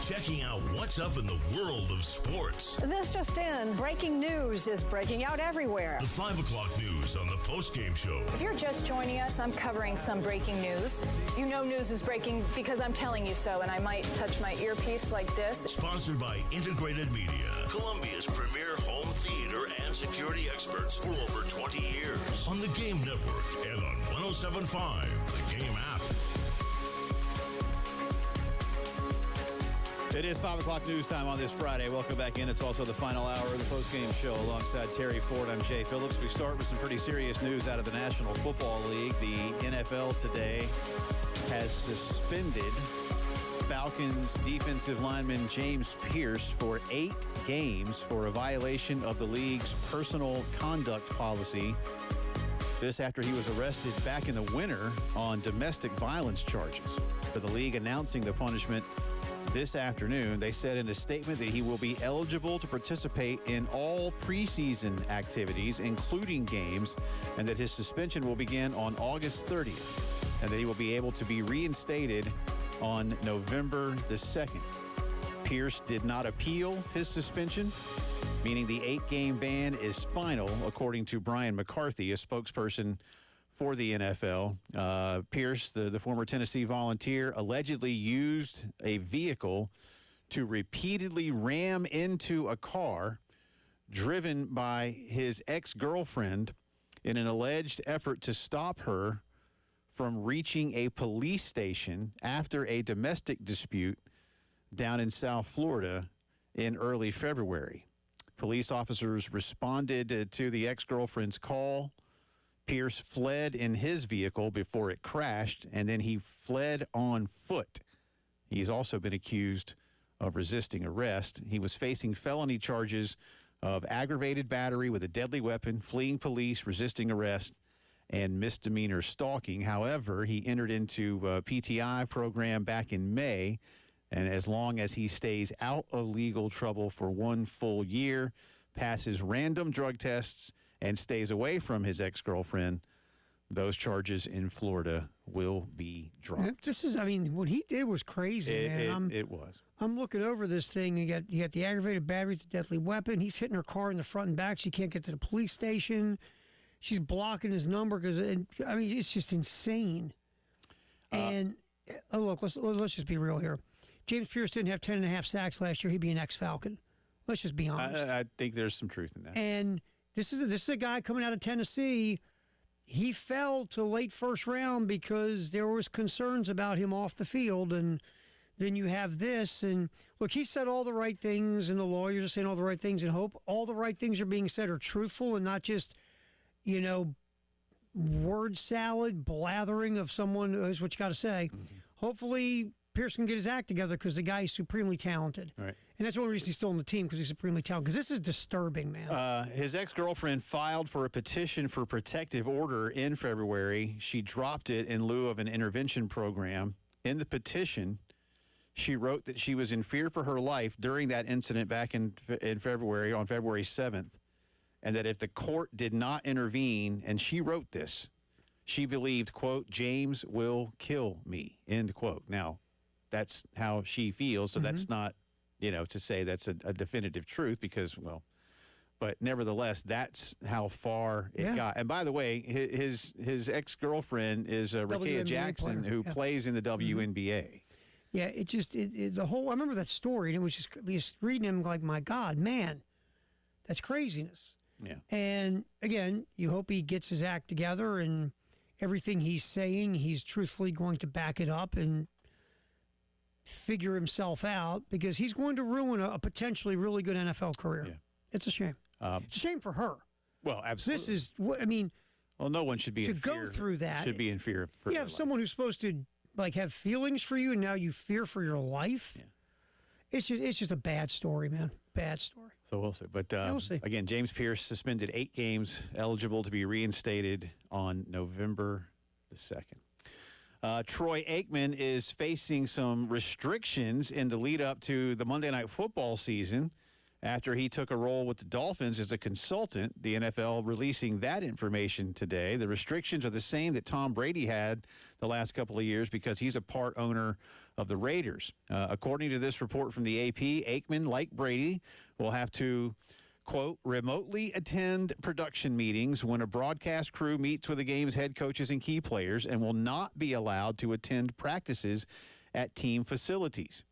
Checking out what's up in the world of sports. This just in, breaking news is breaking out everywhere. The 5 o'clock news on the Postgame Show. If you're just joining us, I'm covering some breaking news. You know news is breaking because I'm telling you so, and I might touch my earpiece like this. Sponsored by Integrated Media, Columbia's premier home theater and security experts for over 20 years. On the Game Network and on 107.5, the Game app. It is 5 o'clock news time on this Friday. Welcome back in. It's also the final hour of the postgame show alongside Terry Ford. I'm Jay Phillips. We start with some pretty serious news out of the National Football League. The NFL today has suspended Falcons defensive lineman James Pierce for 8 games for a violation of the league's personal conduct policy. This after he was arrested back in the winter on domestic violence charges. For the league announcing the punishment this afternoon. They said in a statement that he will be eligible to participate in all preseason activities, including games, and that his suspension will begin on August 30th, and that he will be able to be reinstated on November the 2nd. Pierce did not appeal his suspension, meaning the 8-game ban is final, according to Brian McCarthy, a spokesperson for the NFL. Pierce, the former Tennessee Volunteer, allegedly used a vehicle to repeatedly ram into a car driven by his ex-girlfriend in an alleged effort to stop her from reaching a police station after a domestic dispute down in South Florida in early February. Police officers responded to the ex-girlfriend's call. Pierce fled in his vehicle before it crashed, and then he fled on foot. He's also been accused of resisting arrest. He was facing felony charges of aggravated battery with a deadly weapon, fleeing police, resisting arrest, and misdemeanor stalking. However, he entered into a PTI program back in May, and as long as he stays out of legal trouble for 1 full year, passes random drug tests, and stays away from his ex-girlfriend, those charges in Florida will be dropped. What he did was crazy, man. It was. I'm looking over this thing. You got the aggravated battery with the deadly weapon. He's hitting her car in the front and back. She can't get to the police station. She's blocking his number because, it's just insane. And, look, let's just be real here. James Pierce didn't have 10.5 sacks last year. He'd be an ex-Falcon. Let's just be honest. I think there's some truth in that. And this is a guy coming out of Tennessee. He fell to late first round because there was concerns about him off the field, and then you have this. And look, he said all the right things, and the lawyers are saying all the right things, and hope all the right things are being said are truthful and not just, word salad blathering of someone is what you got to say. Mm-hmm. Hopefully, Pierce can get his act together because the guy is supremely talented. Right. And that's the only reason he's still on the team, because he's supremely talented. Because this is disturbing, man. His ex-girlfriend filed for a petition for protective order in February. She dropped it in lieu of an intervention program. In the petition, she wrote that she was in fear for her life during that incident back in February, on February 7th, and that if the court did not intervene, and she wrote this, she believed, quote, James will kill me, end quote. Now, that's how she feels, so that's not, to say that's a definitive truth because, but nevertheless, that's how far it got. And by the way, his ex-girlfriend is Rakia Jackson, who plays in the WNBA. Yeah, I remember that story, and it was just reading him like, my God, man, that's craziness. Yeah. And again, you hope he gets his act together and everything he's saying, he's truthfully going to back it up and figure himself out, because he's going to ruin a potentially really good NFL career. Yeah. It's a shame. It's a shame for her. Well, absolutely. This is what Well, no one should be in fear. To go through that, should be in fear. For you have someone who's supposed to have feelings for you, and now you fear for your life. Yeah. It's just a bad story, man. Bad story. So we'll see. But we'll see. Again, James Pierce suspended 8 games, eligible to be reinstated on November the 2nd. Troy Aikman is facing some restrictions in the lead up to the Monday Night Football season after he took a role with the Dolphins as a consultant. The NFL releasing that information today. The restrictions are the same that Tom Brady had the last couple of years because he's a part owner of the Raiders. According to this report from the AP, Aikman, like Brady, will have to, quote, remotely attend production meetings when a broadcast crew meets with the game's head coaches and key players, and will not be allowed to attend practices at team facilities.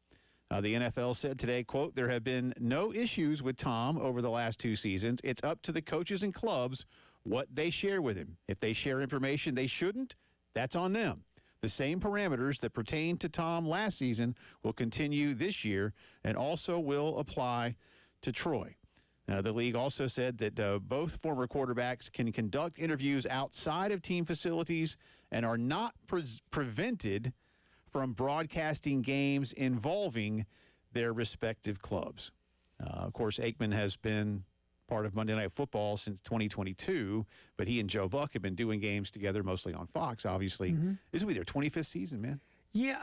The NFL said today, quote, there have been no issues with Tom over the last 2 seasons. It's up to the coaches and clubs what they share with him. If they share information they shouldn't, that's on them. The same parameters that pertain to Tom last season will continue this year and also will apply to Troy. The league also said that both former quarterbacks can conduct interviews outside of team facilities and are not prevented from broadcasting games involving their respective clubs. Of course, Aikman has been part of Monday Night Football since 2022, but he and Joe Buck have been doing games together, mostly on Fox, obviously. Mm-hmm. This will be their 25th season, man. Yeah,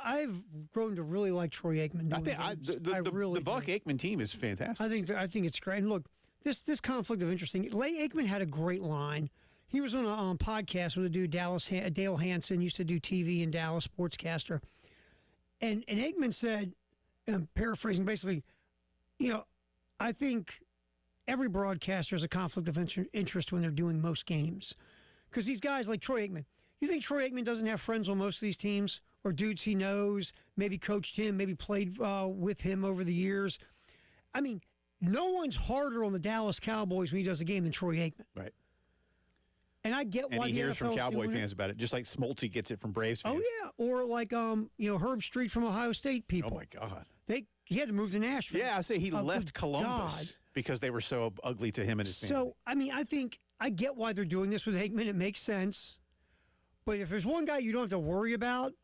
I've grown to really like Troy Aikman. I think the Buck Aikman team is fantastic. I think it's great. And look, this conflict of interest thing. Aikman had a great line. He was on a podcast with a dude, Dale Hansen, used to do TV in Dallas, sportscaster. And Aikman said, I'm paraphrasing, basically, I think every broadcaster has a conflict of interest when they're doing most games. Because these guys like Troy Aikman, you think Troy Aikman doesn't have friends on most of these teams or dudes he knows, maybe coached him, maybe played with him over the years? I mean, no one's harder on the Dallas Cowboys when he does a game than Troy Aikman. Right. And I get why he the hears from NFL's Cowboy doing fans about it, just like Smoltz gets it from Braves fans. Oh, yeah. Or like, Herb Street from Ohio State people. Oh, my God. He had to move to Nashville. Yeah, I say he left Columbus because they were so ugly to him and his family. So, I mean, I think I get why they're doing this with Aikman. It makes sense. But if there's one guy you don't have to worry about,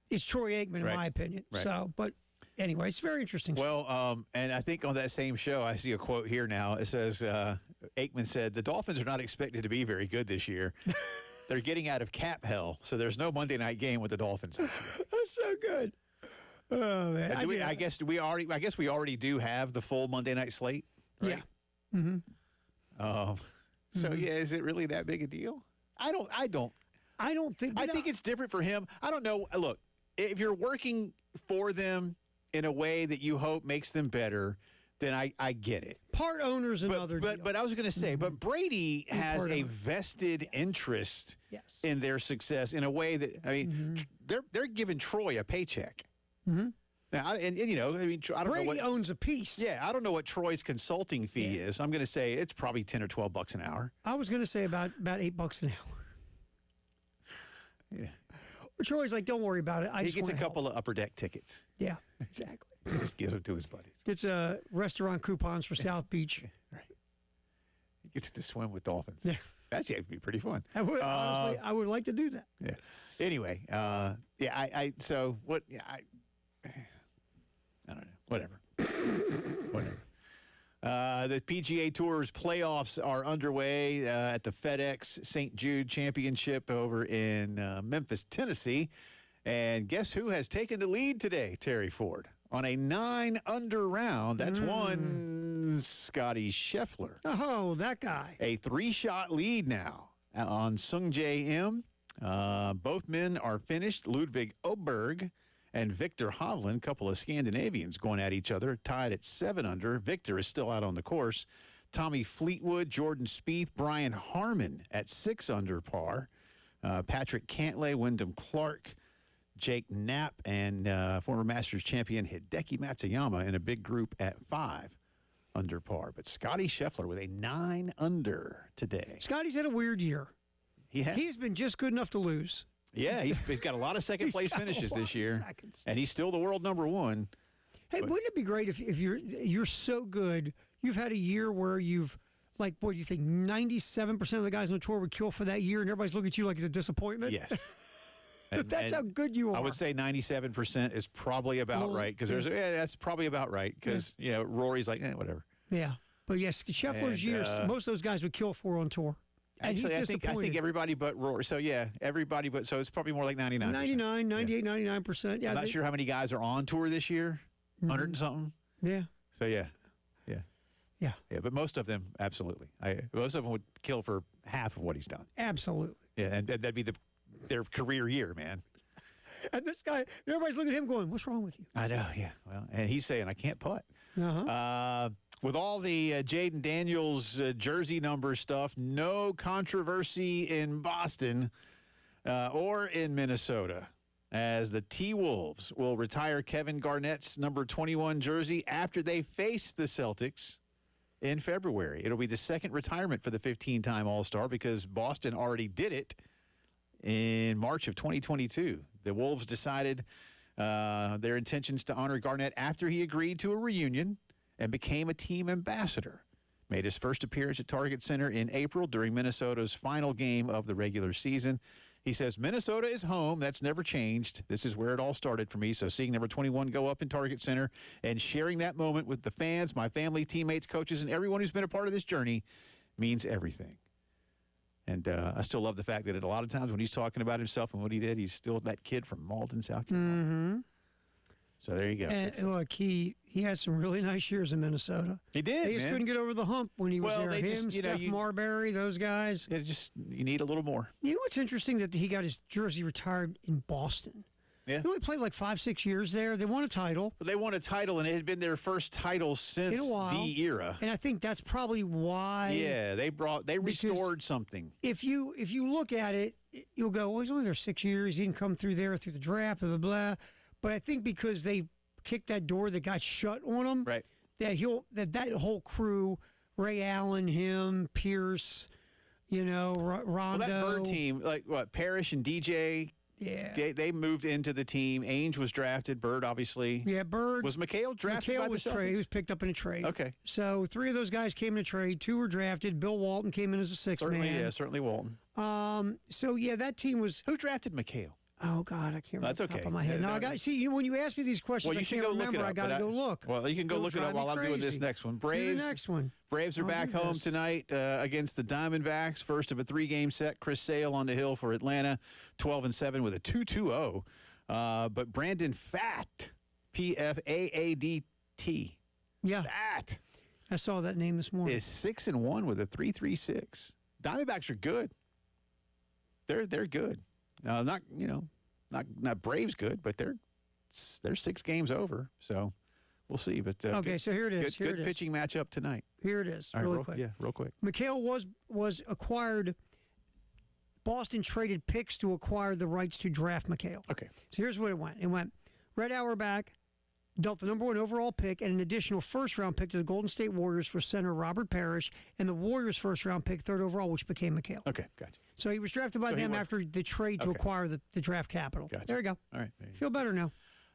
it's Troy Aikman, in my opinion. Right. So, but anyway, it's very interesting. Well, and I think on that same show, I see a quote here now. It says, Aikman said, the Dolphins are not expected to be very good this year. They're getting out of cap hell, so there's no Monday night game with the Dolphins this year. That's so good. Oh, man. I guess we already do have the full Monday night slate, right? Yeah. Mm-hmm. So, yeah, is it really that big a deal? I think it's different for him. I don't know. Look, if you're working for them in a way that you hope makes them better, then I get it. Part owner's another deal. But I was going to say, but Brady has a vested interest in their success in a way that, I mean, they're giving Troy a paycheck. Mm-hmm. Now, and I mean, I don't know what owns a piece. Yeah, I don't know what Troy's consulting fee is. I'm going to say it's probably $10 or $12 an hour. I was going to say about $8 an hour. Yeah. Well, Troy's like, don't worry about it. He gets a couple of upper deck tickets. Yeah, exactly. He just gives them to his buddies. Gets restaurant coupons for South Beach. Right. He gets to swim with dolphins. Yeah. That's going to be pretty fun. Honestly, I would like to do that. Yeah. Anyway, so what? Yeah, I don't know. Whatever. The PGA Tour's playoffs are underway at the FedEx St. Jude Championship over in Memphis, Tennessee. And guess who has taken the lead today, Terry Ford? On a 9-under round, that's one Scotty Scheffler. Oh, that guy. A 3-shot lead now on Sung Jae Im. Both men are finished. Ludwig Oberg and Victor Hovland, a couple of Scandinavians going at each other, tied at 7 under. Victor is still out on the course. Tommy Fleetwood, Jordan Spieth, Brian Harmon at 6 under par. Patrick Cantlay, Wyndham Clark, Jake Knapp, and former Masters champion Hideki Matsuyama in a big group at 5 under par. But Scotty Scheffler with a 9 under today. Scotty's had a weird year. He has been just good enough to lose. Yeah, he's got a lot of second-place finishes this year, and he's still the world #1. Hey, wouldn't it be great if you're so good, you've had a year where you've, like, what do you think, 97% of the guys on the tour would kill for that year, and everybody's looking at you like it's a disappointment? Yes. That's how good you are. I would say 97% is probably about right, because that's probably about right, because Rory's like, whatever. Yeah, but yes, Scheffler's years, most of those guys would kill for on tour. Actually, I think everybody but Rory. So, yeah, everybody but. So, it's probably more like 99%. 99, 98, 99%. Yeah, I'm not sure how many guys are on tour this year. 100 and something. Yeah. So, yeah. Yeah, but most of them, absolutely. Most of them would kill for half of what he's done. Absolutely. Yeah, and that'd be their career year, man. And this guy, everybody's looking at him going, what's wrong with you? I know, yeah. Well, and he's saying, I can't putt. Uh-huh. With all the Jaden Daniels jersey number stuff, no controversy in Boston or in Minnesota, as the T-Wolves will retire Kevin Garnett's number 21 jersey after they face the Celtics in February. It'll be the second retirement for the 15-time All-Star because Boston already did it in March of 2022. The Wolves decided their intentions to honor Garnett after he agreed to a reunion and became a team ambassador. Made his first appearance at Target Center in April during Minnesota's final game of the regular season. He says, Minnesota is home. That's never changed. This is where it all started for me. So seeing number 21 go up in Target Center and sharing that moment with the fans, my family, teammates, coaches, and everyone who's been a part of this journey means everything. And I still love the fact that a lot of times when he's talking about himself and what he did, he's still that kid from Malden, South Carolina. Mm-hmm. So there you go. And look, he had some really nice years in Minnesota. He did. They just couldn't get over the hump when he was there. They Him, Steph Marbury, those guys. You need a little more. You know what's interesting? That he got his jersey retired in Boston. Yeah. He only played like 5-6 years there. They won a title. They won a title, and it had been their first title since the era. And I think that's probably why. Yeah, they restored something. If you look at it, you'll go, well, he's only there 6 years. He didn't come through there through the draft, blah, blah, blah. But I think because they kicked that door that got shut on him, right? That whole crew, Ray Allen, him, Pierce, Rondo. Well, that Bird team, like what, Parrish and DJ. Yeah, they moved into the team. Ainge was drafted. Bird, obviously. Yeah, Bird. Was McHale drafted by the Celtics? He was picked up in a trade. Okay. So 3 of those guys came in a trade. 2 were drafted. Bill Walton came in as a sixth man. Yeah, certainly Walton. So yeah, that team was. Who drafted McHale? Oh God, I can't remember. That's off the okay. top of my head. No, I got. See, when you ask me these questions, well, you should go look it up. I got to go look. Well, you can go look it up while I'm doing this next one. Braves. The next one. Braves are back home tonight against the Diamondbacks. First of a 3-game set. Chris Sale on the hill for Atlanta, 12-7 with a 2-2-0. But Brandon Pfaadt, P-F-A-A-D-T. Yeah. Pfaadt. I saw that name this morning. Is 6-1 with a 3.36. Diamondbacks are good. They're good. Not Braves good, but they're 6 games over. So we'll see. But okay, so here it is. Good pitching matchup tonight. Here it is. All right, really quick. Yeah, real quick. McHale was acquired. Boston traded picks to acquire the rights to draft McHale. Okay. So here's what it went. It went Red Auerbach dealt the number 1 overall pick and an additional first-round pick to the Golden State Warriors for center Robert Parrish, and the Warriors' first-round pick, 3rd overall, which became McHale. Okay, gotcha. So he was drafted by them after the trade to acquire the draft capital. Gotcha. There you go. All right. Feel better now.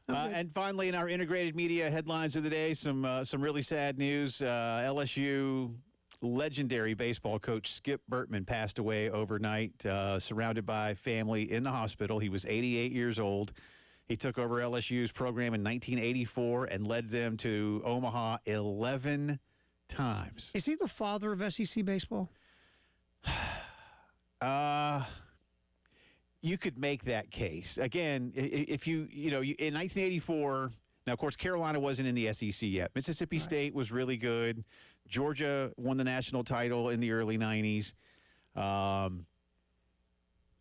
And finally, in our integrated media headlines of the day, some really sad news. LSU legendary baseball coach Skip Bertman passed away overnight, surrounded by family in the hospital. He was 88 years old. He took over LSU's program in 1984 and led them to Omaha 11 times. Is he the father of SEC baseball? You could make that case. Again, if in 1984, now, of course, Carolina wasn't in the SEC yet. Mississippi State was really good. Georgia won the national title in the early 90s.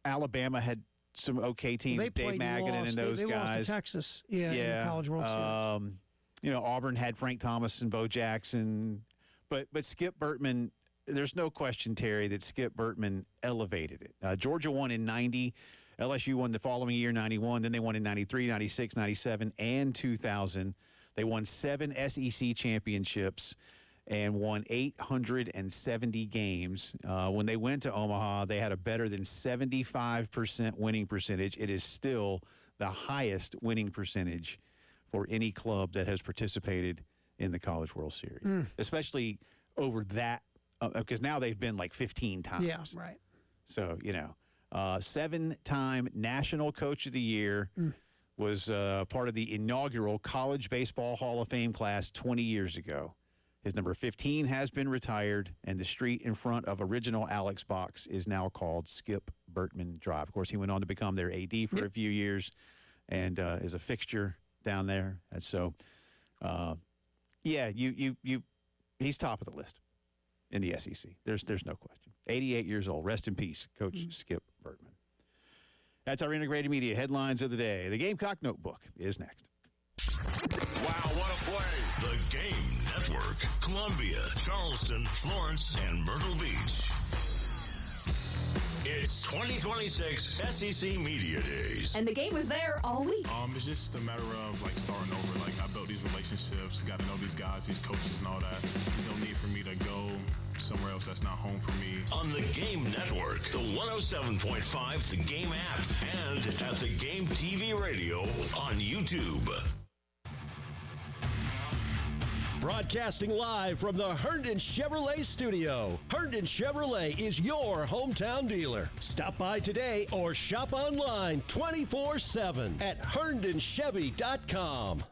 Alabama had some okay teams, Dave Magadan and those guys. They lost to Texas, in the College World Series. Auburn had Frank Thomas and Bo Jackson. But Skip Bertman, there's no question, Terry, that Skip Bertman elevated it. Georgia won in 90. LSU won the following year, 91. Then they won in 93, 96, 97, and 2000. They won 7 SEC championships and won 870 games. When they went to Omaha, they had a better than 75% winning percentage. It is still the highest winning percentage for any club that has participated in the College World Series, especially over that, because now they've been like 15 times. Yeah, right. So, 7-time National Coach of the Year, was part of the inaugural College Baseball Hall of Fame class 20 years ago. His number 15 has been retired, and the street in front of original Alex Box is now called Skip Bertman Drive. Of course, he went on to become their AD for a few years and is a fixture down there. And so, he's top of the list in the SEC. There's no question. 88 years old. Rest in peace, Coach Skip Bertman. That's our integrated media headlines of the day. The Gamecock Notebook is next. Wow, what a play. The Game Network. Columbia, Charleston, Florence, and Myrtle Beach. It's 2026 SEC Media Days. And the game was there all week. It's just a matter of starting over. I built these relationships, got to know these guys, these coaches and all that. There's no need for me to go somewhere else that's not home for me. On the Game Network, the 107.5 The Game app, and at the Game TV radio on YouTube. Broadcasting live from the Herndon Chevrolet studio. Herndon Chevrolet is your hometown dealer. Stop by today or shop online 24/7 at herndonchevy.com.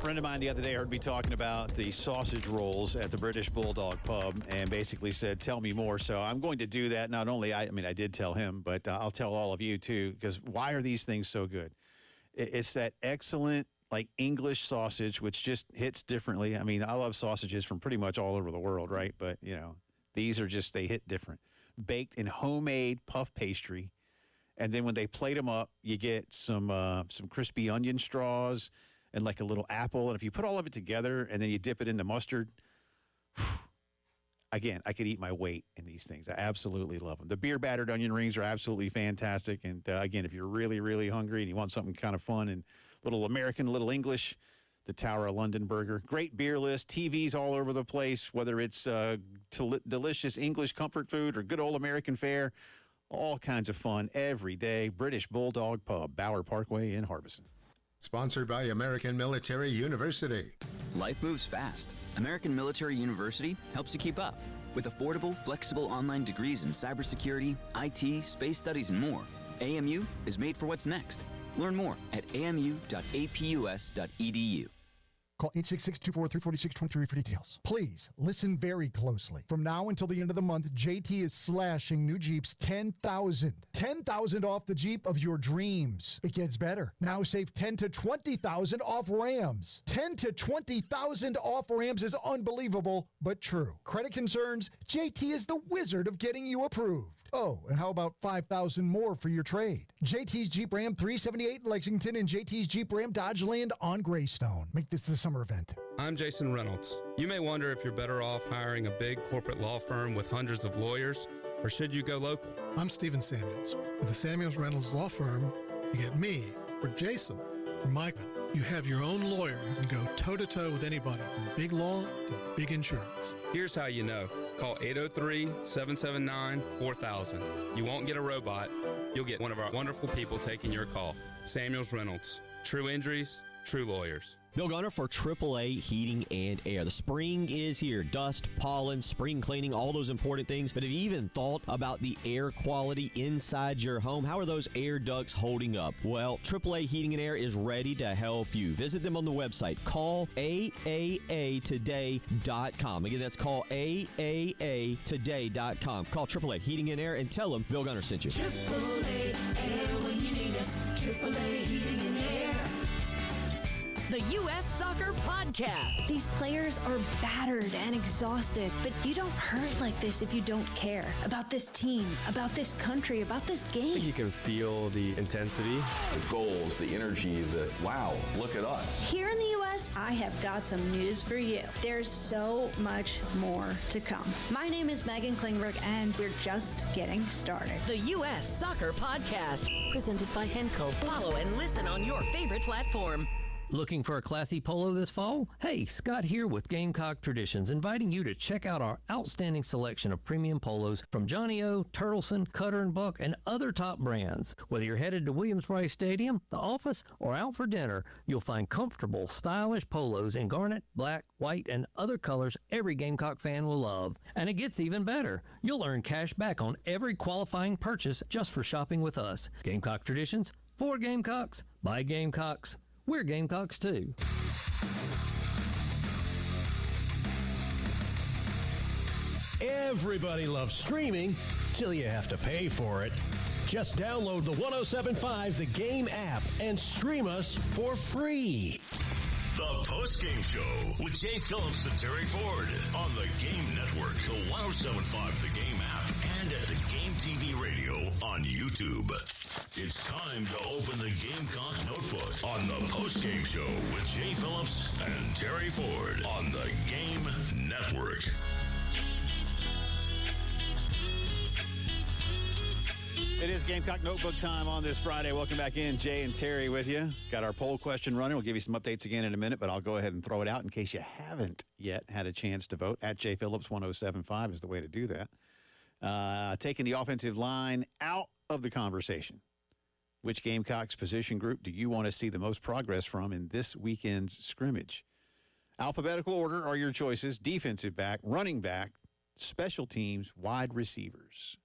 A friend of mine the other day heard me talking about the sausage rolls at the British Bulldog Pub and basically said, tell me more. So I'm going to do that. Not only, I did tell him, but I'll tell all of you too, because why are these things so good? It's that excellent, like English sausage, which just hits differently. I mean, I love sausages from pretty much all over the world, right? But, these are just, they hit different. Baked in homemade puff pastry. And then when they plate them up, you get some crispy onion straws and like a little apple. And if you put all of it together and then you dip it in the mustard, again, I could eat my weight in these things. I absolutely love them. The beer battered onion rings are absolutely fantastic. And again, if you're really, really hungry and you want something kind of fun and little American, little English, the Tower of London burger. Great beer list, TVs all over the place, whether it's delicious English comfort food or good old American fare. All kinds of fun every day. British Bulldog Pub, Bower Parkway in Harbison. Sponsored by American Military University. Life moves fast. American Military University helps you keep up. With affordable, flexible online degrees in cybersecurity, IT, space studies, and more, AMU is made for what's next. Learn more at amu.apus.edu. Call 866-243-4623 for details. Please listen very closely. From now until the end of the month, JT is slashing new Jeeps 10,000. 10,000 off the Jeep of your dreams. It gets better. Now save 10 to 20,000 off Rams. 10 to 20,000 off Rams is unbelievable, but true. Credit concerns? JT is the wizard of getting you approved. Oh, and how about 5,000 more for your trade? JT's Jeep Ram 378 in Lexington and JT's Jeep Ram Dodge Land on Greystone. Make this the summer event. I'm Jason Reynolds. You may wonder if you're better off hiring a big corporate law firm with hundreds of lawyers, or should you go local? I'm Stephen Samuels. With the Samuels Reynolds Law Firm, you get me, or Jason, or Micah. You have your own lawyer who can go toe-to-toe with anybody from big law to big insurance. Here's how you know. Call 803-779-4000. You won't get a robot. You'll get one of our wonderful people taking your call. Samuels Reynolds. True injuries, true lawyers. Bill Gunner for AAA Heating and Air. The spring is here. Dust, pollen, spring cleaning, all those important things. But have you even thought about the air quality inside your home? How are those air ducts holding up? Well, AAA Heating and Air is ready to help you. Visit them on the website. Call AAAtoday.com. Again, that's call AAAtoday.com. Call AAA Heating and Air and tell them Bill Gunner sent you. AAA Air when you need us. AAA Heating and Air. The U.S. Soccer Podcast. These players are battered and exhausted, but you don't hurt like this if you don't care about this team, about this country, about this game. I think you can feel the intensity. The goals, the energy, the wow, look at us. Here in the U.S., I have got some news for you. There's so much more to come. My name is Megan Klingberg, and we're just getting started. The U.S. Soccer Podcast, presented by Henkel. Follow and listen on your favorite platform. Looking for a classy polo this fall? Hey, Scott here with Gamecock Traditions, inviting you to check out our outstanding selection of premium polos from Johnny O, Turtleson, Cutter & Buck, and other top brands. Whether you're headed to Williams-Brice Stadium, the office, or out for dinner, you'll find comfortable, stylish polos in garnet, black, white, and other colors every Gamecock fan will love. And it gets even better. You'll earn cash back on every qualifying purchase just for shopping with us. Gamecock Traditions, for Gamecocks, by Gamecocks. We're Gamecocks too. Everybody loves streaming till you have to pay for it. Just download the 107.5 The Game app and stream us for free. The Postgame Show with Jay Phillips and Terry Ford on the Game Network, the 107.5 The Game app, and at the Game TV radio on YouTube. It's time to open the Gamecock Notebook on the Postgame Show with Jay Phillips and Terry Ford on the Game Network. It is Gamecock Notebook time on this Friday. Welcome back in. Jay and Terry with you. Got our poll question running. We'll give you some updates again in a minute, but I'll go ahead and throw it out in case you haven't yet had a chance to vote. At Jay Phillips 1075 is the way to do that. Taking the offensive line out of the conversation. Which Gamecocks position group do you want to see the most progress from in this weekend's scrimmage? Alphabetical order are your choices. Defensive back, running back, special teams, wide receivers.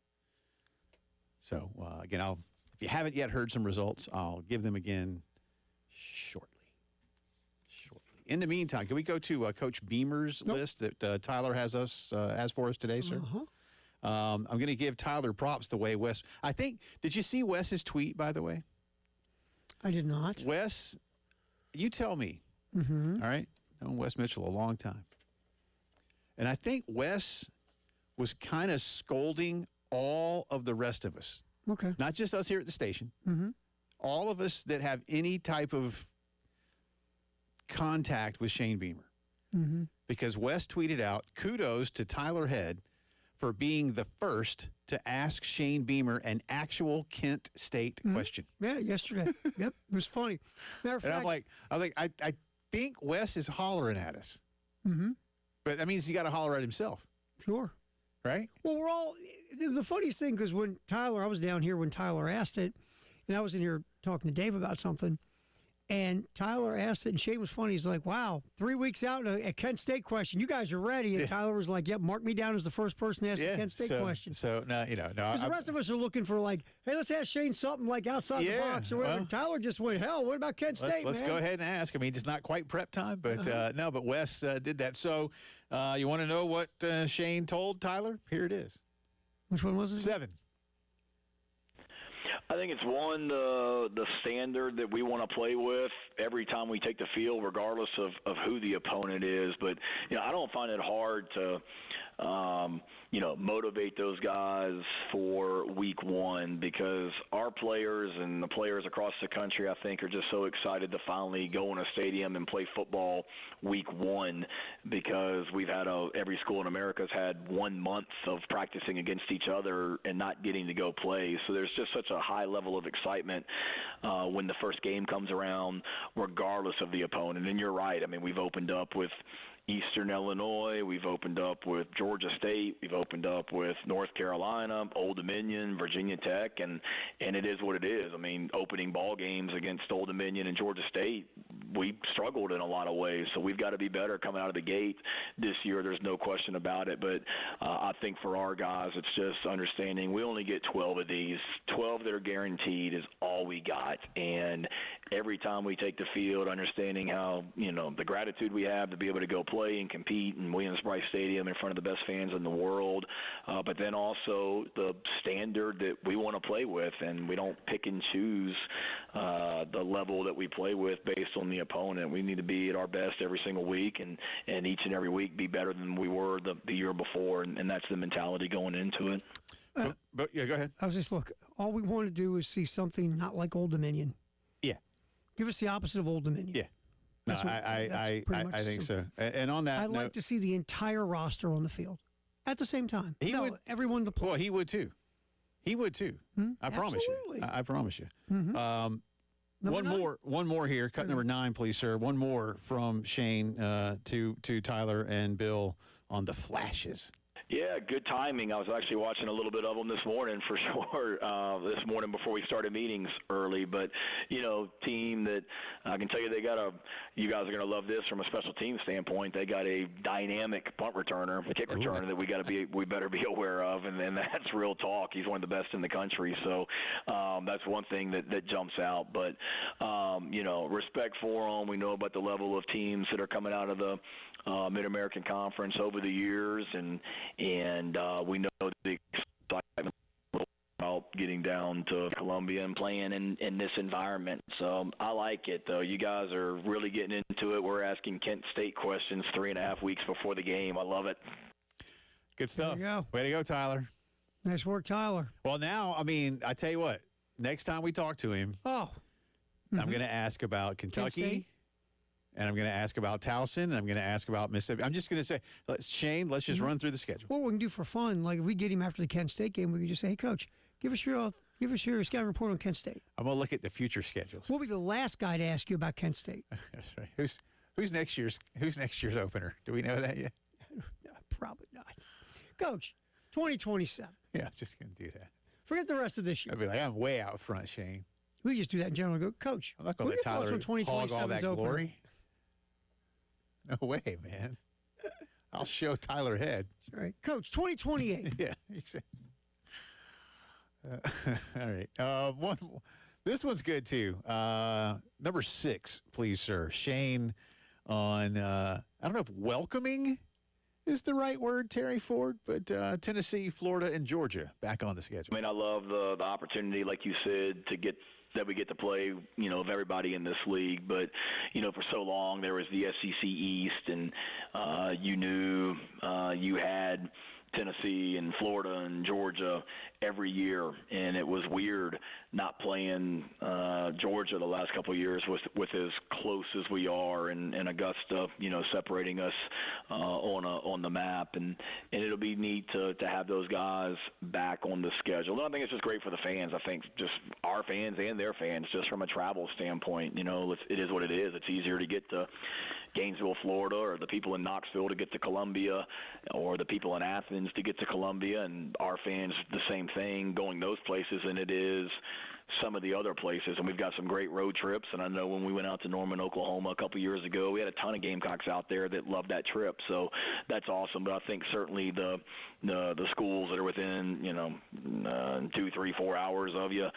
So, again, if you haven't yet heard some results, I'll give them again shortly. In the meantime, can we go to Coach Beamer's list that Tyler has for us today, sir? I'm going to give Tyler props the way Wes. I think. Did you see Wes's tweet, by the way? I did not. Wes, you tell me. Mm-hmm. All right, known Wes Mitchell a long time, and I think Wes was kind of scolding all of the rest of us. Okay. Not just us here at the station. Mm-hmm. All of us that have any type of contact with Shane Beamer. Mm-hmm. Because Wes tweeted out, kudos to Tyler Head for being the first to ask Shane Beamer an actual Kent State question. Yeah, yesterday. Yep, it was funny. Matter of And fact, I think Wes is hollering at us. Mm-hmm. But that means he got to holler at himself. Sure. Right? Well, we're all the funniest thing, because when Tyler, I was down here when Tyler asked it, and I was in here talking to Dave about something, and Tyler asked it, and Shane was funny. He's like, wow, 3 weeks out, a Kent State question. You guys are ready. And Tyler was like, yep, mark me down as the first person to ask a Kent State question. So, no. Because the rest of us are looking for, like, hey, let's ask Shane something, like, outside the box or whatever. Well, Tyler just went, hell, what about Kent State, let's go ahead and ask. I mean, it's not quite prep time, but no, but Wes did that. So you want to know what Shane told Tyler? Here it is. Which one was it? 7. I think it's the standard that we want to play with every time we take the field, regardless of who the opponent is. But I don't find it hard to motivate those guys for week one, because our players and the players across the country, I think, are just so excited to finally go in a stadium and play football week one, because we've had every school in America has had 1 month of practicing against each other and not getting to go play. So there's just such a high level of excitement when the first game comes around, regardless of the opponent. And you're right. I mean, we've opened up with Eastern Illinois, we've opened up with Georgia State, we've opened up with North Carolina, Old Dominion, Virginia Tech, and it is what it is. I mean, opening ball games against Old Dominion and Georgia State, we struggled in a lot of ways, so we've got to be better coming out of the gate this year. There's no question about it, but I think for our guys, it's just understanding we only get 12 of these. 12 that are guaranteed is all we got, and every time we take the field, understanding how, the gratitude we have to be able to go play and compete in Williams-Brice Stadium in front of the best fans in the world, but then also the standard that we want to play with, and we don't pick and choose the level that we play with based on the opponent. We need to be at our best every single week, and each and every week be better than we were the year before, and that's the mentality going into it. But yeah, go ahead. I was just, look, all we want to do is see something not like Old Dominion. Yeah. Give us the opposite of Old Dominion. Yeah. No, I think so. And on that I'd like to see the entire roster on the field at the same time. Everyone to play. Well, he would too. He would too. I promise you. I promise you. Mm-hmm. One more here. Cut number 9, please, sir. One more from Shane to Tyler and Bill on the flashes. Yeah, good timing. I was actually watching a little bit of them this morning for sure, this morning before we started meetings early. But, team that I can tell you you guys are going to love this from a special team standpoint. They got a dynamic punt returner, kick returner that we better be aware of, and that's real talk. He's one of the best in the country. So that's one thing that jumps out. But, respect for them. We know about the level of teams that are coming out of the Mid-American Conference over the years, and we know the excitement about getting down to Columbia and playing in this environment. So I like it, though. You guys are really getting into it. We're asking Kent State questions 3.5 weeks before the game. I love it. Good stuff. There you go. Way to go, Tyler. Nice work, Tyler. Well, now, I mean, I tell you what, next time we talk to him, I'm going to ask about Kentucky. And I'm going to ask about Towson, and I'm going to ask about Mississippi. I'm just going to say, Shane, let's just run through the schedule. What we can do for fun, like if we get him after the Kent State game, we can just say, hey, Coach, give us your scouting report on Kent State. I'm going to look at the future schedules. We'll be the last guy to ask you about Kent State. That's right. Who's next year's opener? Do we know that yet? Probably not. Coach, 2027. Yeah, I'm just going to do that. Forget the rest of this year. I'll be like, I'm way out front, Shane. We just do that in general and go, Coach, I'm not going to let Tyler hog all that glory. No way, man. I'll show Tyler Head. All right. Coach, 2028. Yeah. All right. This one's good, too. Number 6, please, sir. Shane on, I don't know if welcoming is the right word, Terry Ford, but Tennessee, Florida, and Georgia back on the schedule. I mean, I love the opportunity, like you said, that we get to play, of everybody in this league. But, for so long there was the SEC East, and you knew you had Tennessee and Florida and Georgia every year, and it was weird not playing Georgia the last couple of years with as close as we are, and Augusta, separating us on the map, and it'll be neat to have those guys back on the schedule. And I think it's just great for the fans. I think just our fans and their fans, just from a travel standpoint, it is what it is. It's easier to get to Gainesville, Florida, or the people in Knoxville to get to Columbia, or the people in Athens to get to Columbia, and our fans the same thing going those places than it is some of the other places. And we've got some great road trips, and I know when we went out to Norman, Oklahoma a couple years ago, we had a ton of Gamecocks out there that loved that trip, so that's awesome. But I think certainly the schools that are within 2, 3, 4 hours of you,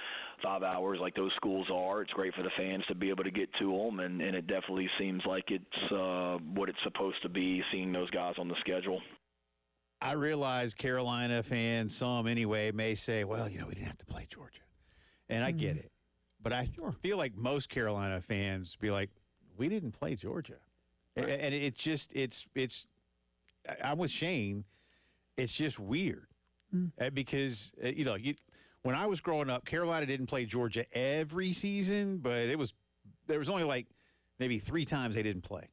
5 hours like those schools are, it's great for the fans to be able to get to them, and it definitely seems like it's what it's supposed to be, seeing those guys on the schedule. I realize Carolina fans, some anyway, may say, well, we didn't have to play Georgia. And I get it. But I feel like most Carolina fans be like, we didn't play Georgia. Right. And it's I'm with Shane. It's just weird. Because, when I was growing up, Carolina didn't play Georgia every season, but there was only like maybe 3 times they didn't play.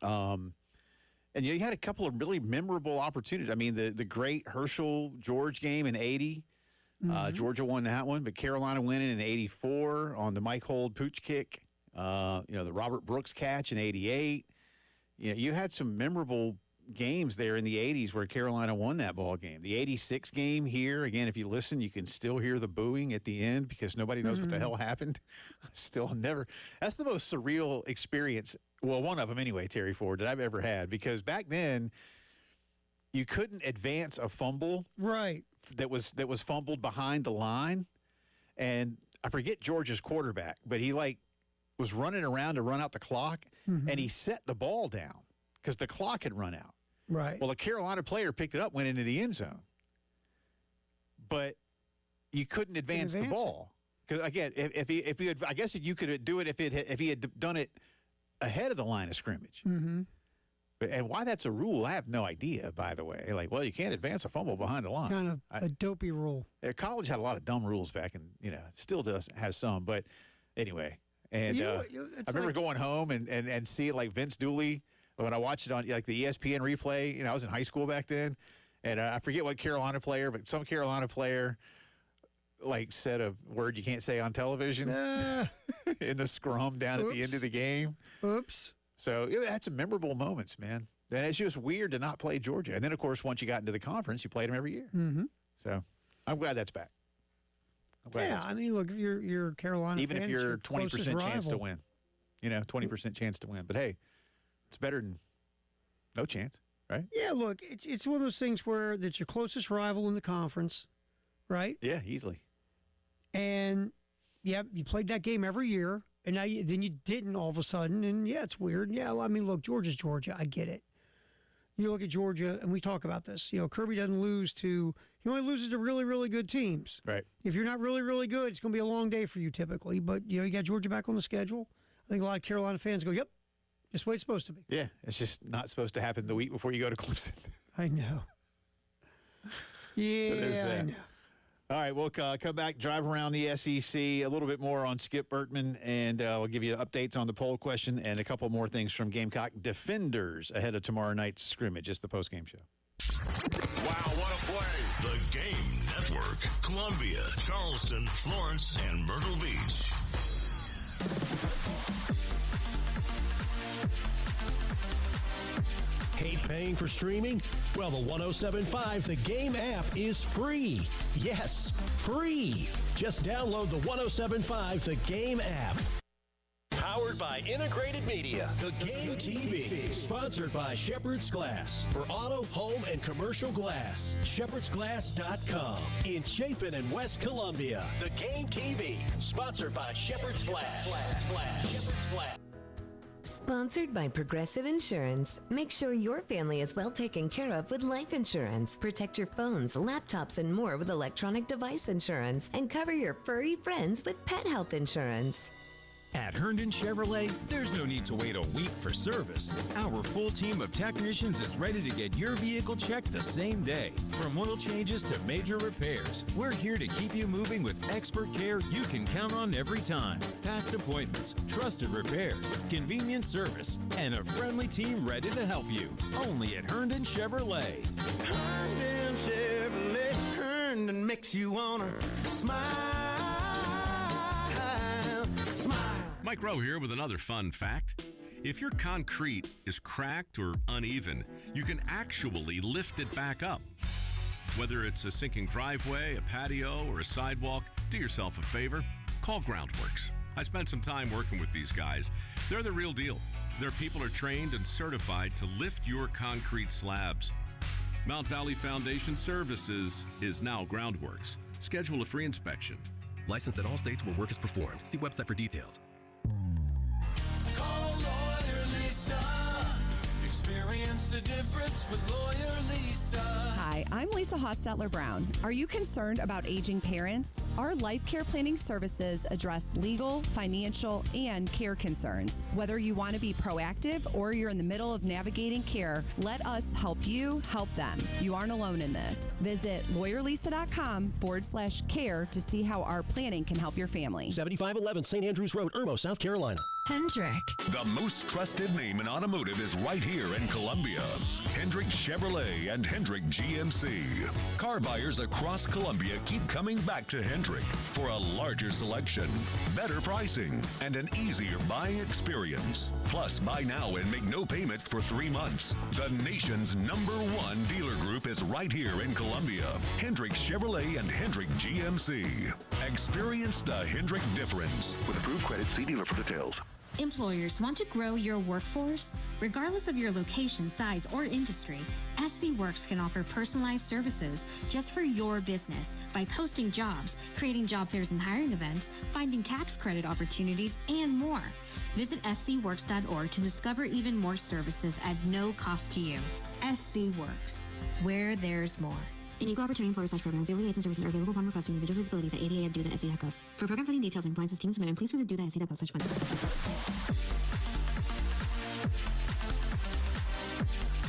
And you had a couple of really memorable opportunities. I mean, the great Herschel-George game in 80. Georgia won that one, but Carolina winning in 84 on the Mike Hold pooch kick. The Robert Brooks catch in 88. You had some memorable games there in the 80s where Carolina won that ball game. The 86 game here, again, if you listen, you can still hear the booing at the end because nobody knows what the hell happened. That's the most surreal experience. Well, one of them anyway, Terry Ford, that I've ever had, because back then you couldn't advance a fumble. Right. That was fumbled behind the line, and I forget Georgia's quarterback, but he was running around to run out the clock, and he set the ball down because the clock had run out. Right. Well, a Carolina player picked it up, went into the end zone, but you couldn't advance the ball because again, if he had, I guess you could do it if he had done it ahead of the line of scrimmage. And why that's a rule, I have no idea, by the way. You can't advance a fumble behind the line. Kind of a dopey rule. College had a lot of dumb rules back, and, still has some. But anyway, and I remember going home and seeing, Vince Dooley, when I watched it on, the ESPN replay. I was in high school back then, and I forget what Carolina player, but some Carolina player, said a word you can't say on television in the scrum down at the end of the game. Oops. So it had some memorable moments, man. And it's just weird to not play Georgia. And then, of course, once you got into the conference, you played them every year. So I'm glad that's back. I mean, look, if you're Carolina even fans, if you're your 20% chance to win, 20% chance to win. But hey, it's better than no chance, right? Yeah, look, it's one of those things where that's your closest rival in the conference, right? Yeah, easily. And you played that game every year. And now you didn't all of a sudden, and it's weird. Yeah, I mean, look, Georgia's Georgia. I get it. You look at Georgia, and we talk about this. Kirby doesn't lose to – he only loses to really, really good teams. Right. If you're not really, really good, it's going to be a long day for you typically. But, you got Georgia back on the schedule. I think a lot of Carolina fans go, yep, just the way it's supposed to be. Yeah, it's just not supposed to happen the week before you go to Clemson. I know. Yeah, so there's that. I know. All right, we'll come back, drive around the SEC, a little bit more on Skip Bertman, and we'll give you updates on the poll question and a couple more things from Gamecock defenders ahead of tomorrow night's scrimmage. It's the postgame show. Wow, what a play. The Game Network. Columbia, Charleston, Florence, and Myrtle Beach. Hate paying for streaming? Well, the 107.5 The Game app is free. Yes, free. Just download the 107.5 The Game app. Powered by Integrated Media, The Game TV. Sponsored by Shepherd's Glass. For auto, home, and commercial glass. ShepherdsGlass.com. In Chapin and West Columbia, The Game TV. Sponsored by Shepherd's Glass. Shepherd's Glass. Sponsored by Progressive Insurance. Make sure your family is well taken care of with life insurance. Protect your phones, laptops, and more with electronic device insurance. And cover your furry friends with pet health insurance. At Herndon Chevrolet, there's no need to wait a week for service. Our full team of technicians is ready to get your vehicle checked the same day. From oil changes to major repairs, we're here to keep you moving with expert care you can count on every time. Fast appointments, trusted repairs, convenient service, and a friendly team ready to help you. Only at Herndon Chevrolet. Herndon Chevrolet, Herndon makes you wanna smile. Mike Rowe here with another fun fact. If your concrete is cracked or uneven, you can actually lift it back up. Whether it's a sinking driveway, a patio, or a sidewalk, do yourself a favor, call Groundworks. I spent some time working with these guys. They're the real deal. Their people are trained and certified to lift your concrete slabs. Mount Valley Foundation Services is now Groundworks. Schedule a free inspection. Licensed in all states where work is performed. See website for details. Call Lawyer Lisa. Experience the difference with Lawyer Lisa. Hi, I'm Lisa Hostetler Brown. Are you concerned about aging parents? Our life care planning services address legal, financial, and care concerns. Whether you want to be proactive or you're in the middle of navigating care, let us help you help them. You aren't alone in this. Visit lawyerlisa.com/care to see how our planning can help your family. 7511 St. Andrews Road, Irmo, South Carolina. Hendrick. The most trusted name in automotive is right here in Columbia. Hendrick Chevrolet and Hendrick GMC. Car buyers across Columbia keep coming back to Hendrick for a larger selection, better pricing, and an easier buying experience. Plus, buy now and make no payments for 3 months. The nation's #1 dealer group is right here in Columbia. Hendrick Chevrolet and Hendrick GMC. Experience the Hendrick difference. With approved credit, see dealer for details. Employers want to grow your workforce? Regardless of your location, size, or industry, SC Works can offer personalized services just for your business by posting jobs, creating job fairs and hiring events, finding tax credit opportunities, and more. Visit scworks.org to discover even more services at no cost to you. SC Works, where there's more. An equal opportunity employer/programs. The only aids and services are available upon request from individuals with disabilities at ADA at do.sc.gov. For program funding details and compliance with student submission, please visit do.sc.gov/funding.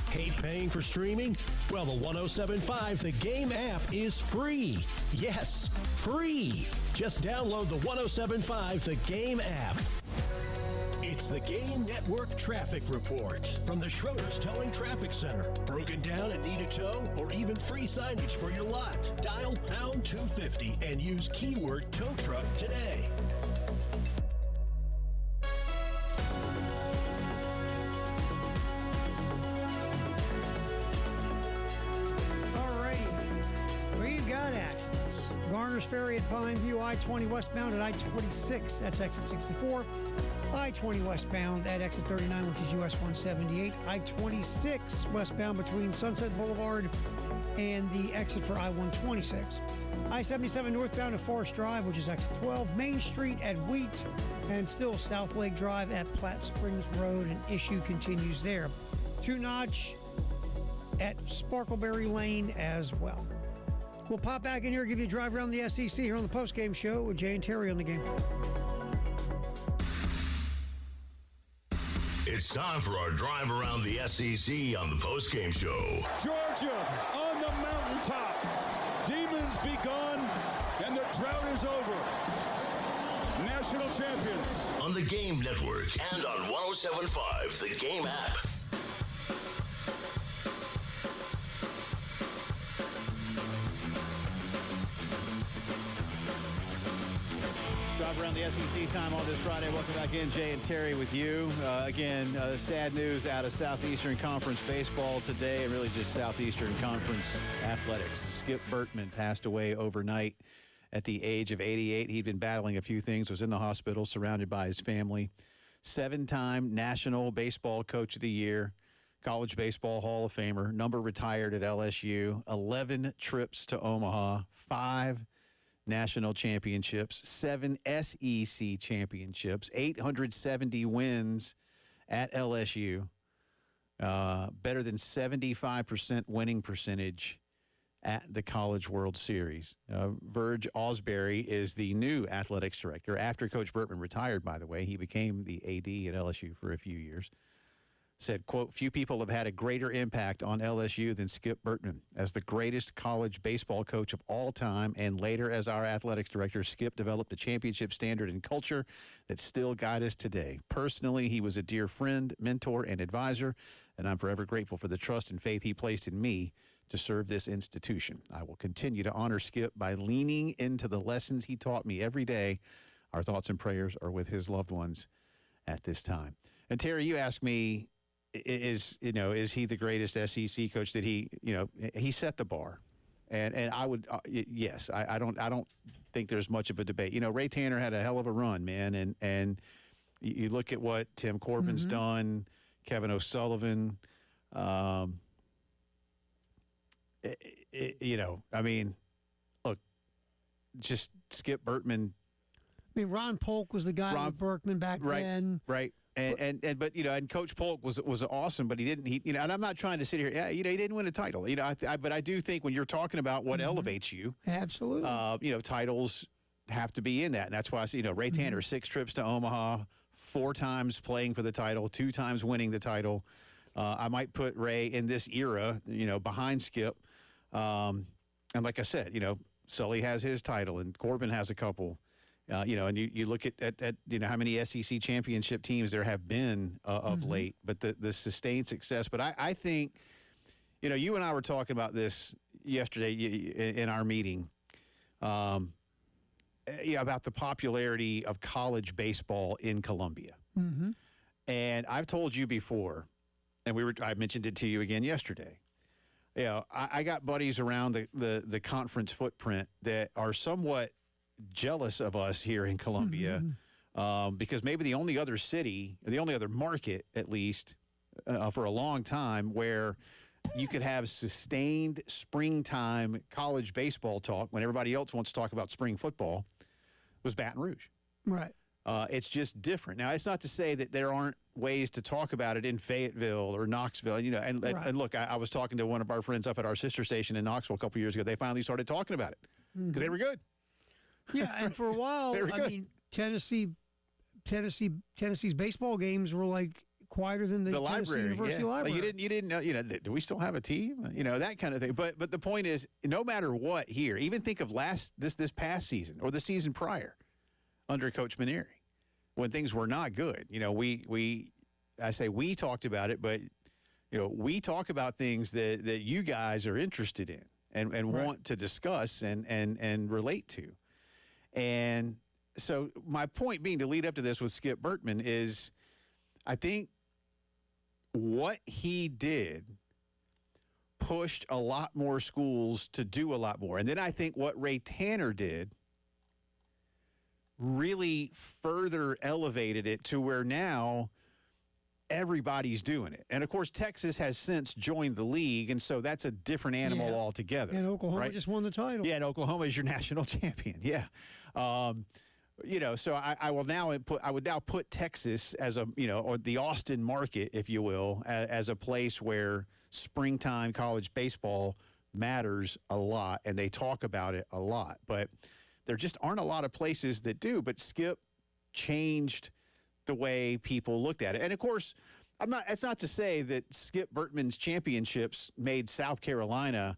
Hate paying for streaming? Well, the 1075 The Game app is free. Yes, free. Just download the 1075 The Game app. It's the Game Network Traffic Report from the Schroeder's Towing Traffic Center. Broken down and need a tow or even free signage for your lot? Dial pound 250 and use keyword tow truck today. We've got accidents. Garner's Ferry at Pineview, I-20 westbound at I-26, that's exit 64. I-20 westbound at exit 39, which is US 178. I-26 westbound between Sunset Boulevard and the exit for I-126. I-77 northbound at Forest Drive, which is exit 12. Main Street at Wheat, and still South Lake Drive at Platte Springs Road. An issue continues there. Two Notch at Sparkleberry Lane as well. We'll pop back in here, give you a drive around the SEC here on the Postgame Show with Jay and Terry on the game. It's time for our drive around the SEC on the Postgame Show. Georgia on the mountaintop. Demons be gone, and the drought is over. National champions. On the Game Network and on 1075, the Game app. Drive around the SEC time on this Friday. Welcome back in. Jay and Terry with you. Again, sad news out of Southeastern Conference baseball today, and really just Southeastern Conference athletics. Skip Bertman passed away overnight at the age of 88. He'd been battling a few things, was in the hospital, surrounded by his family. 7-time National Baseball Coach of the Year, College Baseball Hall of Famer, number retired at LSU, 11 trips to Omaha, 5 national championships, 7 SEC championships, 870 wins at LSU, better than 75% winning percentage at the College World Series. Verge Ausberry is the new athletics director. After Coach Burtman retired, by the way, he became the AD at LSU for a few years. Said, quote, few people have had a greater impact on LSU than Skip Burtman. As the greatest college baseball coach of all time and later as our athletics director, Skip developed the championship standard and culture that still guide us today. Personally, he was a dear friend, mentor, and advisor, and I'm forever grateful for the trust and faith he placed in me to serve this institution. I will continue to honor Skip by leaning into the lessons he taught me every day. Our thoughts and prayers are with his loved ones at this time. And Terry, you asked me, is he the greatest SEC coach? That he set the bar, and I would yes. I don't think there's much of a debate. Ray Tanner had a hell of a run, man, and you look at what Tim Corbin's done, Kevin O'Sullivan. I mean, look, just Skip Burtman. I mean, Ron Polk was the guy with Berkman back then. Right. And Coach Polk was awesome, but he didn't. And I'm not trying to sit here. Yeah, he didn't win a title. But I do think when you're talking about what elevates you, absolutely, titles have to be in that, and that's why I see Ray Tanner 6 trips to Omaha, 4 times playing for the title, 2 times winning the title. I might put Ray in this era, behind Skip. And like I said, Sully has his title, and Corbin has a couple. And you look at how many SEC championship teams there have been of late, but the sustained success. But I think, you and I were talking about this yesterday in our meeting, about the popularity of college baseball in Columbia. And I've told you before, and I mentioned it to you again yesterday. I got buddies around the conference footprint that are somewhat jealous of us here in Columbia, because maybe the only other city, or the only other market, at least, for a long time, where you could have sustained springtime college baseball talk when everybody else wants to talk about spring football, was Baton Rouge. Right. It's just different. Now, it's not to say that there aren't ways to talk about it in Fayetteville or Knoxville. And look, I was talking to one of our friends up at our sister station in Knoxville a couple years ago. They finally started talking about it because they were good. Yeah, and for a while, I mean, Tennessee's baseball games were like quieter than the Tennessee library, University Library. Like you didn't know, do we still have a team? That kind of thing. But the point is, no matter what here, even think of this past season or the season prior under Coach Manieri, when things were not good. I say we talked about it, but we talk about things that you guys are interested in and want to discuss and relate to. And so my point being, to lead up to this with Skip Burtman, is I think what he did pushed a lot more schools to do a lot more. And then I think what Ray Tanner did really further elevated it to where now everybody's doing it. And, of course, Texas has since joined the league, and so that's a different animal altogether. And Oklahoma just won the title. Yeah, and Oklahoma is your national champion. Yeah. So I would now put Texas as or the Austin market, if you will, as a place where springtime college baseball matters a lot, and they talk about it a lot. But there just aren't a lot of places that do. But Skip changed the way people looked at it. And, of course, it's not to say that Skip Burtman's championships made South Carolina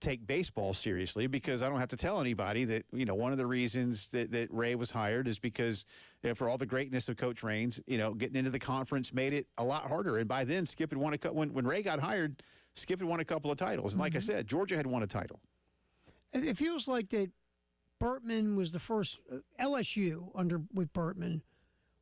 take baseball seriously, because I don't have to tell anybody that, one of the reasons that Ray was hired is because for all the greatness of Coach Raines, getting into the conference made it a lot harder. And by then, Skip had won when Ray got hired, Skip had won a couple of titles. And like I said, Georgia had won a title. It feels like that Burtman was the first, LSU with Burtman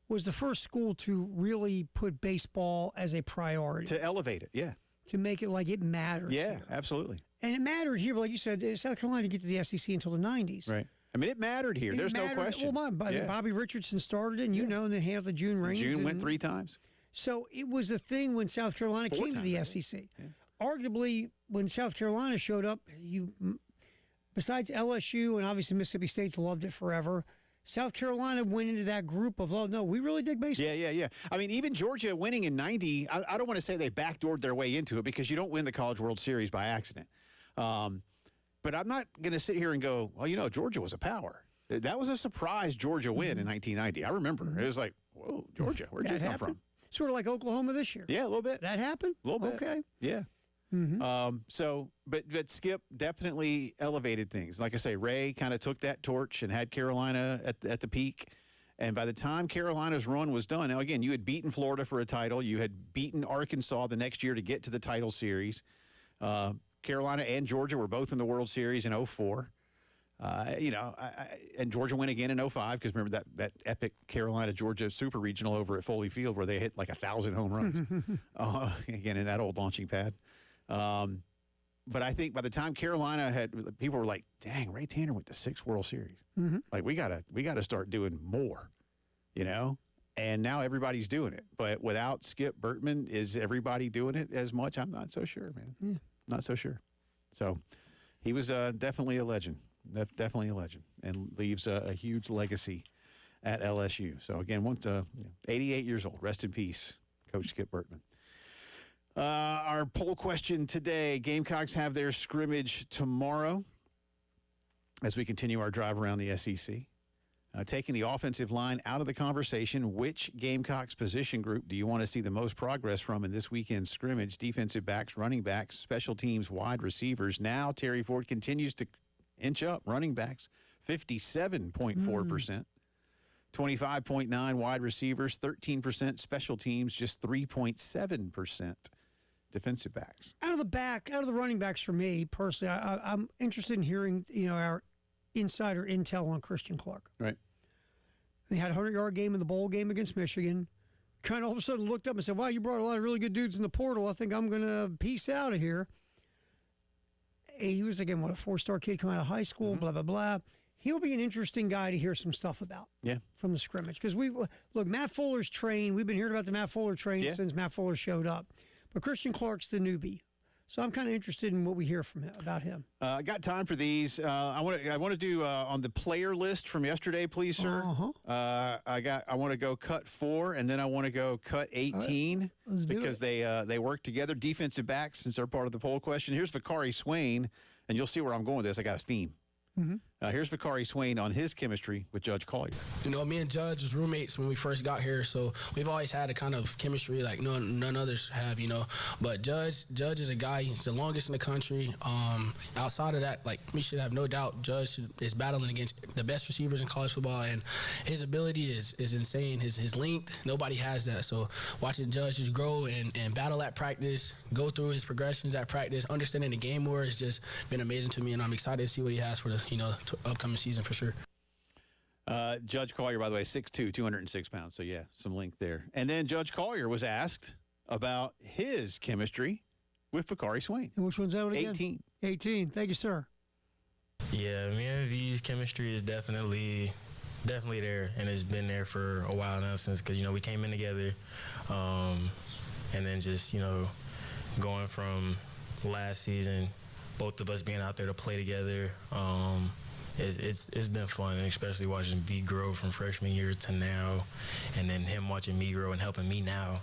was the first school to really put baseball as a priority. To elevate it, yeah. To make it like it matters. Yeah, here. Absolutely. And it mattered here, but like you said, South Carolina didn't get to the SEC until the 90s. Right. I mean, it mattered here. There's no question. Well, Bobby Richardson started it, and and they have the June Raines. June went 3 times. So it was a thing when South Carolina came to the SEC. Yeah. Arguably, when South Carolina showed up, besides LSU and obviously Mississippi State's loved it forever, South Carolina went into that group of, oh, no, we really dig baseball. Yeah. I mean, even Georgia winning in 90, I don't want to say they backdoored their way into it because you don't win the College World Series by accident. But I'm not going to sit here and go, well, Georgia was a power. That was a surprise Georgia win in 1990. I remember. It was like, whoa, Georgia, where'd you come from? Sort of like Oklahoma this year. Yeah, a little bit. That happened? A little bit. Okay. Yeah. But Skip definitely elevated things. Like I say, Ray kind of took that torch and had Carolina at the peak. And by the time Carolina's run was done, now again, you had beaten Florida for a title. You had beaten Arkansas the next year to get to the title series. Carolina and Georgia were both in the World Series in 2004. And Georgia went again in 2005 because remember that epic Carolina-Georgia Super Regional over at Foley Field where they hit like 1,000 home runs. Again, in that old launching pad. But I think by the time Carolina people were like, dang, Ray Tanner went to 6 World Series. Like we gotta start doing more, And now everybody's doing it. But without Skip Bertman, is everybody doing it as much? I'm not so sure, man. Yeah. Not so sure. So he was definitely a legend. Definitely a legend, and leaves a huge legacy at LSU. So again, 88 years old. Rest in peace, Coach Skip Bertman. Our poll question today: Gamecocks have their scrimmage tomorrow. As we continue our drive around the SEC, taking the offensive line out of the conversation, which Gamecocks position group do you want to see the most progress from in this weekend's scrimmage? Defensive backs, running backs, special teams, wide receivers. Now Terry Ford continues to inch up. Running backs, 57.4%. 25.9% wide receivers, 13% special teams, just 3.7% defensive backs. Out of the running backs for me personally, I'm interested in hearing our insider intel on Christian Clark. Right. They had a 100-yard game in the bowl game against Michigan. Kind of all of a sudden looked up and said, wow, you brought a lot of really good dudes in the portal. I think I'm going to peace out of here. He was, again, a 4-star kid coming out of high school, blah, blah, blah. He'll be an interesting guy to hear some stuff about from the scrimmage. Because Matt Fuller's train. We've been hearing about the Matt Fuller train since Matt Fuller showed up. But Christian Clark's the newbie. So I'm kind of interested in what we hear about him. I got time for these. I want to do on the player list from yesterday, please, sir. I want to go cut 4, and then I want to go cut 18 because they work together. Defensive backs, since they're part of the poll question. Here's Vakari Swain, and you'll see where I'm going with this. I got a theme. Here's Vakari Swain on his chemistry with Judge Collier. Me and Judge was roommates when we first got here, so we've always had a kind of chemistry like none others have, But Judge is a guy, he's the longest in the country. Outside of that, we should have no doubt Judge is battling against the best receivers in college football, and his ability is insane. His length, nobody has that. So watching Judge just grow and battle at practice, go through his progressions at practice, understanding the game more has just been amazing to me, and I'm excited to see what he has for the upcoming season for sure. Judge Collier, by the way, 6'2", 206 pounds. So, yeah, some length there. And then Judge Collier was asked about his chemistry with Vakari Swain. And which one's that one again? 18. 18. Thank you, sir. Yeah, me and V's chemistry is definitely there, and it's been there for a while now since, because, we came in together, and then just, going from last season, both of us being out there to play together, it's been fun, and especially watching V grow from freshman year to now, and then him watching me grow and helping me now,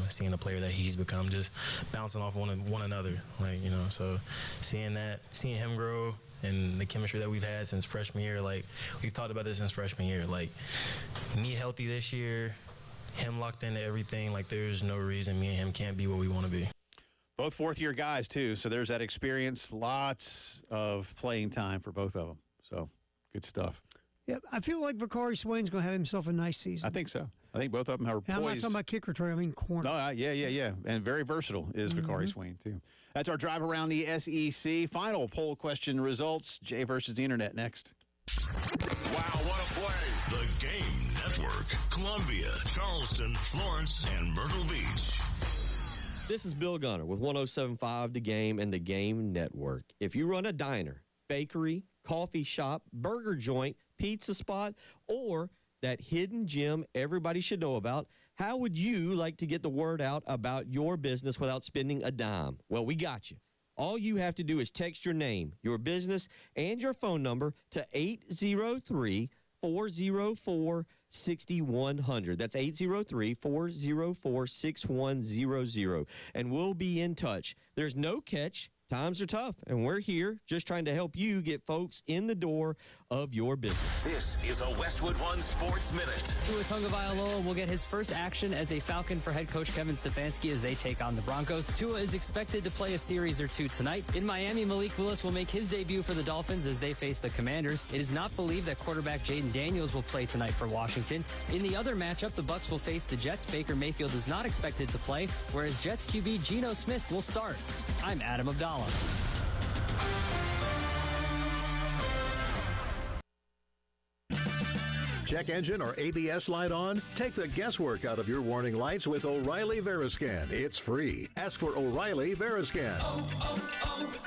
seeing the player that he's become, just bouncing off one another, so seeing him grow and the chemistry that we've had since freshman year, we've talked about this since freshman year, me healthy this year, him locked into everything, there's no reason me and him can't be what we want to be. Both fourth-year guys, too, so there's that experience, lots of playing time for both of them. So, good stuff. Yeah, I feel like Vakari Swain's going to have himself a nice season. I think so. I think both of them are poised. I'm not talking about kick return, I mean corner. No, yeah. And very versatile is Vakari Swain, too. That's our drive around the SEC. Final poll question results. Jay versus the Internet next. Wow, what a play. The Game Network. Columbia, Charleston, Florence, and Myrtle Beach. This is Bill Gunner with 107.5 The Game and The Game Network. If you run a diner, bakery, coffee shop, burger joint, pizza spot, or that hidden gem everybody should know about, how would you like to get the word out about your business without spending a dime? Well, we got you. All you have to do is text your name, your business, and your phone number to 803 803-404-6100. That's 803-404-6100. And we'll be in touch. There's no catch. Times are tough, and we're here just trying to help you get folks in the door of your business. This is a Westwood One Sports Minute. Tua Tagovailoa will get his first action as a Falcon for head coach Kevin Stefanski as they take on the Broncos. Tua is expected to play a series or two tonight. In Miami, Malik Willis will make his debut for the Dolphins as they face the Commanders. It is not believed that quarterback Jaden Daniels will play tonight for Washington. In the other matchup, the Bucs will face the Jets. Baker Mayfield is not expected to play, whereas Jets QB Geno Smith will start. I'm Adam Abdallah. Check engine or ABS light on? Take the guesswork out of your warning lights with O'Reilly Veriscan. It's free. Ask for O'Reilly Veriscan.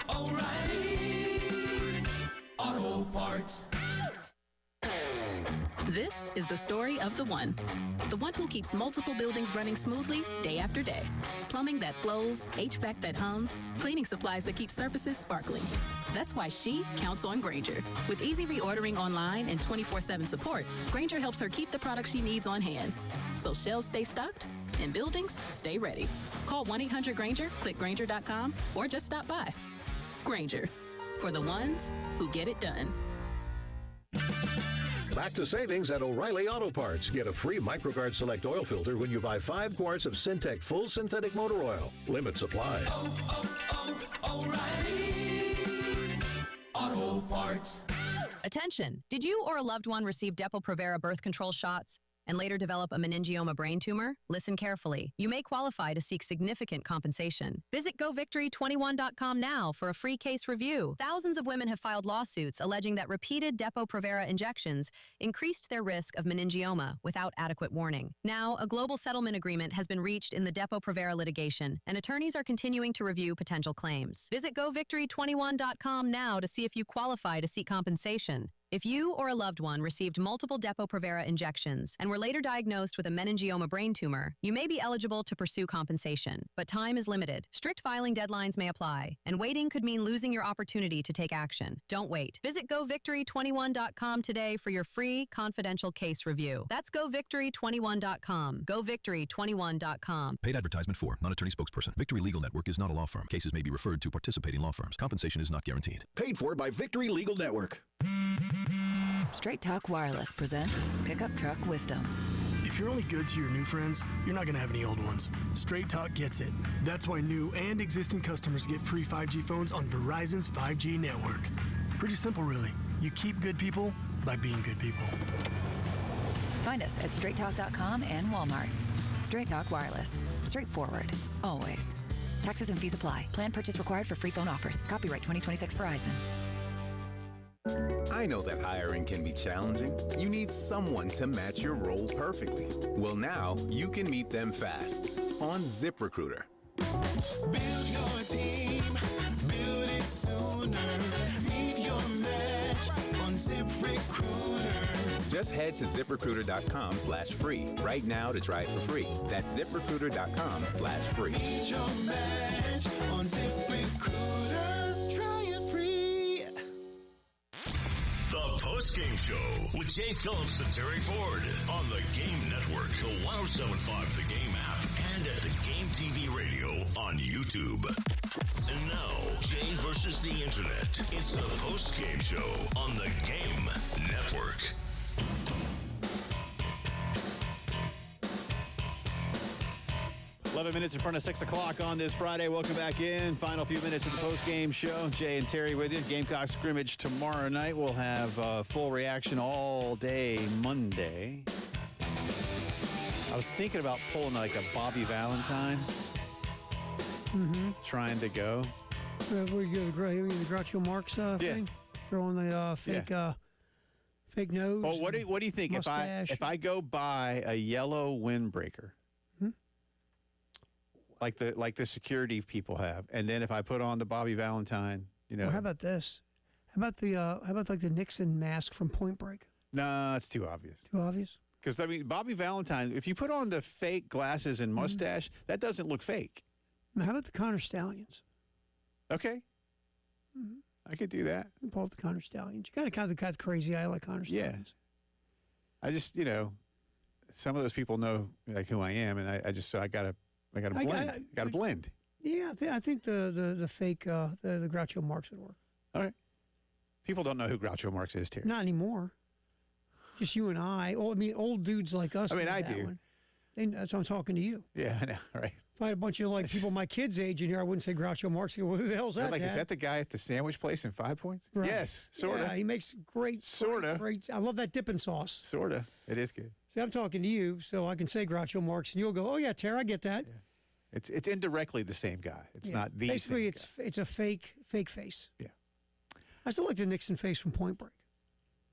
O'Reilly Auto Parts. This is the story of the one who keeps multiple buildings running smoothly day after day. Plumbing that flows, HVAC that hums, cleaning supplies that keep surfaces sparkling. That's why she counts on Grainger. With easy reordering online and 24/7 support, Grainger helps her keep the products she needs on hand, so shelves stay stocked and buildings stay ready. Call 1-800-GRAINGER, click Grainger.com, or just stop by. Grainger, for the ones who get it done. Back to savings at O'Reilly Auto Parts. Get a free MicroGuard Select oil filter when you buy 5 quarts of Syntec full synthetic motor oil. Limit supply. O'Reilly Auto Parts. Attention! Did you or a loved one receive Depo-Provera birth control shots and later develop a meningioma brain tumor? Listen carefully. You may qualify to seek significant compensation. Visit GoVictory21.com now for a free case review. Thousands of women have filed lawsuits alleging that repeated Depo-Provera injections increased their risk of meningioma without adequate warning. Now, a global settlement agreement has been reached in the Depo-Provera litigation, and attorneys are continuing to review potential claims. Visit GoVictory21.com now to see if you qualify to seek compensation. If you or a loved one received multiple Depo-Provera injections and were later diagnosed with a meningioma brain tumor, you may be eligible to pursue compensation, but time is limited. Strict filing deadlines may apply, and waiting could mean losing your opportunity to take action. Don't wait. Visit GoVictory21.com today for your free, confidential case review. That's GoVictory21.com. GoVictory21.com. Paid advertisement for non-attorney spokesperson. Victory Legal Network is not a law firm. Cases may be referred to participating law firms. Compensation is not guaranteed. Paid for by Victory Legal Network. Straight Talk Wireless presents Pickup Truck Wisdom. If you're only good to your new friends, you're not going to have any old ones. Straight Talk gets it. That's why new and existing customers get free 5G phones on Verizon's 5G network. Pretty simple, really. You keep good people by being good people. Find us at straighttalk.com and Walmart. Straight Talk Wireless. Straightforward. Always. Taxes and fees apply. Plan purchase required for free phone offers. Copyright 2026 Verizon. I know that hiring can be challenging. You need someone to match your role perfectly. Well, now you can meet them fast on ZipRecruiter. Build your team, build it sooner. Meet your match on ZipRecruiter. Just head to ZipRecruiter.com/free right now to try it for free. That's ZipRecruiter.com/free. Meet your match on ZipRecruiter. Try it free. The Postgame Show with Jay Phillips and Terry Ford on the Game Network, the 107.5 The Game app, and at the Game TV radio on YouTube. And now, Jay versus the Internet. It's the Postgame Show on the Game Network. Minutes in front of 6 o'clock on this Friday. Welcome back in. Final few minutes of the post-game show. Jay and Terry with you. Gamecock scrimmage tomorrow night. We'll have full reaction all day Monday. I was thinking about pulling like a Bobby Valentine. Trying to go. We do the Groucho Marx thing? Throwing the fake nose. Well, what do you think mustache. if I go buy a yellow windbreaker? Like the security people have, and then if I put on the Bobby Valentine, Well, how about this? How about the Nixon mask from Point Break? No, it's too obvious. Too obvious? Because Bobby Valentine, if you put on the fake glasses and mustache, that doesn't look fake. Now, how about the Connor Stallions? Okay, I could do that. Pull up the Connor Stallions. You got a kind of crazy eye like Connor Stallions. I just, some of those people know like who I am, and I gotta blend. Gotta blend. Yeah, I think the fake the Groucho Marx would work. All right. People don't know who Groucho Marx is, Terry. Not anymore. Just you and I. Oh, I mean, old dudes like us. I do. That's why I'm talking to you. Yeah, I know. Right. If I had a bunch of people my kids' age in here, I wouldn't say Groucho Marx. Well, who the hell's that? Is that the guy at the sandwich place in 5 Points? Right. Yes, sort of. Yeah, he makes great. Great. I love that dipping sauce. Sort of. It is good. See, I'm talking to you, so I can say Groucho Marx, and you'll go, "Oh yeah, Tara, I get that." Yeah. It's indirectly the same guy. It's not the basically same guy. It's a fake face. Yeah. I still like the Nixon face from Point Break.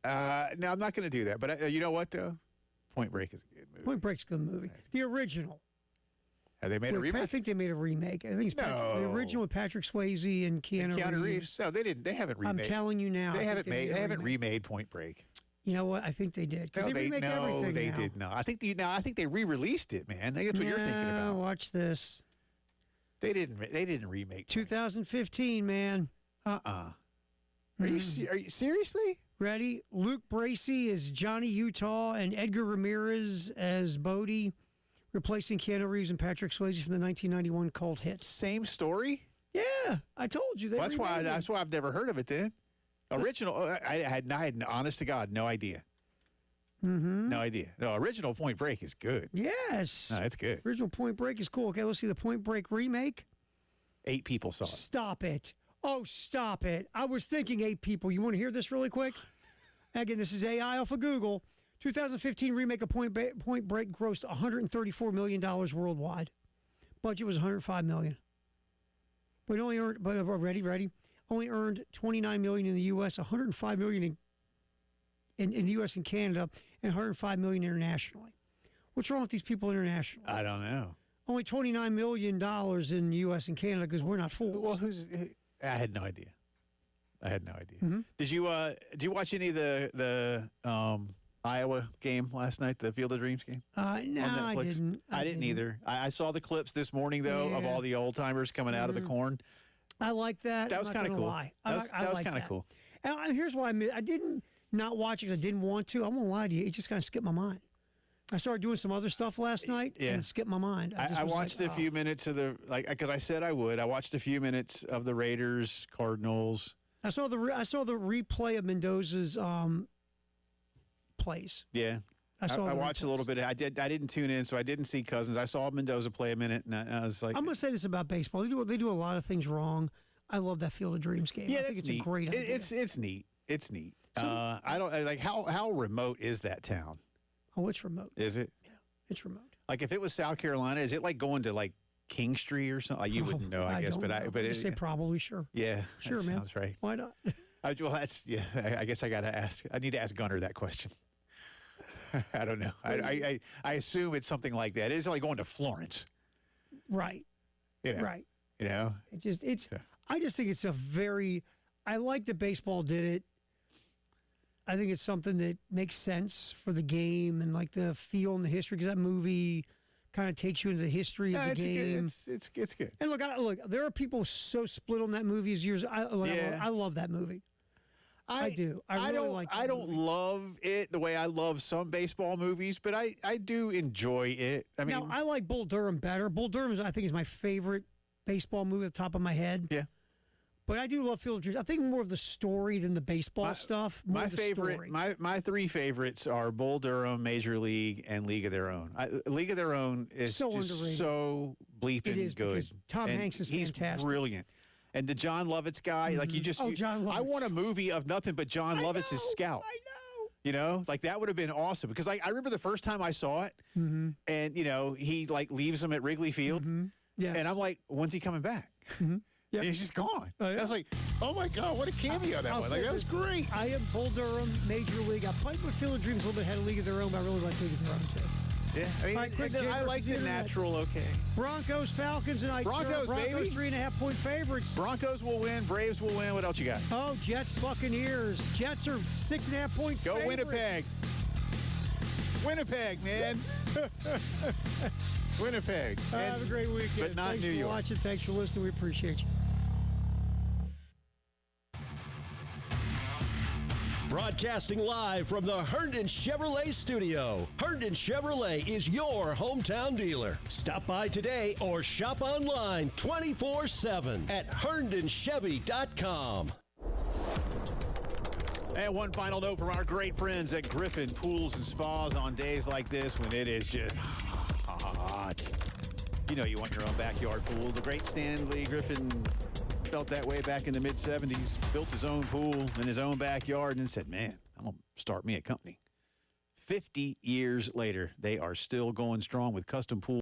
No, I'm not going to do that. But you know what though? Point Break is a good movie. Point Break's a good movie. The original. Have they made a remake? I think they made a remake. I think it's the original with Patrick Swayze and Keanu Reeves. No, they didn't. They haven't remade. I'm telling you now. They haven't remade Point Break. You know what? I think they did. No, they remake everything they now. did not. I think they re-released it, man. That's what you're thinking about. Watch this. They didn't remake. 2015, man. Are you seriously? Ready? Luke Bracey as Johnny Utah and Edgar Ramirez as Bodie, replacing Keanu Reeves and Patrick Swayze from the 1991 cult hit. Same story? Yeah, I told you. That's why I've never heard of it then. Original, I had honest to God, no idea. Mm-hmm. No idea. No, original Point Break is good. Yes. No, it's good. Original Point Break is cool. Okay, let's see the Point Break remake. 8 people saw it. Stop it. Oh, stop it. I was thinking 8 people. You want to hear this really quick? Again, this is AI off of Google. 2015 remake of Point Break grossed $134 million worldwide. Budget was $105 million. But it only earned, ready? Only earned $29 million in the U.S., $105 million in the U.S. and Canada, and $105 million internationally. What's wrong with these people internationally? I don't know. Only $29 million in the U.S. and Canada because we're not fools. Well, I had no idea. Mm-hmm. Did you watch any of the Iowa game last night, the Field of Dreams game? No, I didn't. I didn't either. I saw the clips this morning, though, of all the old timers coming out of the corn. I like that. That was kind of cool. That was kind of cool. And here's why I didn't not watch it because I didn't want to. I won't lie to you. It just kind of skipped my mind. I started doing some other stuff last night, and it skipped my mind. I watched a few minutes of because I said I would. I watched a few minutes of the Raiders, Cardinals. I saw the replay of Mendoza's plays. Yeah. I watched a little bit. I didn't tune in, so I didn't see Cousins. I saw Mendoza play a minute, and I was like, I'm going to say this about baseball. They do a lot of things wrong. I love that Field of Dreams game. Yeah, I think it's neat. a great idea. It's neat. It's neat. So, I don't like how remote is that town? Oh, it's remote. Is it? Yeah, it's remote. Like if it was South Carolina, is it like going to like King Street or something? You wouldn't know, I guess, but just say probably sure. Yeah, sure, that man. sounds right. Why not? Well, that's I guess I got to ask. I need to ask Gunner that question. I don't know. I assume it's something like that. It's like going to Florence, right? Right. You know, I just think it's a very. I like that baseball did it. I think it's something that makes sense for the game and like the feel and the history because that movie kind of takes you into the history of the game. It's good. And look, there are people so split on that movie as years. I love that movie. I do. I really like that I don't love it the way I love some baseball movies, but I do enjoy it. I mean, now, I like Bull Durham better. Bull Durham, I think, is my favorite baseball movie at the top of my head. Yeah. But I do love Field of Dreams. I think more of the story than the baseball stuff. My favorite, my 3 favorites are Bull Durham, Major League, and League of Their Own. League of Their Own is so just underrated. So bleeping good. Tom Hanks is fantastic. He's brilliant. And the John Lovitz guy, like John Lovitz. I want a movie of nothing but John Lovitz's scout. I know. You know, like that would have been awesome because I remember the first time I saw it, and he like leaves him at Wrigley Field, yes. and I'm like, when's he coming back? Yep. And he's just gone. Oh, yeah. I was like, oh my God, what a cameo that was. Like, that was great. I am Bull Durham, Major League. I played with Field of Dreams a little bit ahead of League of Their Own, but I really like League of Their Own too. Yeah, I mean, I like the natural okay. Broncos, Falcons, and Broncos, Broncos, baby. 3.5-point favorites. Broncos will win. Braves will win. What else you got? Oh, Jets, Buccaneers. Jets are 6.5-point favorites. Go Winnipeg. Winnipeg, man. Winnipeg. Have a great weekend. But not Thanks New York. Thanks for watching. Thanks for listening. We appreciate you. Broadcasting live from the Herndon Chevrolet studio. Herndon Chevrolet is your hometown dealer. Stop by today or shop online 24/7 at herndonchevy.com. And one final note from our great friends at Griffin Pools and Spas on days like this when it is just hot. You know you want your own backyard pool. The great Stanley Griffin felt that way back in the mid-'70s, built his own pool in his own backyard and said, man, I'm going to start me a company. 50 years later, they are still going strong with custom pools.